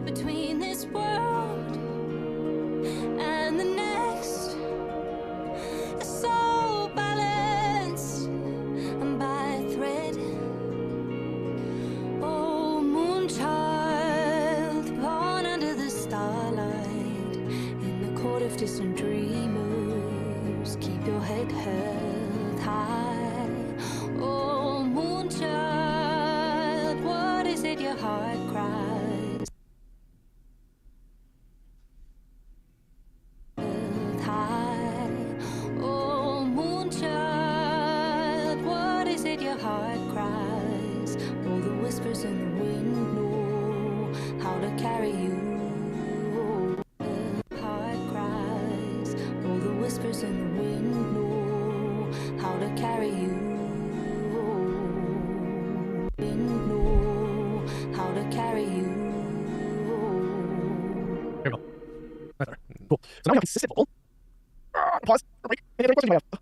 between this world and the next. So balanced by a thread. Oh, moonchild, born under the starlight, in the court of distant dreamers, keep your head held high. Oh, moonchild, what is it your heart cries? Held high. Oh, moonchild, what is it your heart cries? All the whispers in the wind know how to carry you. Heart cries. All the whispers in the wind know how to carry you. Wind know how to carry you. There we go. That's better. Cool. So now we have consistent vocal. Pause. Break. Any other questions you might have?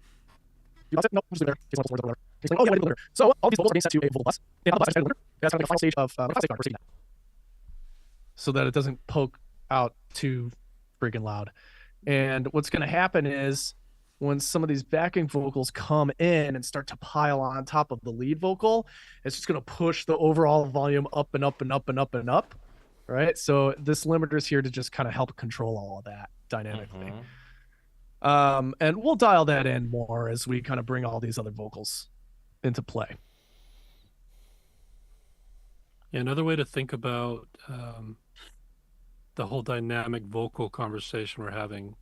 You lost it? Nope. Just leave it there. Just one of those words over there. Just like, oh yeah, I did limiter. So all these vocals are being set to a vocal bus. And on the bus, I limiter. That's kind of like a final stage of final stage proceeding that. So that it doesn't poke out too freaking loud. And what's going to happen is when some of these backing vocals come in and start to pile on top of the lead vocal, it's just going to push the overall volume up and up and up and up and up. Right. So this limiter is here to just kind of help control all of that dynamically. And we'll dial that in more as we kind of bring all these other vocals into play. Yeah, another way to think about the whole dynamic vocal conversation we're having.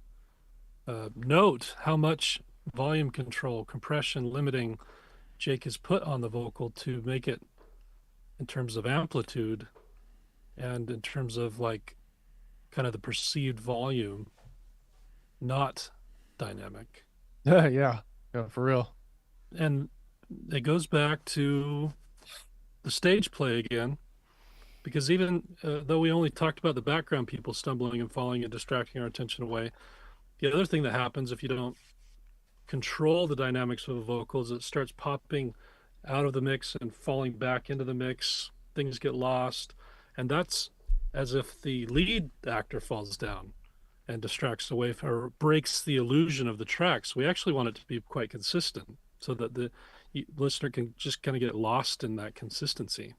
Note how much volume control, compression, limiting Jake has put on the vocal to make it, in terms of amplitude and in terms of like kind of the perceived volume, not dynamic. Yeah, for real. And it goes back to the stage play again, because even though we only talked about the background people stumbling and falling and distracting our attention away, the other thing that happens if you don't control the dynamics of a vocal is it starts popping out of the mix and falling back into the mix. Things get lost, and that's as if the lead actor falls down and distracts away from, or breaks the illusion of the tracks. We actually want it to be quite consistent so that the listener can just kind of get lost in that consistency.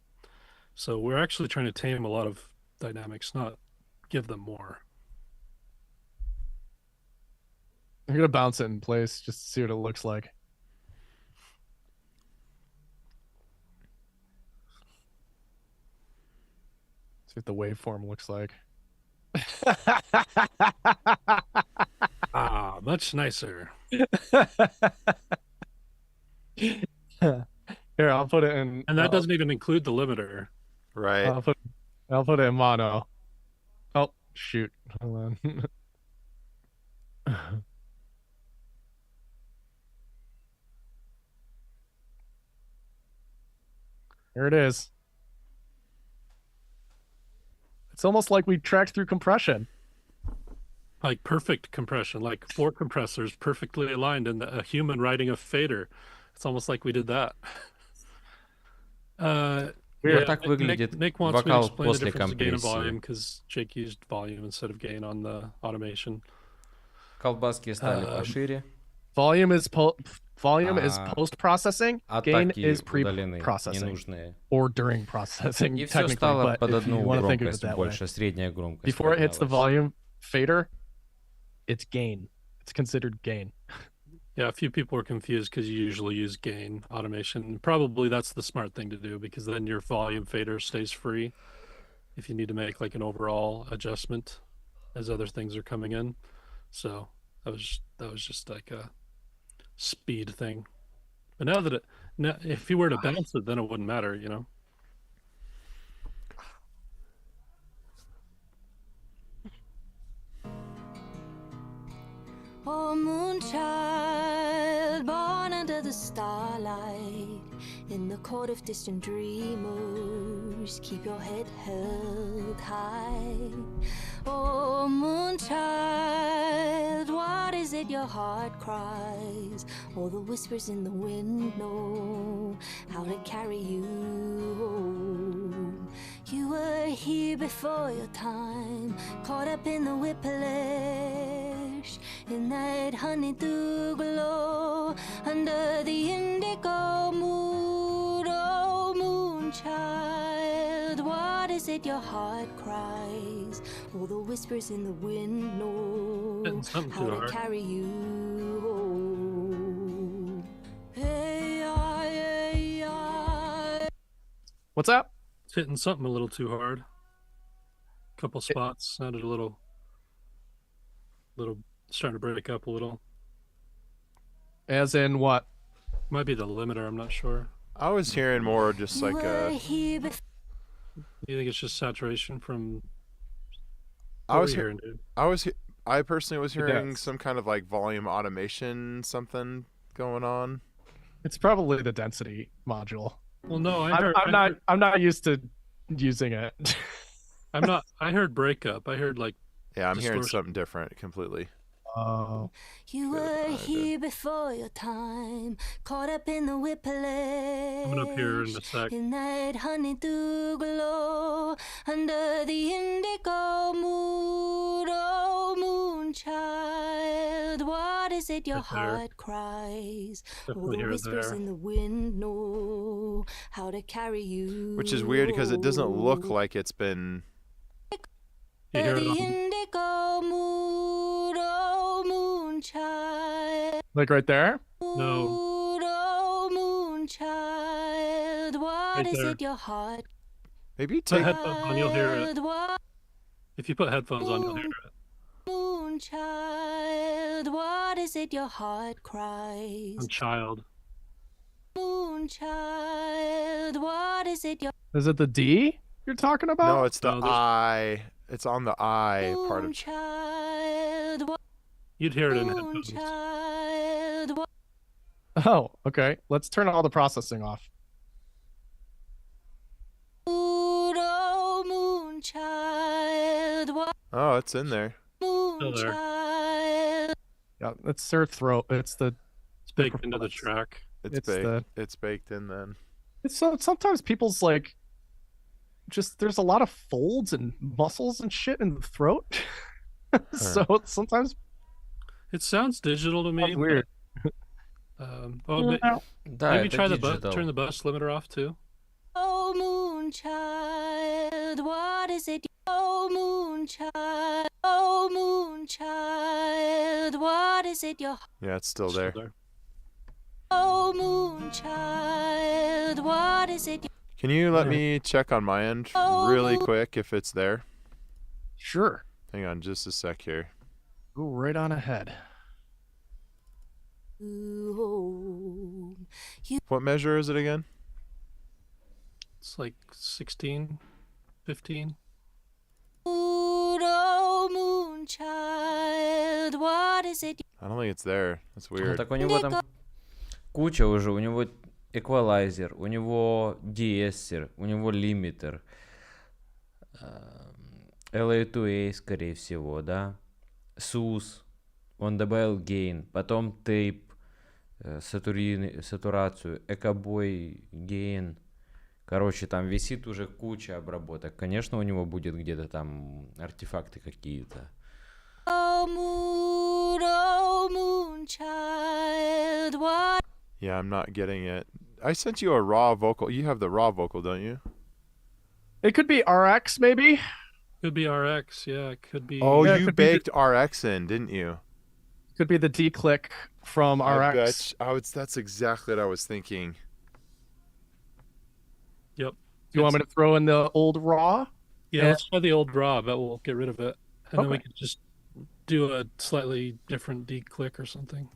So we're actually trying to tame a lot of dynamics, not give them more. I'm gonna bounce it in place just to see what it looks like. See what the waveform looks like. Ah, much nicer. Here, I'll put it in. And that doesn't even include the limiter. Right. I'll put it in mono. Oh shoot! Hold on. Here it is. It's almost like we tracked through compression. Like perfect compression, like 4 compressors perfectly aligned and a human riding a fader. It's almost like we did that. Вот так выглядит Nick wants me to вокал explain the после difference of gain and volume компрессии. because Jake used volume instead of gain on the automation. Колбаски стали пошире, Volume is post processing. а Gain таки is удалены pre-processing ненужные. or during processing. И все Technically, стало but под if you одну want to think of it громкость that way. больше, средняя громкость. Before it hits the поднялась. volume fader, it's gain. It's considered gain. Yeah, a few people are confused because you usually use gain automation. Probably that's the smart thing to do because then your volume fader stays free if you need to make like an overall adjustment as other things are coming in. So that was just like a speed thing. But now if you were to bounce it, then it wouldn't matter, you know. Oh, moonchild, born under the starlight, in the court of distant dreamers, keep your head held high. Oh, moonchild, what is it your heart cries? All the whispers in the wind know how to carry you home. You were here before your time, caught up in the whiplash, in that honeydew glow, under the indigo moon. Oh, moonchild, what is it your heart cries? All the whispers in the wind know how to carry you home. Hey, hey, hey. What's up? It's hitting something a little too hard. Couple spots sounded a little starting to break up a little. As in what? Might be the limiter, I'm not sure. I was hearing more just like a. You think it's just saturation from I was hearing, dude? I personally was hearing does. some kind of like volume automation something going on. It's probably the density module. Well, no, I'm not used to using it. I heard breakup. I heard like Yeah, I'm hearing distortion. something different completely. Oh. You were here before your time, caught up in the whiplash, Coming up here in a sec. in that honeydew glow, under the indigo moon. Oh, moonchild, what is it your Right there. heart cries? All Definitely the hear it whispers there. in the wind know how to carry you. Which is weird because it doesn't look like it's been. You hear it the on, indigo moon. Oh, moonchild. Like right there? No. Oh, moonchild, what Right is there. it your heart Maybe Put take. headphones on, you'll hear it. What If you put headphones on, you'll hear it. moonchild, what is it your heart cries? On child. Moonchild, what is it your Is it the D you're talking about? No, it's the No, there's- I. It's on the I part of. moonchild? What You'd hear it in headphones. moonchild? What Oh, okay. Let's turn all the processing off. oh, moonchild? What Oh, it's in there. there. moonchild? Yeah, it's her throat. It's the. It's baked into the track. It's It's baked. the- It's baked in then. It's so sometimes people's like. Just there's a lot of folds and muscles and shit in the throat. So it's sometimes It sounds digital to me. it's weird. Да, maybe это try digital. turn the bus limiter off too. Oh, moonchild, what is it? Oh, moonchild, what is it your Yeah, it's still there. oh moon child? What is it? Can you let me check on my end really quick if it's there? Sure. Hang on just a sec here. Go right on ahead. You What measure is it again? It's like 16, 15. oh moon child, what is it? I don't think it's there. That's Ну, weird. так у него там куча уже. У него эквалайзер, у него деэссер, у него лимитер, LA2A, скорее всего, да, SUS, он добавил гейн, потом тейп, сатурацию, экобой, гейн. Короче, там висит уже куча обработок. Конечно, у него будет где-то там артефакты какие-то. Oh moon child, what? Yeah, I'm not getting it. I sent you a raw vocal. You have the raw vocal, don't you? It could be RX, maybe. Could be RX, yeah. It could be. Oh, Yeah, it you could be baked RX in, didn't you? Could be the D click from I RX. bet that's exactly what I was thinking. Yep. You want me to throw in the old raw? Yeah, Yeah. let's try the old draw. I bet we'll get rid of it. And then we Okay. could just do a slightly different D click or something.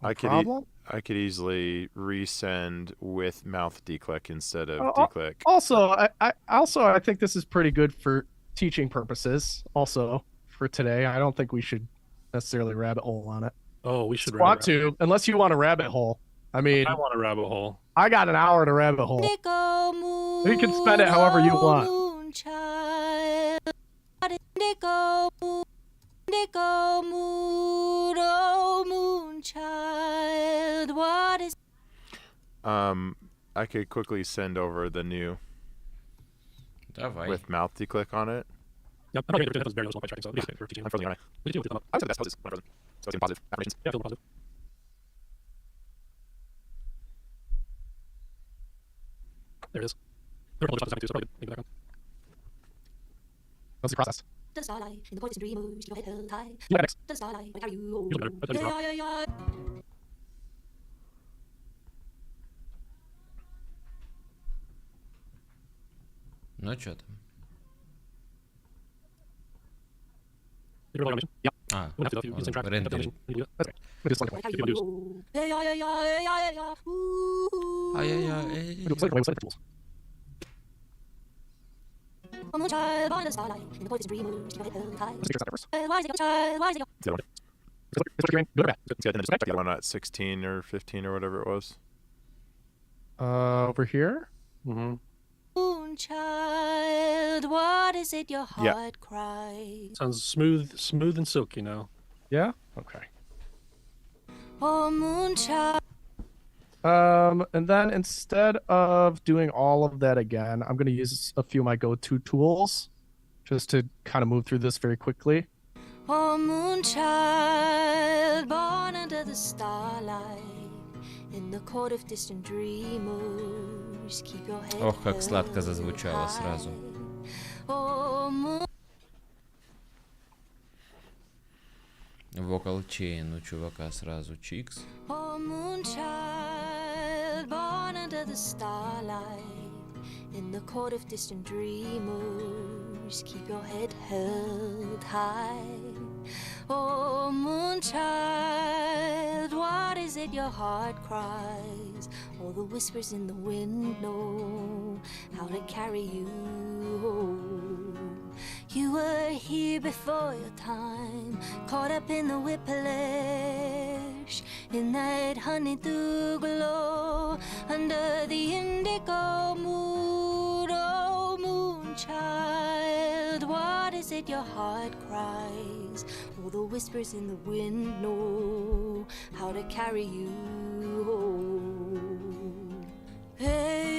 I could Problem? I could easily resend with mouth declick instead of Oh, declick. Also, I think this is pretty good for teaching purposes. Also, for today, I don't think we should necessarily rabbit hole on it. Oh, we should Want to, unless you want a rabbit hole. I mean, I want a rabbit hole. I got an hour to rabbit hole. Indigo moon, You can spend it however you want. moon child, what is indigo moon, oh moon child, what is I could quickly send over the new Давай. with mouth declick on it. Yep. I'm not going to do that. Very little tracking, so we just for teaching. I'm frozen, aren't We can do it with them up. I would say that's poses when I'm frozen. So it's in positive affirmations. Yeah, feel positive. There it is. There are a whole bunch of too, so probably leave it back on. Let's see process. the starlight in the poison dreamers, keep your head held high. Yeah, next. The starlight, where are you? Feel better. I thought you were Yeah. Ну, что там? Did you roll automation? Yeah. А, We wouldn't have to do the same track. рендеринг. You do that. That's right. Let me do slightly Where are You can do you? Yeah. Ooh. Ай-яй-яй. Let me do slightly with tools. Oh, moon child, born in the starlight in the poison dreamers, keep your head held high. Let's figure that first. Why is it your child? Why is it your The other one. Is what you're doing? Good or bad? Yeah, then just check the other one at 16 or 15 or whatever it was. Over here. Mm-hmm. moon child? What is it your Yeah. heart cries? Sounds smooth and silky now. Yeah. Okay. Oh, moon child. And then instead of doing all of that again, I'm going to use a few of my go-to tools just to kind of move through this very quickly. Oh, moon child, born under the starlight, in the court of distant dreamers, keep your head Ох, как сладко held зазвучало сразу. high. Oh, moon Вокал чейн у чувака сразу. Чикс. Oh, moon child, born under the starlight, in the court of distant dreamers, keep your head held high. Oh, moon child, what is it your heart cries? All the whispers in the wind know how to carry you home. You were here before your time, caught up in the whiplash, in that honeydew glow, under the indigo moon. Oh, moon child, what is it your heart cries? All the whispers in the wind know how to carry you home. Hey,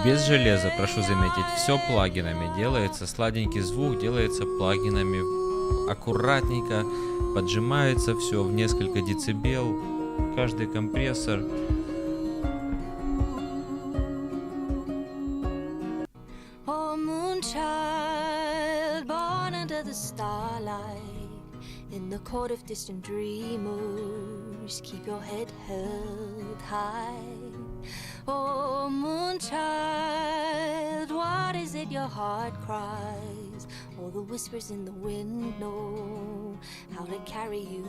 Без железа, прошу заметить, все плагинами делается, сладенький звук делается плагинами, аккуратненько, поджимается все в несколько децибел, каждый компрессор. Oh, moon child, born under the starlight, In the court of distant dreamers, keep your head held high. Oh, moonchild, what is it your heart cries? All the whispers in the wind know how to carry you.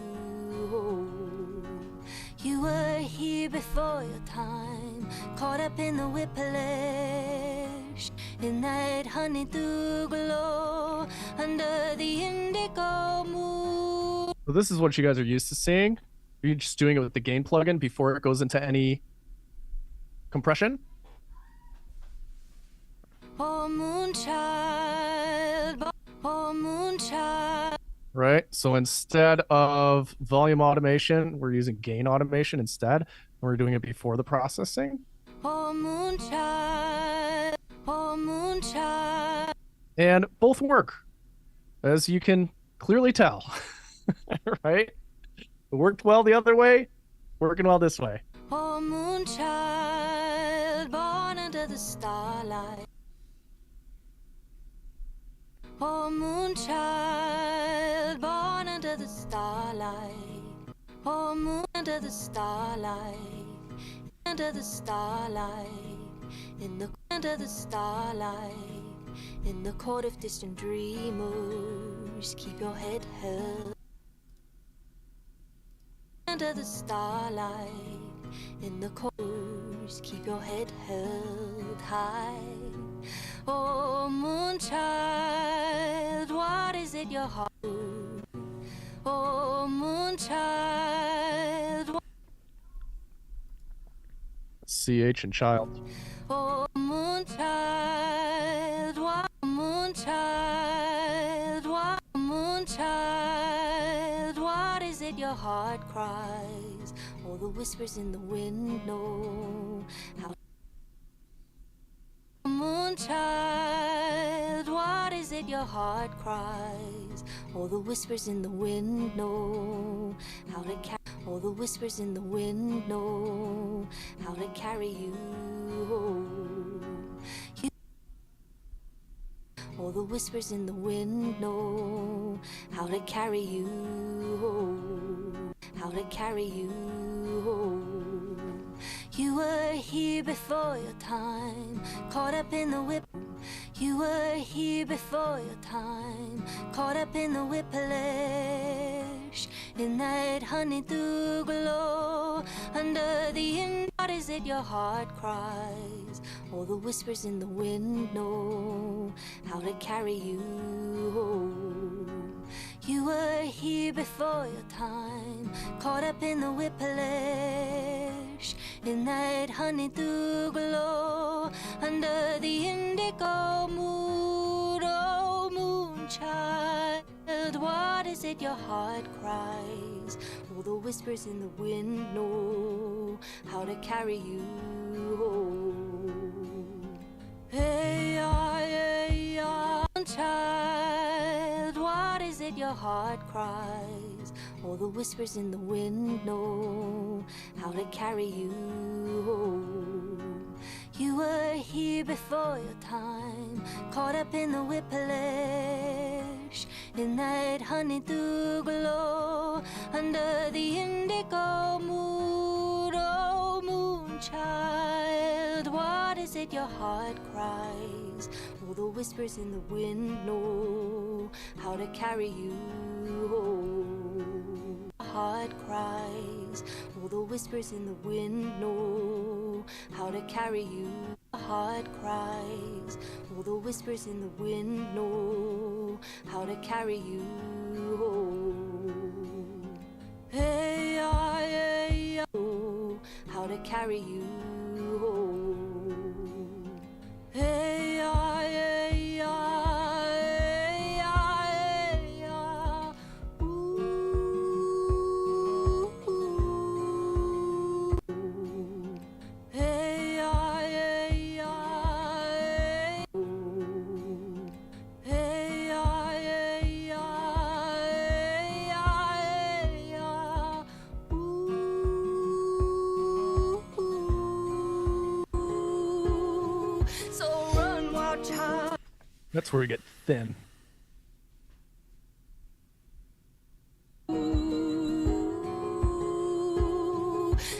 You were here before your time, caught up in the whiplash, in that honeydew glow, under the indigo moon. So this is what you guys are used to seeing. Are you just doing it with the gain plugin before it goes into any compression? Oh, moonchild, oh, moonchild. Right. So instead of volume automation, we're using gain automation instead. We're doing it before the processing. Oh, moonchild, oh, moonchild. And both work, as you can clearly tell. Right? It worked well the other way, working well this way. Oh, moonchild, born under the starlight. Oh, moonchild, born under the starlight. Oh, moon under the starlight. Under the starlight. Under the starlight. In the court of distant dreamers, keep your head held. Under the starlight. In the course, keep your head held high. Oh, moonchild, what is it your heart? Oh, moonchild. CH and child. Oh, moonchild, what? Moonchild, what? Moonchild, what is it your heart cries? All the whispers in the wind know how. Moonchild, what is it your heart cries? All the whispers in the wind know how to carry. All the whispers in the wind know how to carry you. All the whispers in the wind know how to carry you. How to carry you. You were here before your time, caught up in the whip. You were here before your time, caught up in the whiplash, in that honeydew glow, under the end. What is it your heart cries? All the whispers in the wind know how to carry you. You were here before your time, caught up in the whiplash, in that honeydew glow, under the indigo moon. Oh, moonchild, what is it your heart cries? All the whispers in the wind know how to carry you. Hey, moonchild, what is it your heart cries? All the whispers in the wind know how to carry you. You were here before your time, caught up in the whiplash, in that honeydew glow, under the indigo moon. Oh, moonchild, what is it your heart cries? All the whispers in the wind know how to carry you. Heart cries, all the whispers in the wind know how to carry you. Heart cries, all the whispers in the wind know how to carry you. Hey, how to carry you. Hey, That's where we get thin.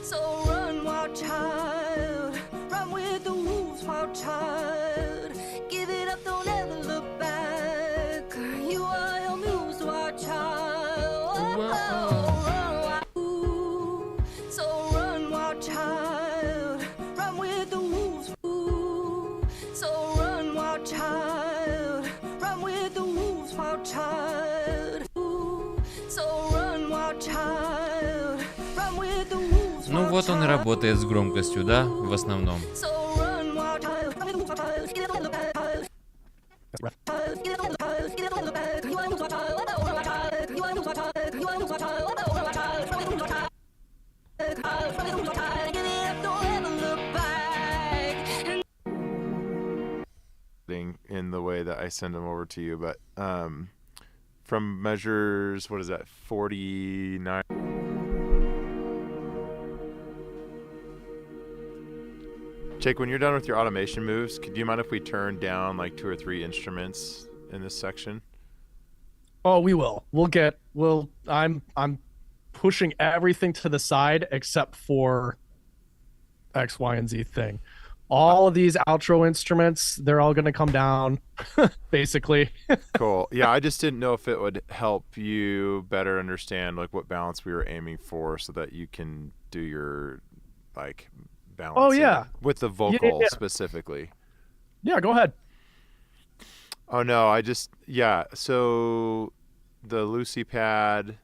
So run, wild child, run with the wolves, wild child. Give it up, don't ever look back. You are your muse, wild child. Run, wild. Ooh. So run, wild child, run with the wolves. Ooh. So run, wild child, run with the wolves, wild child. Ooh. So run, wild child, run with the wolves. Ну вот он и работает с громкостью, да, в основном. So run, wild child, run with the wolves, wild child. Give it up, look back. That's rough. Give it up, look back. Give it up, look back. You are the wolves, wild child. Run, wild child. You are the wolves, wild child. You are the wolves, wild child. Run, wild child. Run with the wolves, wild child. Run with the wolves, wild child. Give it up, don't ever look back. In the way that I send them over to you, but from measures, what is that, 49? Jake, when you're done with your automation moves, do you mind if we turn down like 2 or 3 instruments in this section? Oh, we will. I'm pushing everything to the side except for X, Y, and Z thing. All of these outro instruments, they're all going to come down, basically. Cool. Yeah, I just didn't know if it would help you better understand like what balance we were aiming for so that you can do your like balance. Oh, yeah. With the vocal Yeah. specifically. Yeah, go ahead. Oh no, so the Lucy pad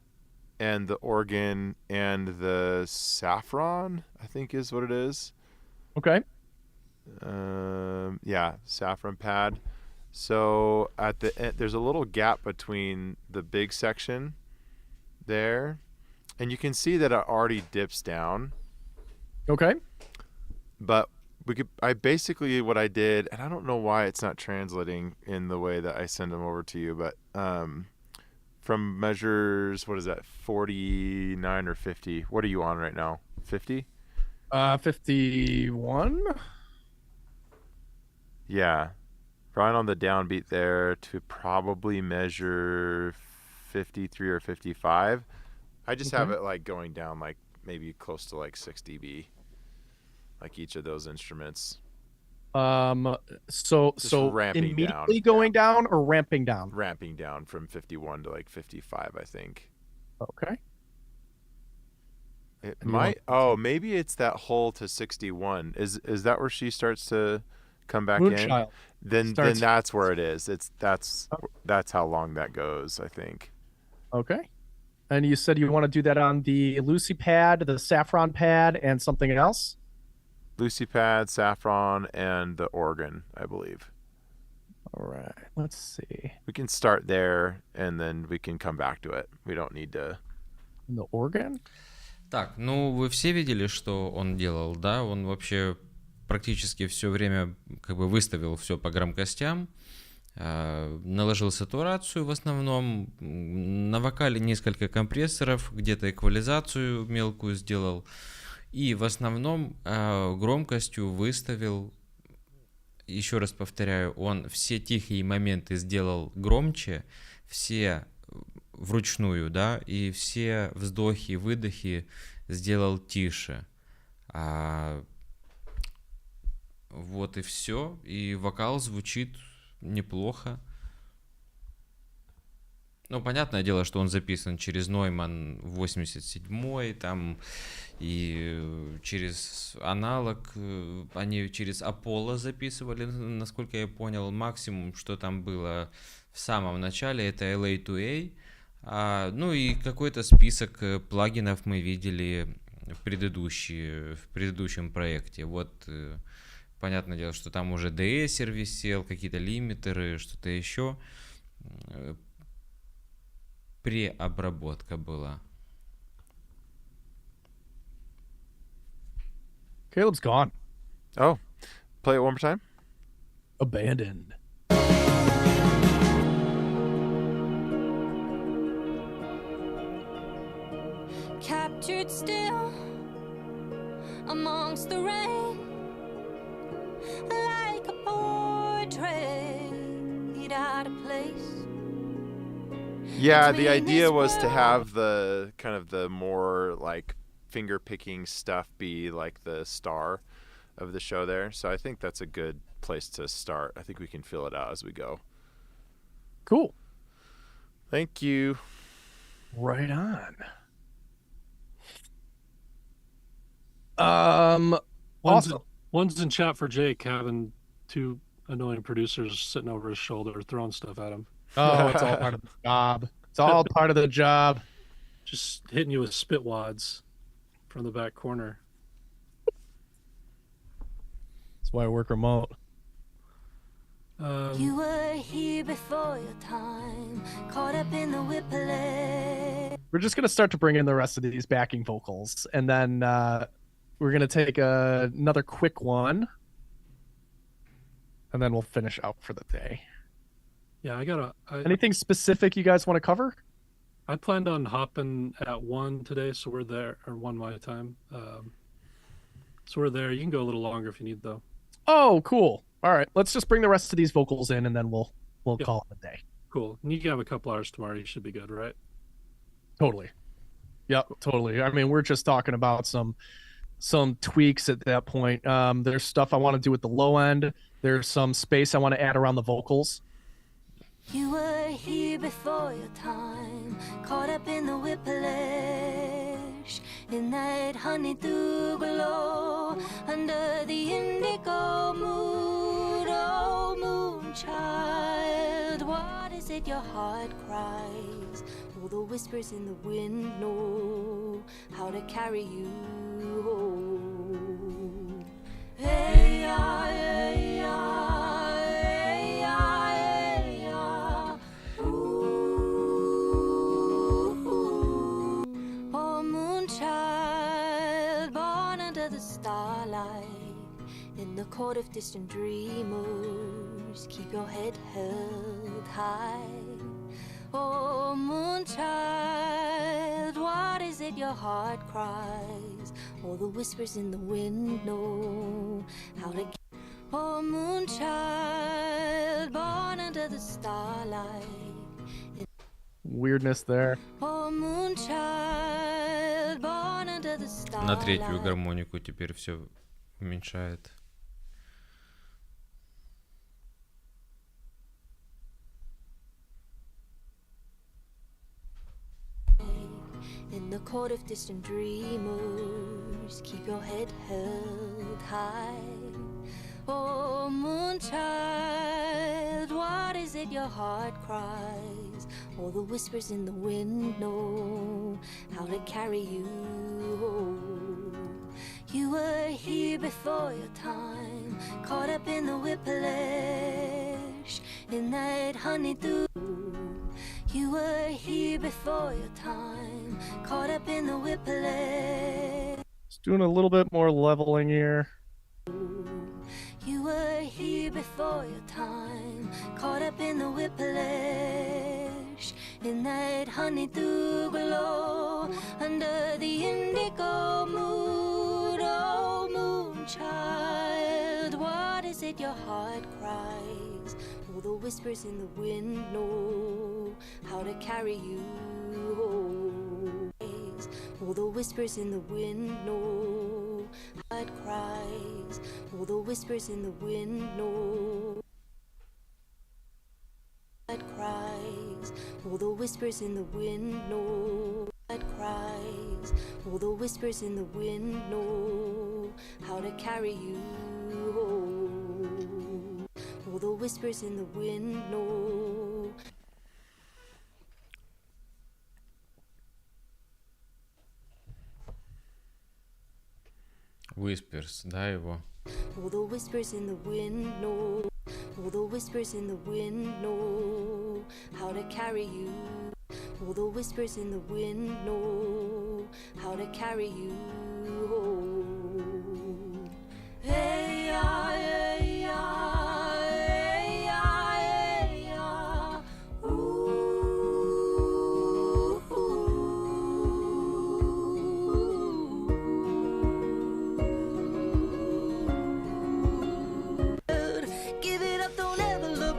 and the organ and the saffron, I think is what it is. Okay. Saffron pad. So at the end, there's a little gap between the big section there, and you can see that it already dips down. Okay. But what I did, and I don't know why it's not translating in the way that I send them over to you, but from measures, what is that, 49 or 50? What are you on right now? 50? 51. Yeah. Right on the downbeat there to probably measure 53 or 55. I just have it like going down like maybe close to like 6 dB, like each of those instruments. So ramping immediately down. going down or ramping down? Ramping down from 51 to like 55, I think. Okay. It And you might. Oh, maybe it's that whole to 61. Is that where she starts to come back in? Moonchild. Then starts- that's where it is. That's how long that goes, I think. Okay. And you said you want to do that on the Lucy pad, the saffron pad, and something else? Lucy pad, saffron, and the organ, I believe. All right. Let's see. We can start there and then we can come back to it. We don't need to. The organ? Так, ну вы все видели, что он делал, да? Он вообще практически все время как бы выставил все по громкостям, наложил сатурацию в основном, на вокале несколько компрессоров, где-то эквализацию мелкую сделал, и в основном громкостью выставил, еще раз повторяю, он все тихие моменты сделал громче, все вручную, да, и все вздохи и выдохи сделал тише. Вот и все. И вокал звучит неплохо. Ну, понятное дело, что он записан через Нойман 87-й, там, и через аналог, они через Аполло записывали, насколько я понял. Максимум, что там было в самом начале, это LA2A. Ну и какой-то список плагинов мы видели в предыдущем проекте. Вот, понятное дело, что там уже деэссер висел, какие-то лимитеры, что-то еще. Преобработка была. Caleb's gone. Oh, play it one more time. Abandoned. Captured still amongst the rain, like a portrait out of place. Yeah, the idea was to have the kind of the more like finger picking stuff be like the star of the show there. So I think that's a good place to start. I think we can fill it out as we go. Cool. Thank you. Right on. Awesome. One's in chat for Jake having two annoying producers sitting over his shoulder throwing stuff at him. Oh, it's all part of the job. It's all part of the job. Just hitting you with spit wads from the back corner. That's why I work remote. You were here before your time, caught up in the whiplash. We're just going to start to bring in the rest of these backing vocals, and then we're going to take another quick one, and then we'll finish out for the day. Yeah, Anything specific you guys want to cover? I planned on hopping at 1 today, so we're there, or 1 my time. So we're there. You can go a little longer if you need, though. Oh, cool. All right, let's just bring the rest of these vocals in, and then we'll call it a day. Cool. And you can have a couple hours tomorrow. You should be good, right? Totally. Yep, totally. I mean, we're just talking about some tweaks at that point. There's stuff I want to do at the low end. There's some space I want to add around the vocals. You were here before your time, caught up in the whiplash, in that honeydew glow, under the indigo mood. Oh, moonchild, what is it your heart cries? All the whispers in the wind know how to carry you home. Hey, yeah, hey, yeah. In the court of distant dreamers, keep your head held high. Oh, moonchild, what is it your heart cries? All the whispers in the wind know how to. Oh, moonchild, born under the starlight. Weirdness there. Oh, moonchild, born under the starlight. На третью гармонику теперь все уменьшает. In the court of distant dreamers, keep your head held high. Oh, moonchild, what is it your heart cries? All the whispers in the wind know how to carry you home. You were here before your time, caught up in the whiplash, in that honeydew. You were here before your time, caught up in the whiplash. Just doing a little bit more leveling here. You were here before your time, caught up in the whiplash, in that honeydew glow, under the indigo mood. Oh, moonchild, what is it your heart cries? All the whispers in the wind know how to carry you home. All the whispers in the wind know how it cries. All the whispers in the wind know how it cries. All the whispers in the wind know how it cries. All the whispers in the wind know how to carry you home. All the whispers in the wind know. Whispers, да, его? All the whispers in the wind know. All the whispers in the wind know how to carry you. All the whispers in the wind know how to carry you home. Hey, yeah, hey, yeah, hey, yeah, hey, yeah. Ooh, give it up, don't ever look.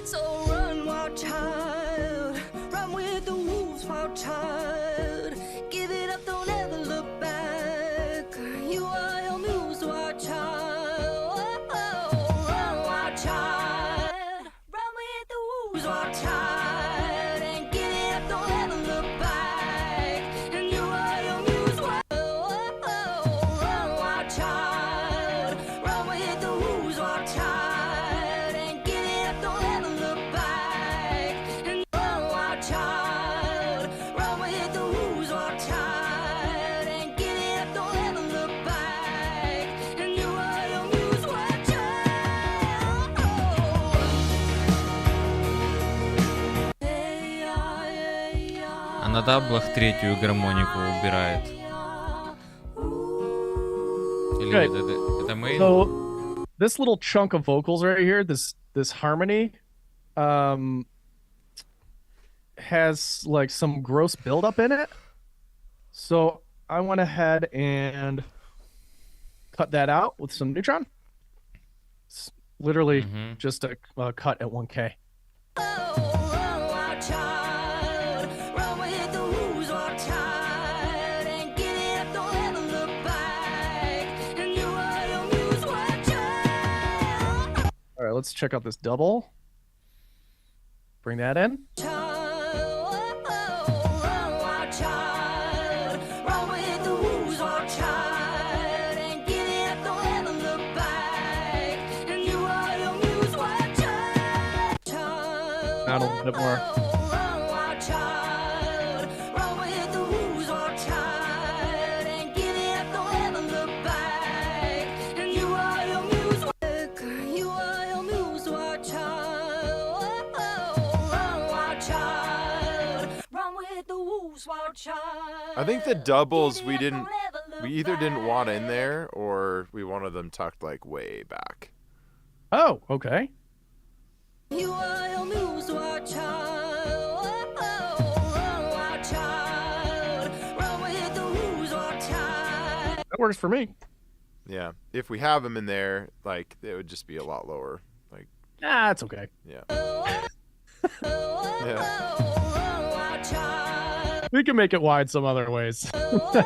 So run, wild child, run with child. Give it up, don't ever look back. You are your muse, our child. Our child. Run with the wolves, our child. And give it up, don't ever look back. And you are your muse, our child. Run with the wolves, our child. And give it up, don't ever look back. And you are our child. Run with the wolves, our child. And give it up, don't ever look back. And you are your muse, our child. А на даблах третью гармонику убирает. Или Right. это мейн? So this little chunk of vocals right here, this harmony, has like some gross buildup in it. So I went ahead and cut that out with some neutron. It's literally just a cut at 1K. Our child, run with the wolves, our child, and give it up, don't ever look back. And you are your muse, our child. All right, let's check out this double. Bring that in. Our child, run with the wolves, our child, and give it up, don't ever look back. And you are your muse, our child. Down a little bit more. Our child, run with the wolves, our child, and give it up, don't ever look back. And you are your muse, you are your muse, our child. Our child, run with the wolves, our child. I think the doubles we Give it up, didn't, don't ever look we either didn't want in back. there or we wanted them tucked like way back. Oh, okay. You are your muse, our child. Our child, run with the wolves, our child. That works for me. Yeah, if we have them in there, like it would just be a lot lower. Like, Ah, it's okay. yeah, Our child. We can make it wide some other ways. Our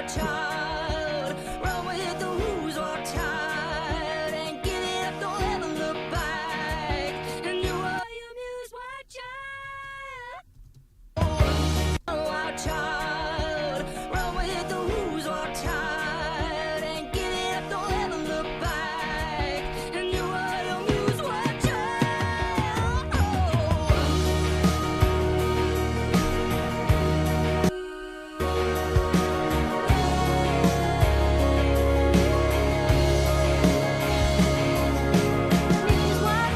child, run with the wolves, our child, and give it up, don't ever look back. And you are your muse, our child. Our child, run with the wolves, our child, and give it up, don't ever look back. And you are your muse, our child. Muse, our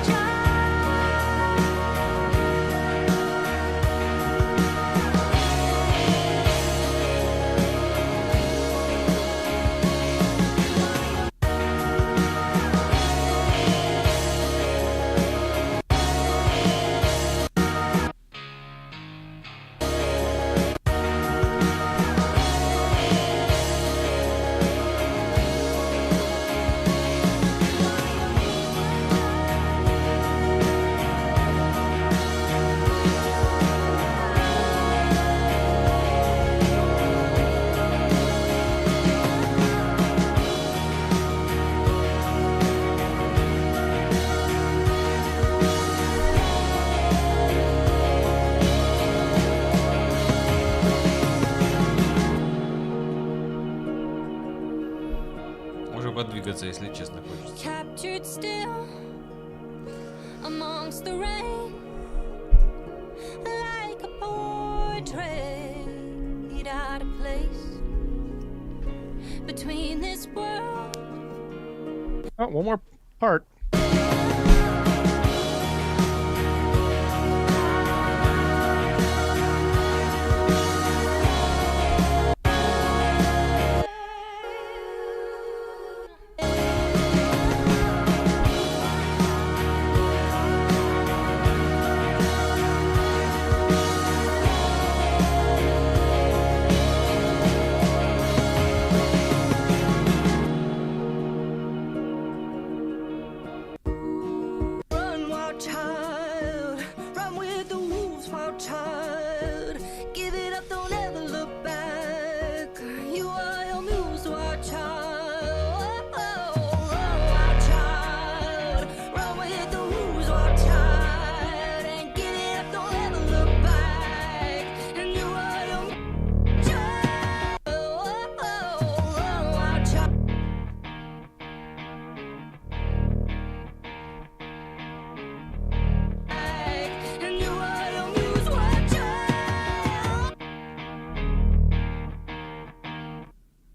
Уже подвигаться, если честно хочется. Captured still amongst the rain, like a portrait out of place between this world. Oh, one more part.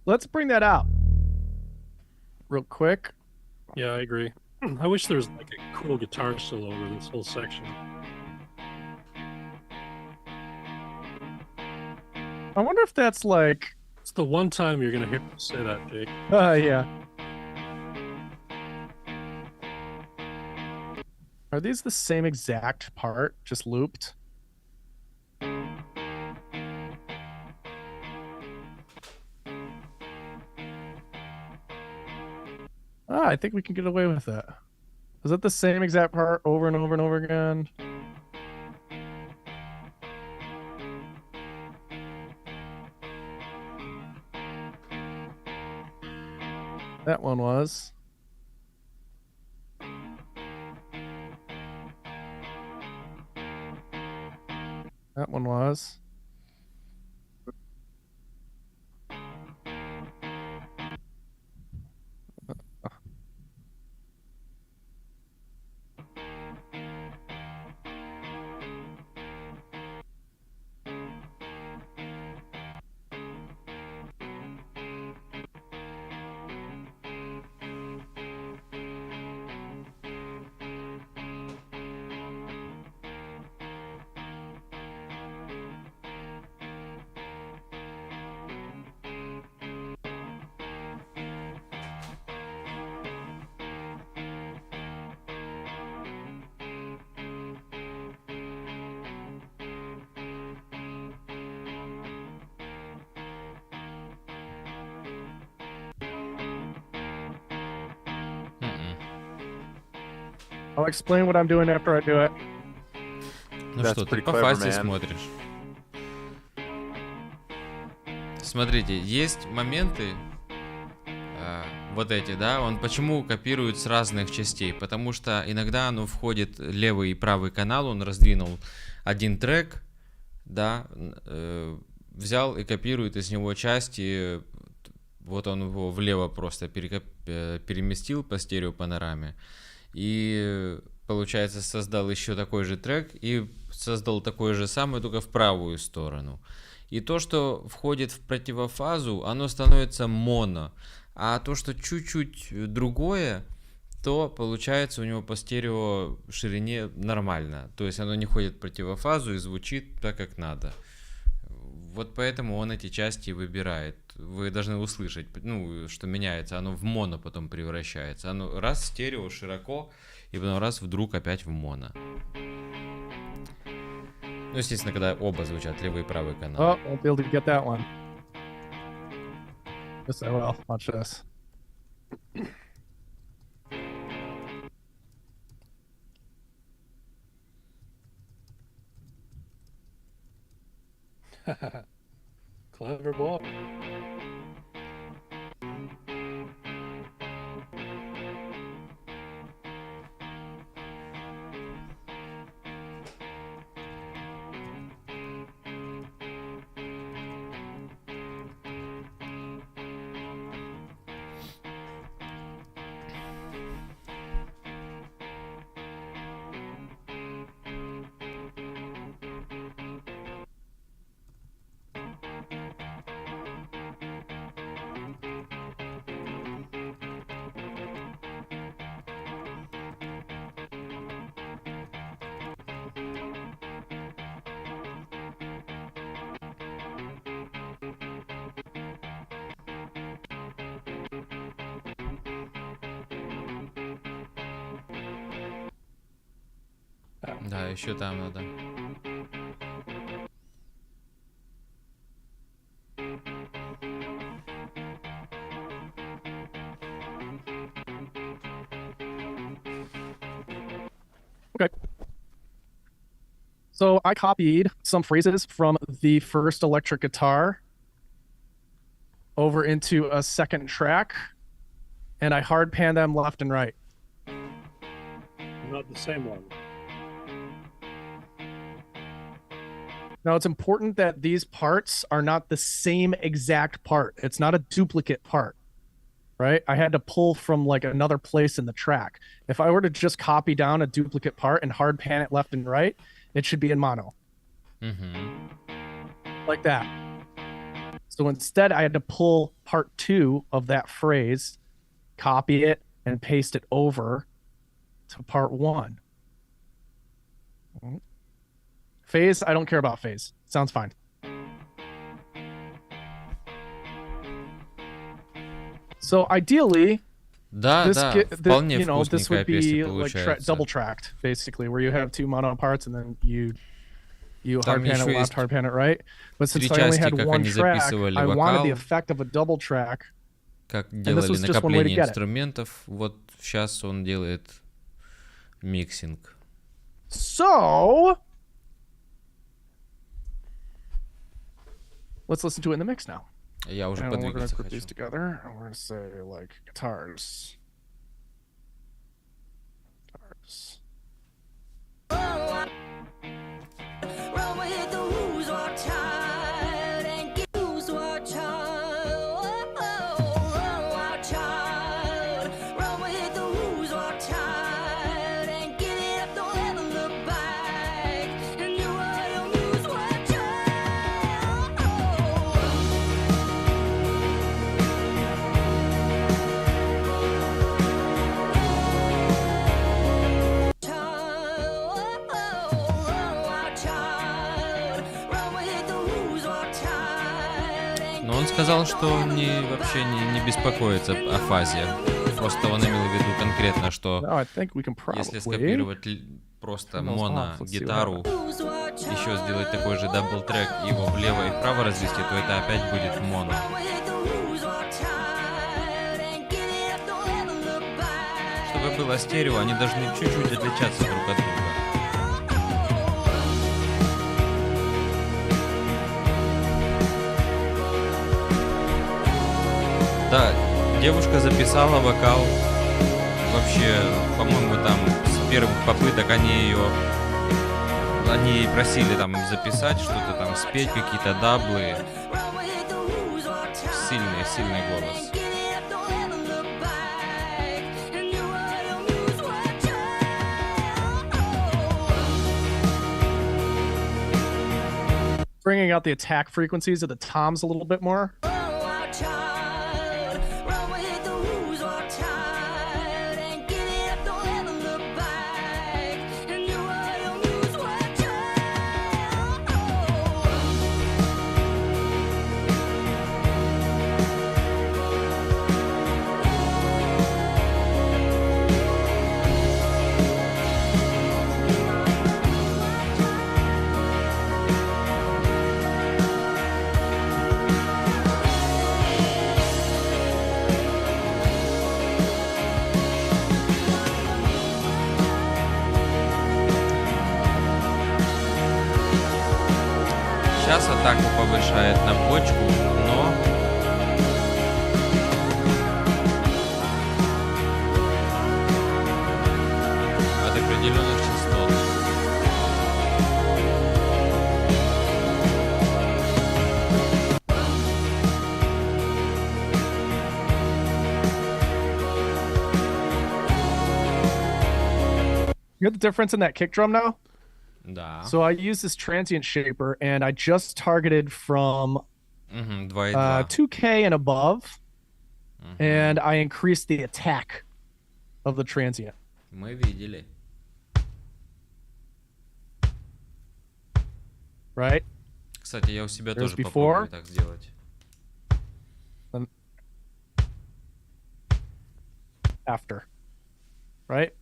Let's bring that out real quick. Yeah, I agree. I wish there was like a cool guitar solo over this whole section. I wonder if that's like... It's the one time you're gonna hear me say that, Jake. yeah. Are these the same exact part, just looped? I think we can get away with that. Is that the same exact part over and over and over again? That one was. That one was. I'll explain what I'm doing after I do it. Ну That's что, ты pretty по clever, фазе man. смотришь. Смотрите, есть моменты, вот эти, да, он почему копирует с разных частей? Потому что иногда оно входит левый и правый канал, он раздвинул один трек, да, взял и копирует из него части, вот он его влево просто переместил по стереопанораме. И, получается, создал еще такой же трек и создал такой же самый, только в правую сторону. И то, что входит в противофазу, оно становится моно. А то, что чуть-чуть другое, то получается у него по стерео ширине нормально. То есть оно не ходит в противофазу и звучит так, как надо. Вот поэтому он эти части выбирает. Вы должны услышать, ну, что меняется, оно в моно потом превращается. Оно раз в стерео широко, и потом раз вдруг опять в моно. Ну, естественно, когда оба звучат, левый и правый канал. Oh, won't be able to get that one. Yes, I will. Watch this. Clever boy. Да, еще там надо. Okay. So I copied some phrases from the first electric guitar over into a second track, and I hard pan them left and right. Not the same one. Now, it's important that these parts are not the same exact part. It's not a duplicate part, right? I had to pull from like another place in the track. If I were to just copy down a duplicate part and hard pan it left and right, it should be in mono. Угу. Like that. So instead, I had to pull part 2 of that phrase, copy it, and paste it over to part 1. Phase, I don't care about phase. Sounds fine. So ideally, Да, this, да, this вполне this would вкусненькая песня be like получается. double tracked, basically, where you have 2 mono parts and then you Там hard pan it еще left, есть hard pan it right. But since 3 I only части, had как 1 они track, записывали I wanted the вокал, effect of a double track. как this делали was just one way to накопление get it. инструментов. Вот сейчас он делает миксинг. So let's listen to it in the mix now. Я уже And we're going to подвигаться group these хочу. together. And we're going to say like guitars. Guitars. Run with the who's what child and get who's what child. Run what child. Run with the who's what child and get it up, don't ever look back. And you are your who's what child. Но он сказал, что он вообще не беспокоится о фазе. Просто он имел в виду конкретно, что Now I think we can если probably. скопировать просто Turn those off. моно Let's see what гитару, еще сделать такой же дабл трек и его влево и вправо развести, то это опять будет моно. Чтобы было стерео, они должны чуть-чуть отличаться друг от друга. Да, девушка записала вокал. Вообще, по-моему, там с первых попыток они ей просили там записать что-то там, спеть какие-то даблы. Сильный голос. Bringing out the attack frequencies of the toms a little bit more. Сейчас атаку повышает на бочку, но от определенных частот. You get the difference in that kick drum now? Да. So I use this transient shaper and I just targeted from 2,2. 2K and above, and I increased the attack of the transient. Мы видели. Right? Кстати, я у себя There's тоже before. попробую так сделать. After. Right?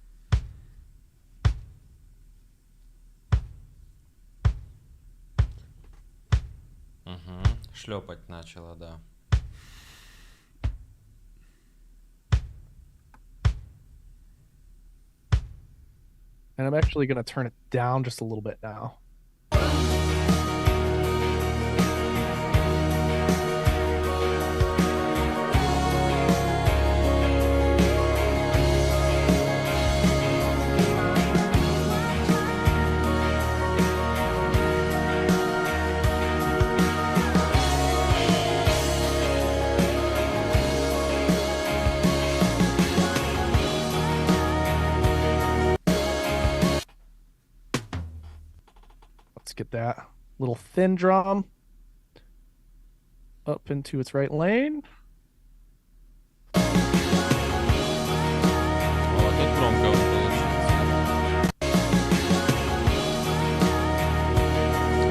Шлепать начала, да. And I'm actually going to turn it down just a little bit now. Let's get that little thin drum. up into its right lane. О, тут громко вот получилось.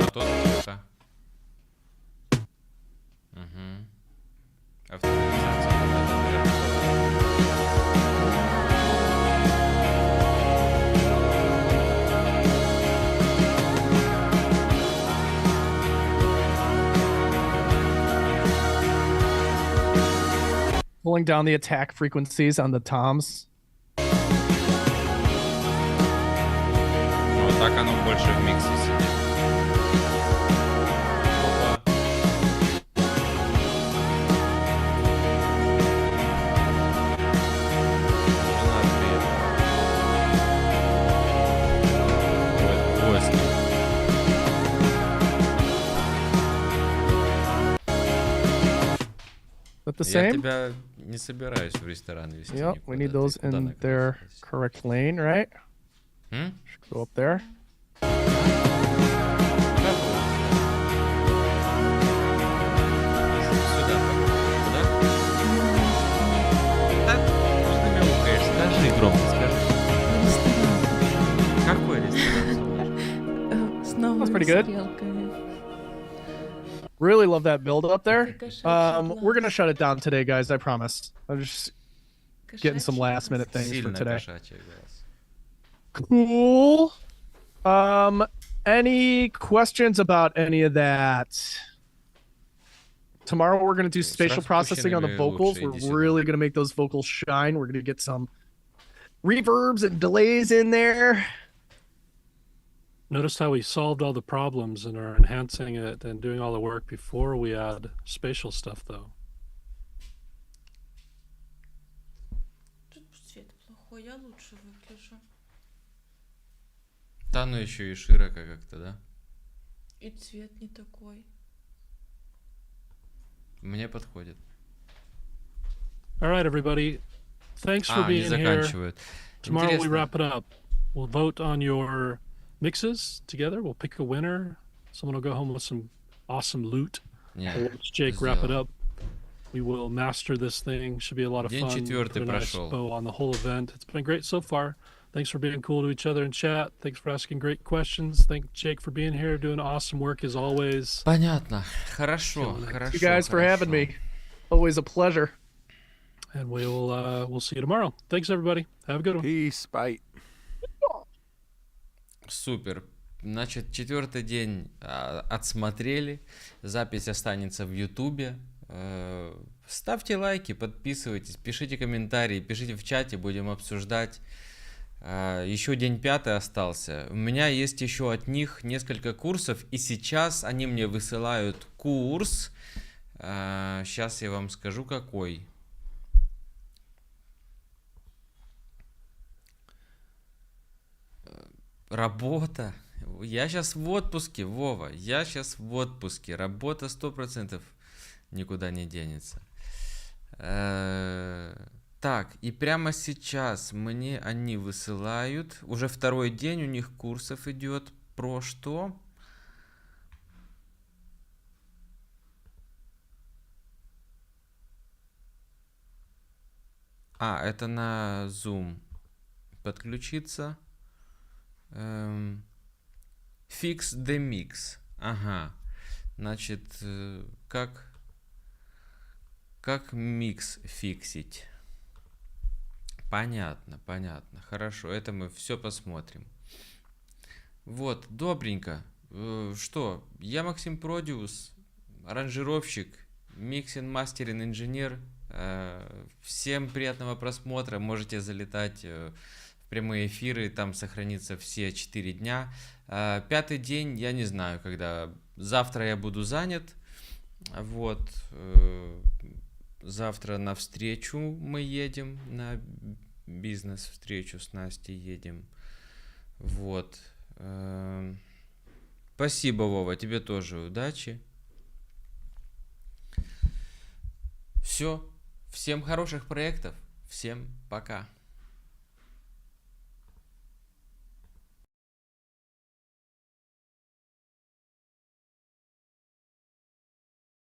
А тут тихо. Угу. Автоматизация. Pulling down the attack frequencies on the toms. Ну, вот так оно больше в миксе сидит. Опа. Жена ответ. Гости. Is that the Я same? тебя не собираюсь в ресторан везти. Yep, we need никуда. those Ты куда in their накрасилась? correct lane, right? М? Should go up there. Как вы сюда куда? Да, что ты мяукаешь? Скажи громко, скажи. Какой ресторан? С новыми That's pretty good. стрелками. Really love that build up there. Кошачий We're gonna глаз. shut it down today, guys. I promise. I'm just getting some Кошачий last minute глаз. things for Сильно today. кошачий глаз. Cool. Any questions about any of that? Tomorrow we're gonna do spatial Сразу processing on the пущенными vocals. лучше, We're иди сюда. really gonna make those vocals shine. We're gonna get some reverbs and delays in there. Notice how we solved all the problems and are enhancing it and doing all the work before we add spatial stuff, though. Тут свет плохой, я лучше выгляжу. Да, ну еще и широко как-то, да? И цвет не такой. Мне подходит. All right, everybody. Thanks for А, не being here. заканчивают. Tomorrow we Интересно. wrap it up. We'll vote on your mixes together. We'll pick a winner. Someone will go home with some awesome loot. Не, We'll watch Jake wrap it сделал. up. We will master this thing. Should be a lot of День fun. четвертый Put a nice прошел. bow on the whole event. It's been great so far. Thanks for being cool to each other in chat. Thanks for asking great questions. Thank Jake for being here, doing awesome work as always. Понятно. Хорошо, Всё, хорошо. You guys for having хорошо. me. Always a pleasure. And we'll see you tomorrow. Thanks everybody. Have a good one. Peace. Bye. Супер. Значит, 4-й день отсмотрели. Запись останется в Ютубе. Ставьте лайки, подписывайтесь, пишите комментарии, пишите в чате, будем обсуждать. Еще день 5 остался. У меня есть еще от них несколько курсов, и сейчас они мне высылают курс. Сейчас я вам скажу, какой. Работа. Я сейчас в отпуске, Вова. Я сейчас в отпуске. Работа 100% никуда не денется. Так, и прямо сейчас мне они высылают. Уже 2-й день у них курсов идет. Про что? Это на Zoom. Подключиться. Fix the mix. Ага. Значит, как микс фиксить? Понятно, понятно. Хорошо, это мы все посмотрим. Вот, добренько. Что, я Максим Продиус, аранжировщик, миксинг, мастеринг, инженер. Всем приятного просмотра. Можете залетать в прямые эфиры, там сохранится все 4 дня. 5-й день, я не знаю, когда. Завтра я буду занят. Вот. Завтра на встречу мы едем, на бизнес-встречу с Настей едем. Вот. Спасибо, Вова, тебе тоже удачи. Все. Всем хороших проектов. Всем пока.